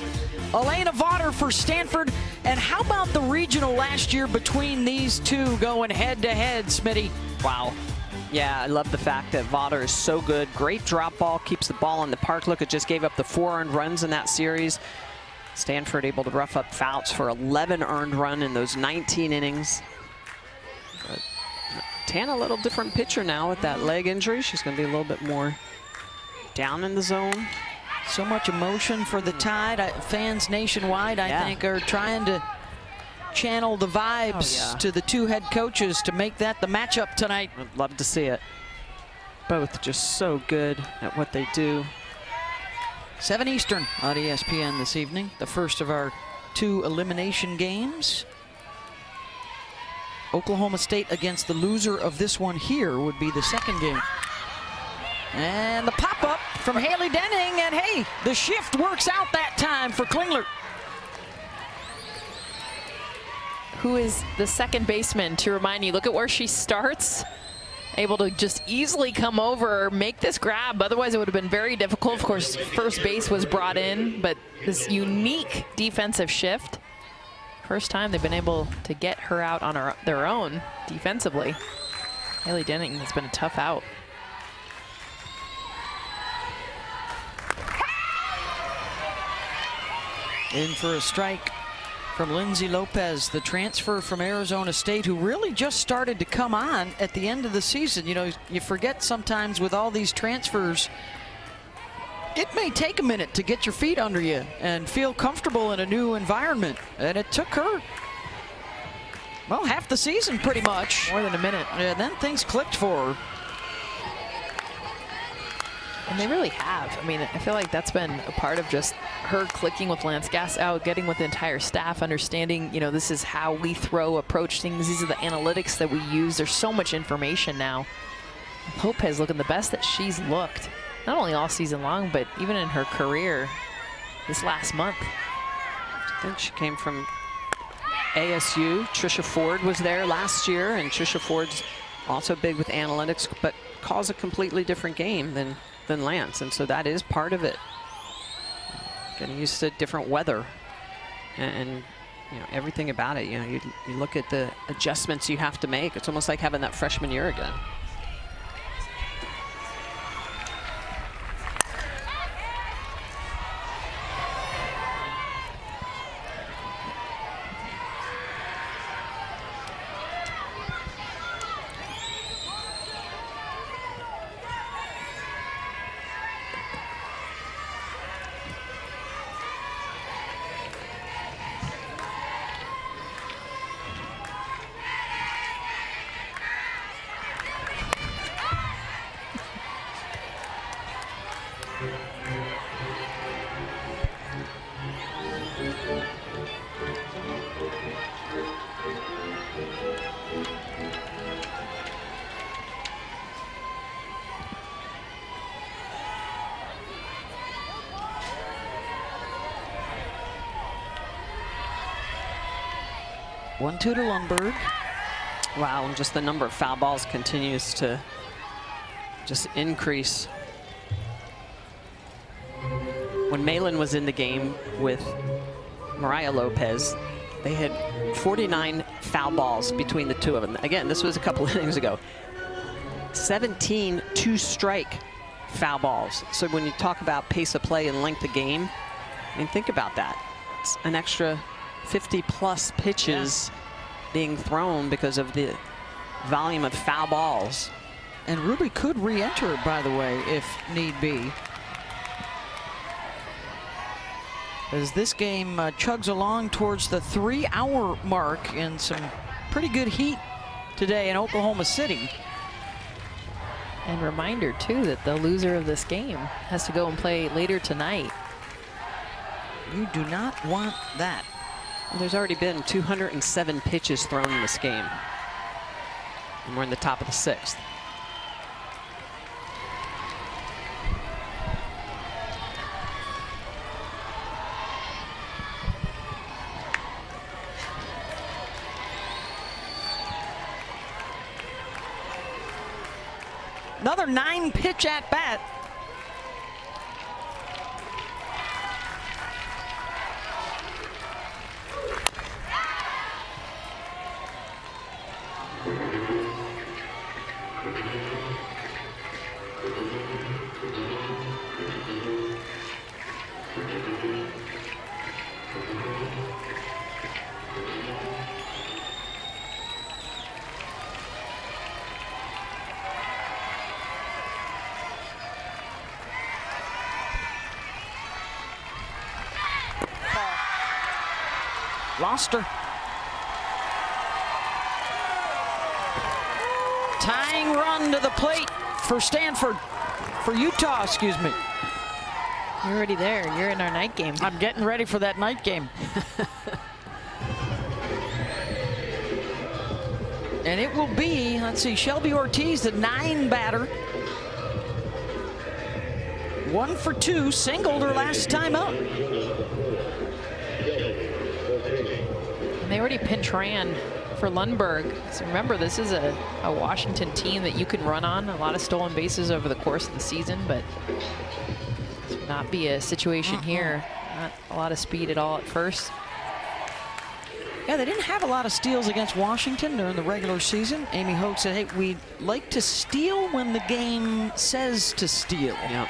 Elena Vaughter for Stanford. And how about the regional last year between these two going head-to-head, Smitty? Wow. Yeah, I love the fact that Vaughter is so good. Great drop ball, keeps the ball in the park. Look, it just gave up the 4 earned runs in that series. Stanford able to rough up Fouts for 11 earned run in those 19 innings. But Tana, a little different pitcher now with that leg injury. She's going to be a little bit more down in the zone. So much emotion for the Tide. Fans nationwide, I think, are trying to channel the vibes to the two head coaches to make that the matchup tonight. I'd love to see it. Both just so good at what they do. 7 Eastern on ESPN this evening. The first of our 2 elimination games. Oklahoma State against the loser of this one here would be the second game. And the pop-up from Haley Denning, and hey, the shift works out that time for Klingler. Who is the second baseman, to remind you, look at where she starts. Able to just easily come over, make this grab. Otherwise, it would have been very difficult. Of course, first base was brought in, but this unique defensive shift. First time they've been able to get her out on their own defensively. Haley Denning has been a tough out. In for a strike from Lindsay Lopez, the transfer from Arizona State, who really just started to come on at the end of the season. You know, you forget sometimes with all these transfers, it may take a minute to get your feet under you and feel comfortable in a new environment. And it took her, well, half the season pretty much. More than a minute. And then things clicked for her. And they really have. I mean, I feel like that's been a part of just her clicking with Lance Gasow, getting with the entire staff, understanding, you know, this is how we approach things. These are the analytics that we use. There's so much information now. Lopez looking the best that she's looked, not only all season long, but even in her career this last month. I think she came from ASU. Trisha Ford was there last year, and Trisha Ford's also big with analytics, but calls a completely different game than Lance, and so that is part of it. Getting used to different weather and you know, everything about it. You know, you look at the adjustments you have to make. It's almost like having that freshman year again. One, two to Lundberg. Wow, and just the number of foul balls continues to just increase. When Malin was in the game with Mariah Lopez, they had 49 foul balls between the two of them. Again, this was a couple innings ago. 17 two-strike foul balls. So when you talk about pace of play and length of game, I mean, think about that. It's an extra 50-plus pitches being thrown because of the volume of foul balls. And Ruby could re-enter, by the way, if need be. As this game chugs along towards the 3-hour mark in some pretty good heat today in Oklahoma City. And reminder, too, that the loser of this game has to go and play later tonight. You do not want that. Well, there's already been 207 pitches thrown in this game. And we're in the top of the 6th. Another 9-pitch at bat. Lost her. Tying run to the plate for Stanford. For Utah, excuse me. You're already there. You're in our night game. I'm getting ready for that night game. And it will be, let's see, Shelby Ortiz, the 9 batter. 1 for 2, singled her last time up. And they already pinch ran for Lundberg. So remember, this is a Washington team that you can run on. A lot of stolen bases over the course of the season, but this would not be a situation here. Not a lot of speed at all at first. Yeah, they didn't have a lot of steals against Washington during the regular season. Amy Hogue said, hey, we'd like to steal when the game says to steal. Yeah.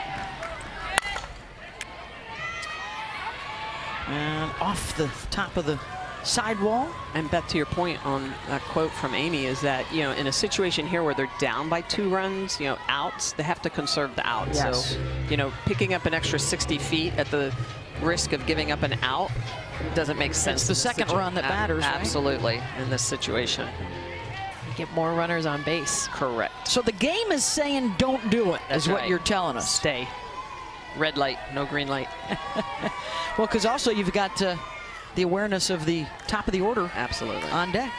And off the top of the sidewall. And Beth, to your point on that quote from Amy is that, you know, in a situation here where they're down by 2 runs, you know, outs, they have to conserve the outs. Yes. So, you know, picking up an extra 60 feet at the risk of giving up an out doesn't make sense. It's the second run that matters, right? Absolutely, in this situation. Get more runners on base. Correct. So the game is saying don't do it, That's is what right. you're telling us. Stay. Red light, no green light. Well, because also you've got the awareness of the top of the order. Absolutely. On deck.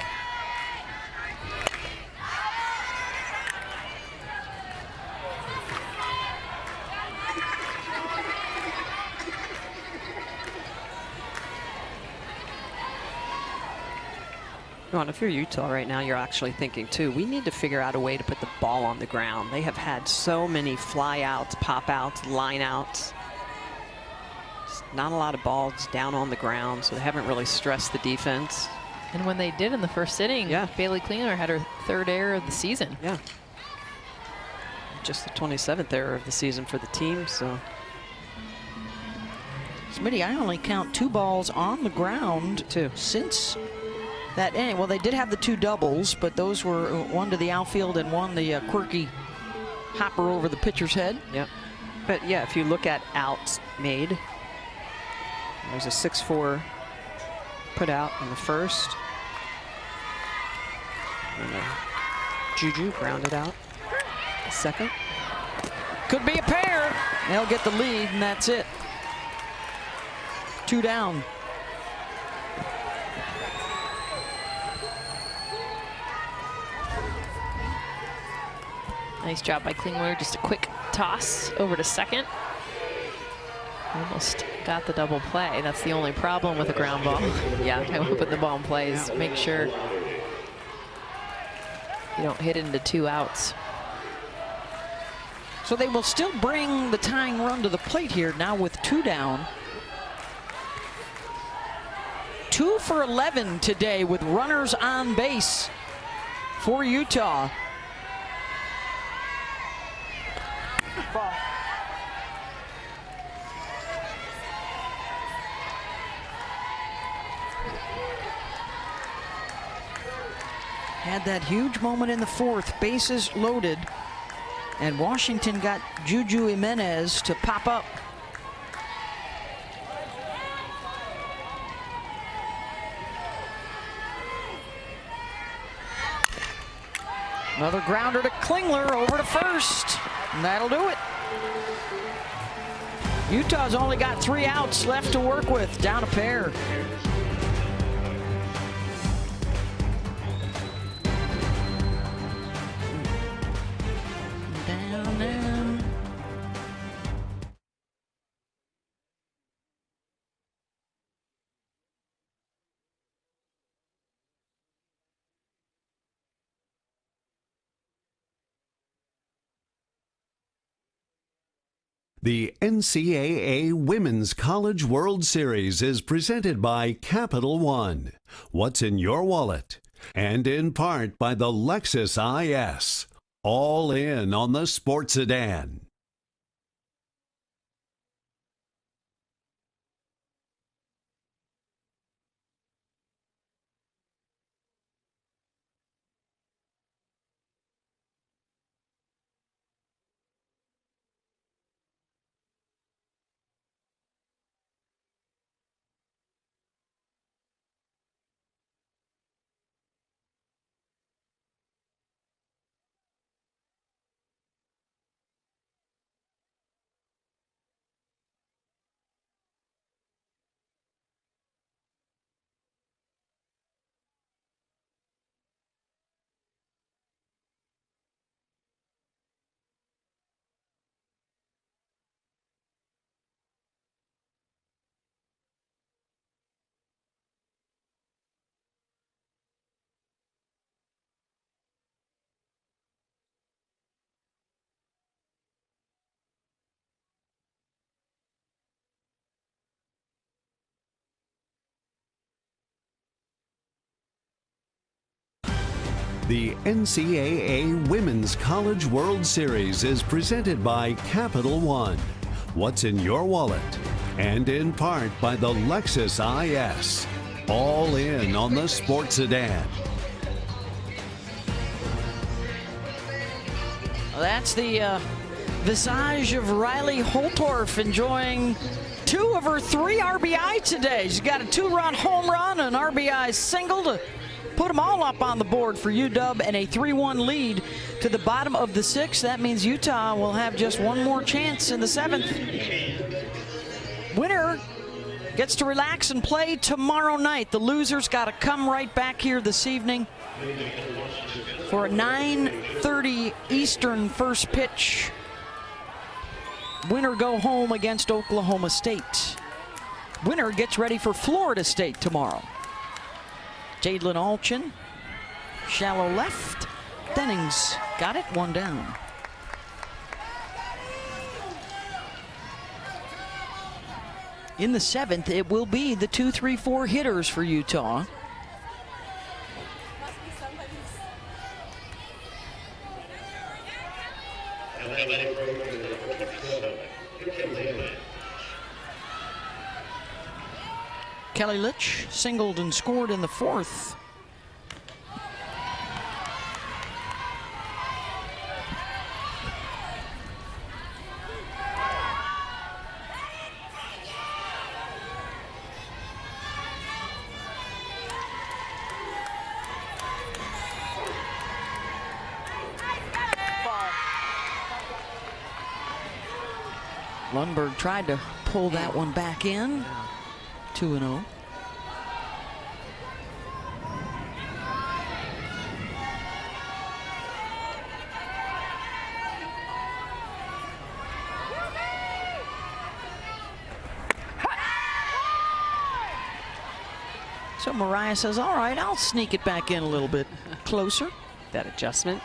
Ron, if you're Utah right now, you're actually thinking, too, we need to figure out a way to put the ball on the ground. They have had so many fly-outs, pop-outs, line-outs. Not a lot of balls down on the ground, so they haven't really stressed the defense. And when they did in the first inning, Bailey Klingler had her 3rd error of the season. Yeah. Just the 27th error of the season for the team, so. Smitty, I only count 2 balls on the ground since that inning. Well, they did have the 2 doubles, but those were one to the outfield and one the quirky hopper over the pitcher's head. Yeah. But yeah, if you look at outs made, there's a 6-4 put out in the first. And Juju grounded out the second. Could be a pair. They'll get the lead, and that's it. 2 down. Nice job by Klingler. Just a quick toss over to second. Almost got the double play. That's the only problem with a ground ball. Yeah, I will put the ball in play is make sure you don't hit into 2 outs. So they will still bring the tying run to the plate here now with 2 down. 2 for 11 today with runners on base for Utah. Had that huge moment in the 4th, bases loaded, and Washington got Juju Jimenez to pop up. Another grounder to Klingler over to first, and that'll do it. Utah's only got 3 outs left to work with, down a pair. The NCAA Women's College World Series is presented by Capital One. What's in your wallet? And in part by the Lexus IS. All in on the sports sedan. The NCAA Women's College World Series is presented by Capital One. What's in your wallet? And in part by the Lexus IS. All in on the sports sedan. Well, that's the visage of Riley Holtorf, enjoying 2 of her 3 RBI today. She's got a 2-run home run, an RBI single to put them all up on the board for UW, and a 3-1 lead to the bottom of the 6th. That means Utah will have just one more chance in the 7th. Winner gets to relax and play tomorrow night. The losers got to come right back here this evening for a 9:30 Eastern first pitch. Winner go home against Oklahoma State. Winner gets ready for Florida State tomorrow. Jadlyn Alchin, shallow left. Dennings got it, 1 down. In the 7th, it will be the 2, 3, 4 hitters for Utah. Kelly Litch singled and scored in the 4th. Lundberg tried to pull that one back in. 2-0. So Mariah says, all right, I'll sneak it back in a little bit closer. That adjustment.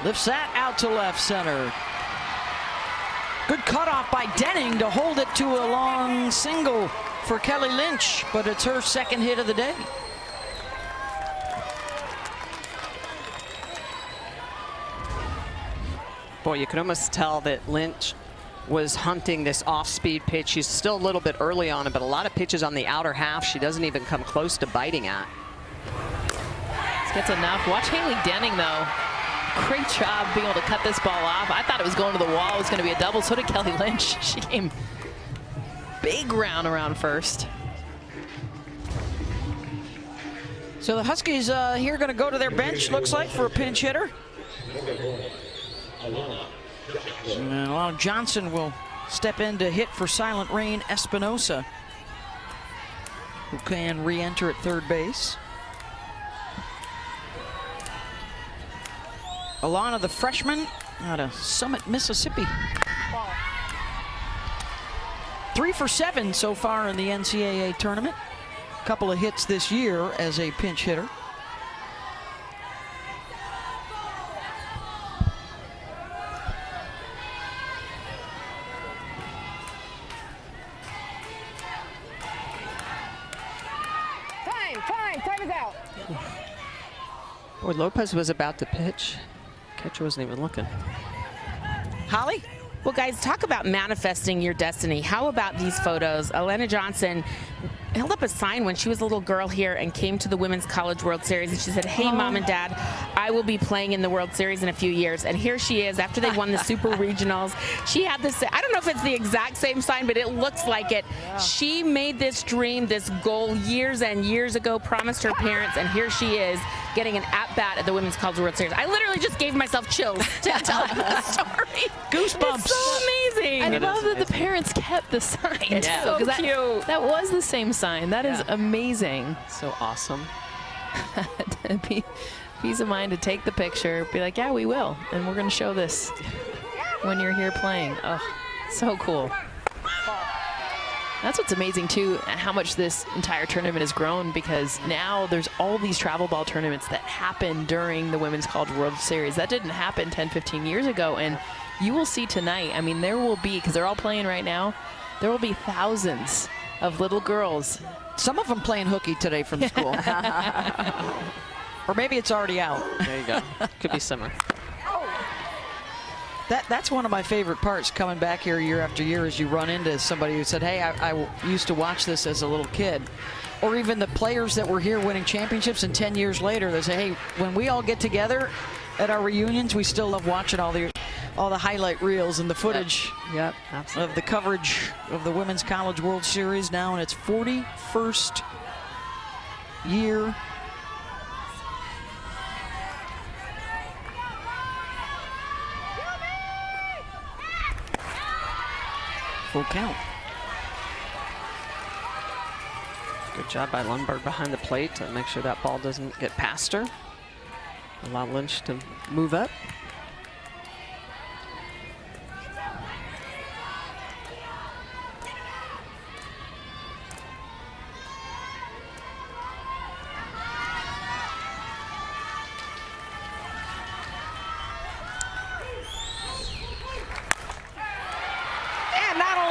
Lifts that out to left center. Good cutoff by Denning to hold it to a long single for Kelly Lynch, but it's her 2nd hit of the day. Boy, you could almost tell that Lynch was hunting this off-speed pitch. She's still a little bit early on it, but a lot of pitches on the outer half she doesn't even come close to biting at. This gets enough. Watch Haley Denning, though. Great job being able to cut this ball off. I thought it was going to the wall. It was going to be a double. So did Kelly Lynch. She came big round around first. So the Huskies here going to go to their bench, looks like, for a pinch hitter. And Alana Johnson will step in to hit for Silent Rain Espinosa, who can re-enter at 3rd base. Alana, the freshman out of Summit, Mississippi. 3 for 7 so far in the NCAA tournament. A couple of hits this year as a pinch hitter. Time is out. Boy, Lopez was about to pitch. Catcher wasn't even looking. Holly? Well, guys, talk about manifesting your destiny. How about these photos? Alana Johnson held up a sign when she was a little girl here and came to the Women's College World Series, and she said, hey, Mom and Dad, I will be playing in the World Series in a few years. And here she is after they won the Super Regionals. She had this, I don't know if it's the exact same sign, but it looks like it. Yeah. She made this dream, this goal years and years ago, promised her parents, and here she is getting an at-bat at the Women's College World Series. I literally just gave myself chills to tell you the story. Goosebumps. It's so amazing. I love that the parents kept the sign. It's so cute. That was the same sign. That is amazing. So awesome. Peace of mind to take the picture, be like, yeah, we will. And we're going to show this when you're here playing. Oh, so cool. That's what's amazing, too, how much this entire tournament has grown, because now there's all these travel ball tournaments that happen during the Women's College World Series. That didn't happen 10, 15 years ago, and you will see tonight, I mean, there will be, because they're all playing right now, there will be thousands of little girls. Some of them playing hooky today from school. Or maybe it's already out. There you go. Could be summer. That's one of my favorite parts, coming back here year after year, is you run into somebody who said, hey, I used to watch this as a little kid. Or even the players that were here winning championships, and 10 years later they say, hey, when we all get together at our reunions, we still love watching all the highlight reels and the footage of the coverage of the Women's College World Series, now in its 41st year. Full count. Good job by Lundberg behind the plate to make sure that ball doesn't get past her. Allow Lynch to move up.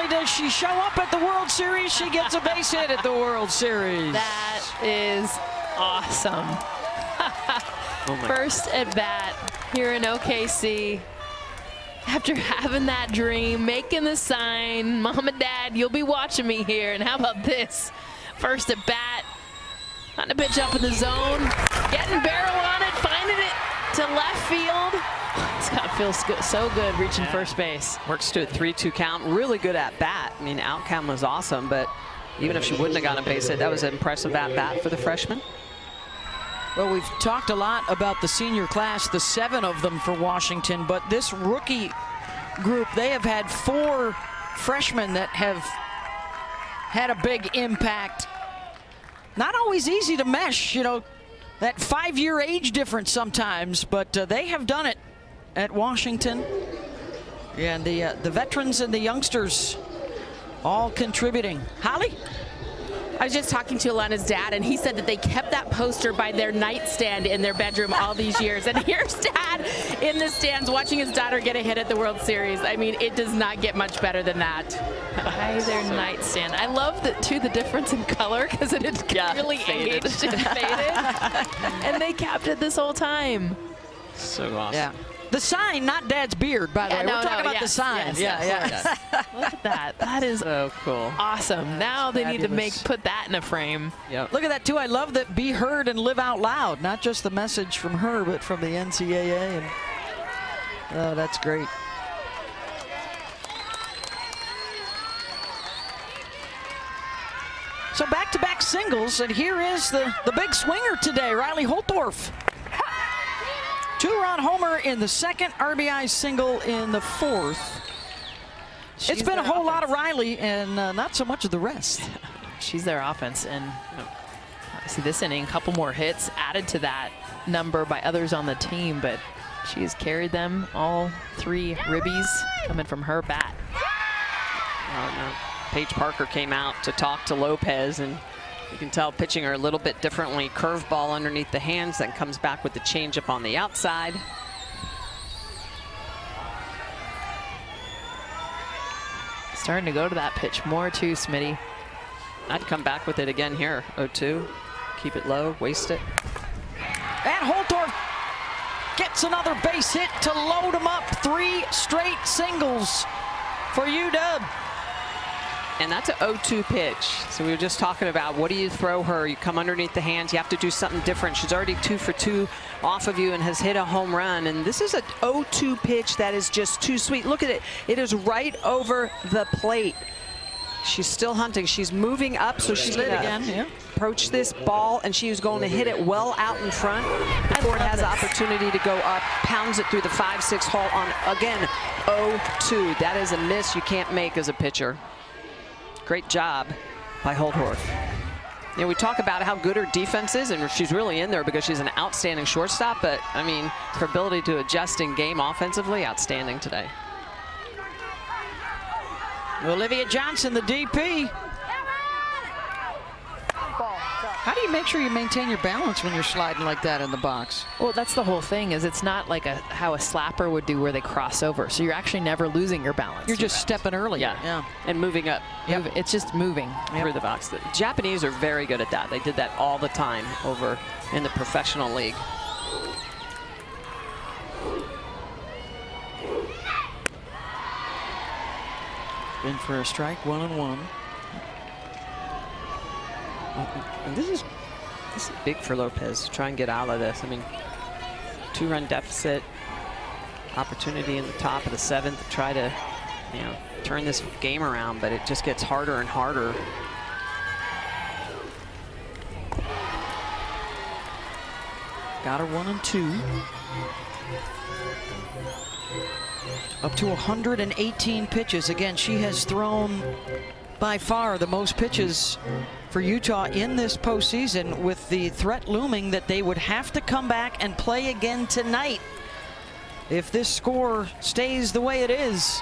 Does she show up at the World Series? She gets a base hit at the World Series. That is awesome. First at bat here in OKC. After having that dream, making the sign, Mom and Dad, you'll be watching me here. And how about this? First at bat, on the pitch up in the zone, getting barrel on it, finding it to left field. Scott feels so good reaching first base. Works to a 3-2 count. Really good at bat. I mean, outcome was awesome, but even if she wouldn't have gotten a base hit, that was an impressive at bat for the freshman. Well, we've talked a lot about the senior class, the 7 of them for Washington, but this rookie group, they have had 4 freshmen that have had a big impact. Not always easy to mesh, you know, that 5-year age difference sometimes, but they have done it at Washington. And the veterans and the youngsters all contributing. Holly? I was just talking to Alana's dad, and he said that they kept that poster by their nightstand in their bedroom all these years. And here's Dad in the stands watching his daughter get a hit at the World Series. I mean, it does not get much better than that. By their nightstand. I love that, too, the difference in color, because it is really faded. aged and faded. And they kept it this whole time. So awesome. Yeah. The sign, not Dad's beard, by the way. We're talking about the sign. Yes. Look at that. That is so cool. Awesome. Now they need to put that in a frame. Yep. Look at that, too. I love that be heard and live out loud. Not just the message from her, but from the NCAA. And, oh, that's great. So back-to-back singles, and here is the big swinger today, Riley Holtorf. 2-run homer in the second, RBI single in the fourth. It's been a whole lot of Riley and not so much of the rest. She's their offense, and obviously this inning, a couple more hits added to that number by others on the team, but she has carried them, all 3 ribbies coming from her bat. Paige Parker came out to talk to Lopez, and you can tell pitching her a little bit differently. Curveball underneath the hands, then comes back with the changeup on the outside. Starting to go to that pitch more too, Smitty. I'd come back with it again here. 0-2. Keep it low, waste it. And Holtorf gets another base hit to load him up. 3 straight singles for UW. And that's an 0-2 pitch. So we were just talking about, what do you throw her? You come underneath the hands, you have to do something different. She's already 2 for 2 off of you and has hit a home run. And this is a 0-2 pitch that is just too sweet. Look at it. It is right over the plate. She's still hunting. She's moving up, so she's going to approach this ball, and she is going to hit it well out in front before it has the opportunity to go up. Pounds it through the 5-6 hole on, again, 0-2. That is a miss you can't make as a pitcher. Great job by Holtorf. You know, we talk about how good her defense is, and she's really in there because she's an outstanding shortstop, but, I mean, her ability to adjust in game offensively, outstanding today. Olivia Johnson, the DP. How do you make sure you maintain your balance when you're sliding like that in the box? Well, that's the whole thing. Is it's not like how a slapper would do where they cross over. So you're actually never losing your balance. You're just stepping early. Yeah. And moving up. Yep. It's just moving through the box. The Japanese are very good at that. They did that all the time over in the professional league. In for a strike, 1-1. And this is big for Lopez to try and get out of this. I mean, 2-run deficit, opportunity in the top of the 7th to try to, turn this game around, but it just gets harder and harder. Got her 1-2. Up to 118 pitches. Again, she has thrown by far the most pitches for Utah in this postseason, with the threat looming that they would have to come back and play again tonight if this score stays the way it is.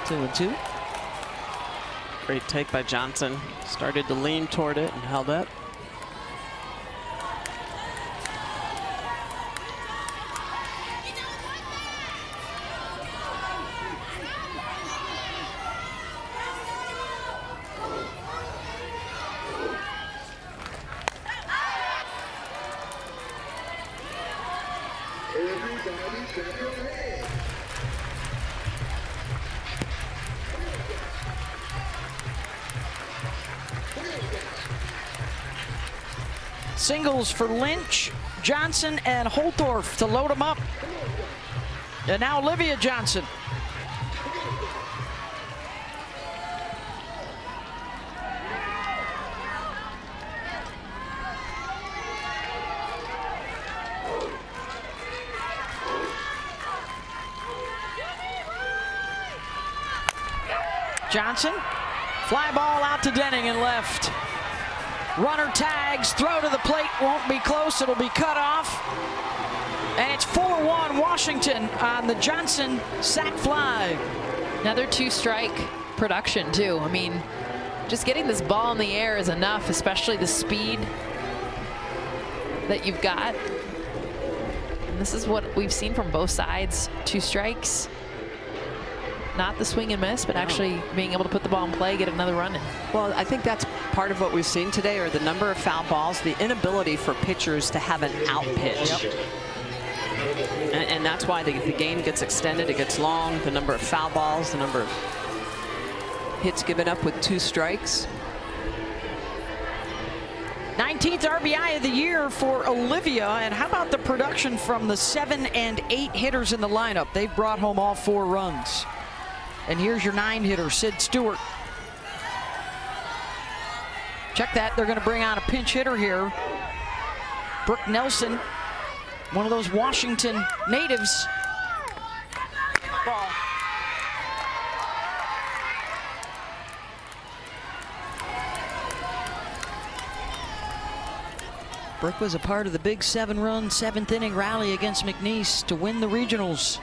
2-2. Great take by Johnson. Started to lean toward it and held up. Singles for Lynch, Johnson, and Holtorf to load them up. And now Olivia Johnson. Johnson, fly ball out to Denning and left. Runner tags, throw to the plate, won't be close, it'll be cut off. And it's 4-1 Washington on the Johnson sac fly. Another 2-strike production too. I mean, just getting this ball in the air is enough, especially the speed that you've got. And this is what we've seen from both sides. 2 strikes. Not the swing and miss, but actually being able to put the ball in play, get another run in. Well, I think that's part of what we've seen today, are the number of foul balls, the inability for pitchers to have an out pitch. Yep. And that's why the game gets extended, it gets long, the number of foul balls, the number of hits given up with 2 strikes. 19th RBI of the year for Olivia. And how about the production from the 7 and 8 hitters in the lineup? They've brought home all 4 runs. And here's your 9-hitter, Sid Stewart. Check that, they're going to bring on a pinch hitter here. Brooke Nelson, one of those Washington natives. Ball. Brooke was a part of the big 7-run 7th inning rally against McNeese to win the regionals.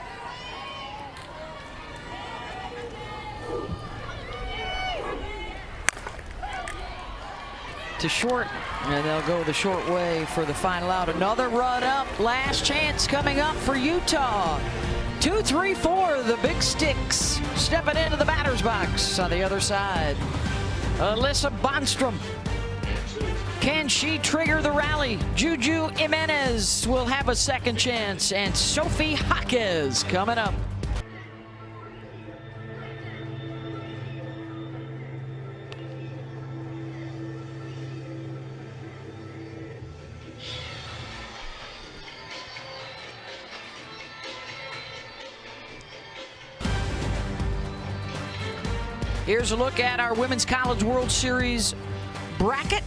To short, and they'll go the short way for the final out. Another run up, last chance coming up for Utah. 2, 3, 4, the big sticks stepping into the batter's box on the other side. Alyssa Bonstrom. Can she trigger the rally? Juju Jimenez will have a second chance, and Sophie Jaquez coming up. Here's a look at our Women's College World Series bracket.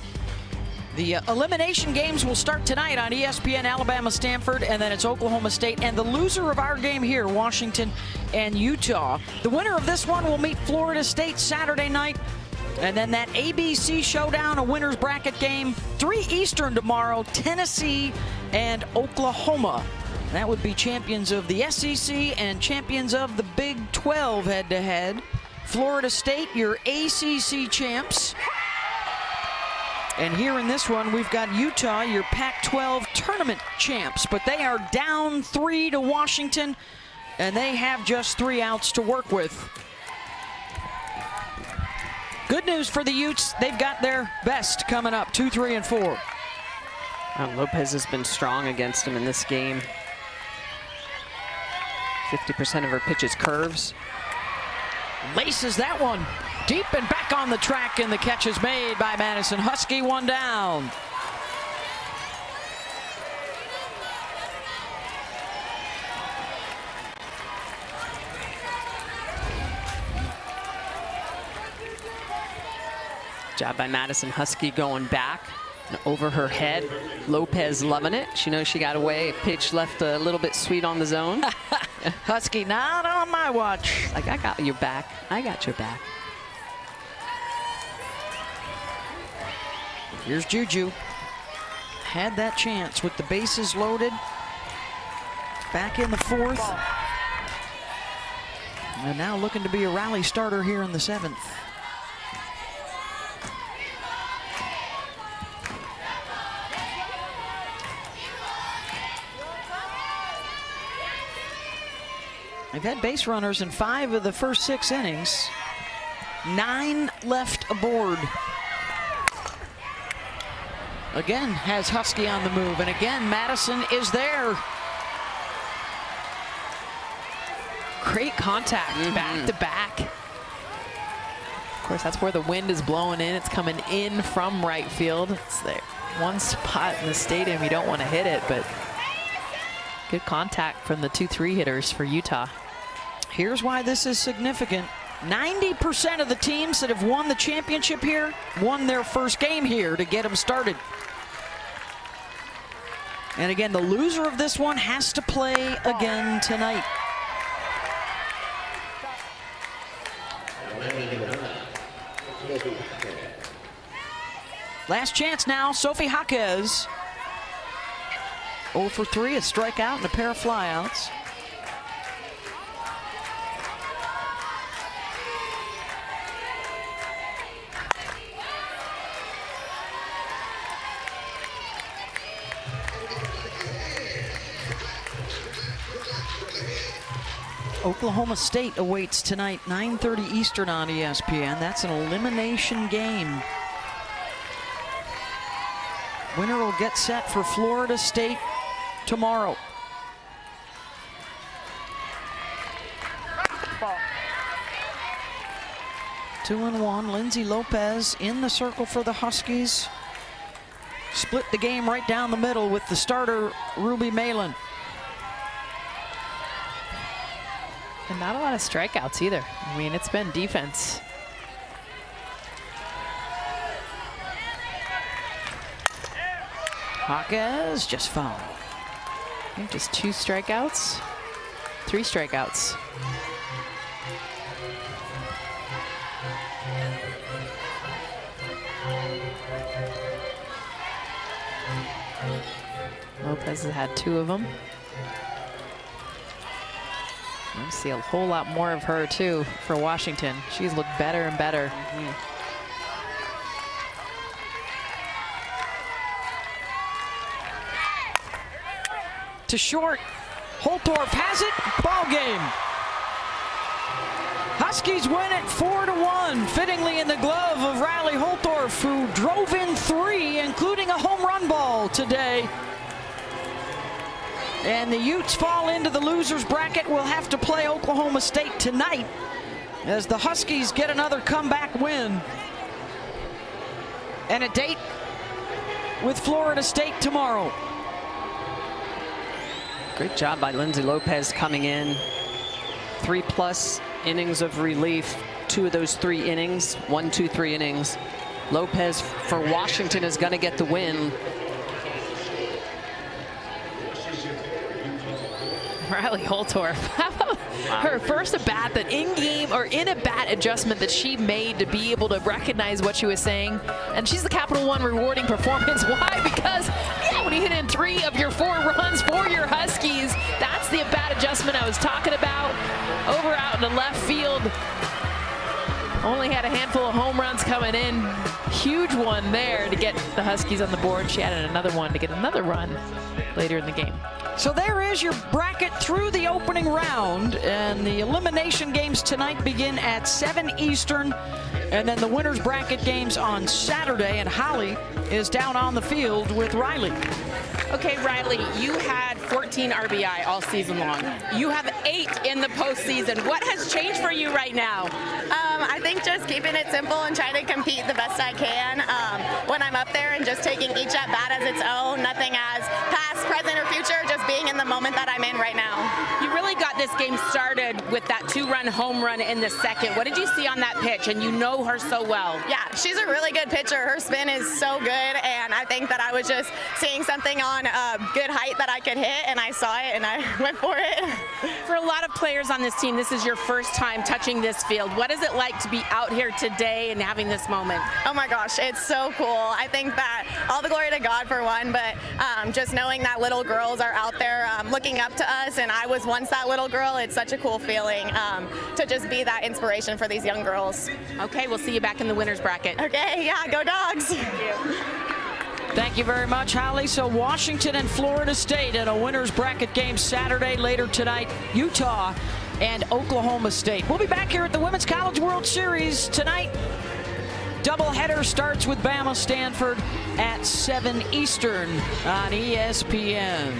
The elimination games will start tonight on ESPN, Alabama, Stanford, and then it's Oklahoma State. And the loser of our game here, Washington and Utah. The winner of this one will meet Florida State Saturday night. And then that ABC showdown, a winner's bracket game, 3 Eastern tomorrow, Tennessee and Oklahoma. That would be champions of the SEC and champions of the Big 12 head-to-head. Florida State, your ACC champs. And here in this one, we've got Utah, your Pac-12 tournament champs, but they are down 3 to Washington, and they have just 3 outs to work with. Good news for the Utes, they've got their best coming up, 2, 3, and 4. Lopez has been strong against him in this game. 50% of her pitches curves. Laces that one deep and back on the track, and the catch is made by Madison Husky, 1 down. Job by Madison Husky going back and over her head. Lopez loving it. She knows she got away. Pitch left a little bit sweet on the zone. Husky, not on my watch. Like, I got your back. I got your back. Here's Juju. Had that chance with the bases loaded. Back in the 4th. And now looking to be a rally starter here in the 7th. They've had base runners in 5 of the first 6 innings. 9 left aboard. Again, has Husky on the move, and again, Madison is there. Great contact, back to back. Of course, that's where the wind is blowing in. It's coming in from right field. It's the one spot in the stadium you don't want to hit it, but good contact from the 2-3 hitters for Utah. Here's why this is significant. 90% of the teams that have won the championship here won their first game here to get them started. And again, the loser of this one has to play again tonight. Last chance now, Sophie Jaquez. 0 for 3, a strikeout and a pair of flyouts. Oklahoma State awaits tonight, 9:30 Eastern on ESPN. That's an elimination game. Winner will get set for Florida State tomorrow. Ball. 2-1. Lindsay Lopez in the circle for the Huskies. Split the game right down the middle with the starter, Ruby Malin. And not a lot of strikeouts either. I mean, it's been defense. Jaquez just fouled. I think just 2 strikeouts, 3 strikeouts. Lopez has had 2 of them. I see a whole lot more of her too for Washington. She's looked better and better. To short, Holtorf has it, ball game. Huskies win it 4-1, fittingly in the glove of Riley Holtorf, who drove in 3, including a home run ball today. And the Utes fall into the losers bracket. Will have to play Oklahoma State tonight as the Huskies get another comeback win. And a date with Florida State tomorrow. Great job by Lindsay Lopez coming in. 3+ innings of relief. 2 of those 3 innings, 1, 2, 3 innings. Lopez for Washington is going to get the win. Riley Holtorf. How about her first at bat, that in-game or in-a-bat adjustment that she made to be able to recognize what she was saying. And she's the Capital One rewarding performance. Why? Because, yeah, when you hit in 3 of your 4 runs for your Huskies, that's the at-bat adjustment I was talking about. Over out into left field. Only had a handful of home runs coming in. Huge one there to get the Huskies on the board. She added another one to get another run later in the game. So there is your bracket through the opening round, and the elimination games tonight begin at 7 Eastern, and then the winners bracket games on Saturday, and Holly is down on the field with Riley. Okay, Riley, you had 14 RBI all season long. You have 8 in the postseason. What has changed for you right now? I think just keeping it simple and trying to compete the best I can when I'm up there, and just taking each at bat as its own, nothing as past, present, or future, just being in the moment that I'm in right now. You really got this game started with that 2-run home run in the second. What did you see on that pitch? And you know her so well. Yeah, she's a really good pitcher. Her spin is so good, and I think that I was just seeing something on a good height that I could hit, and I saw it, and I went for it. For a lot of players on this team, this is your first time touching this field. What is it like to be out here today and having this moment? Oh my gosh, it's so cool. I think that all the glory to God for one, but just knowing that little girls are out there looking up to us, and I was once that little girl, it's such a cool feeling to just be that inspiration for these young girls. Okay, we'll see you back in the winners bracket. Okay, yeah, go Dogs. Thank you. Thank you very much, Holly. So Washington and Florida State in a winners bracket game Saturday. Later tonight, Utah and Oklahoma State. We'll be back here at the Women's College World Series tonight. Doubleheader starts with Bama Stanford at 7 Eastern on ESPN.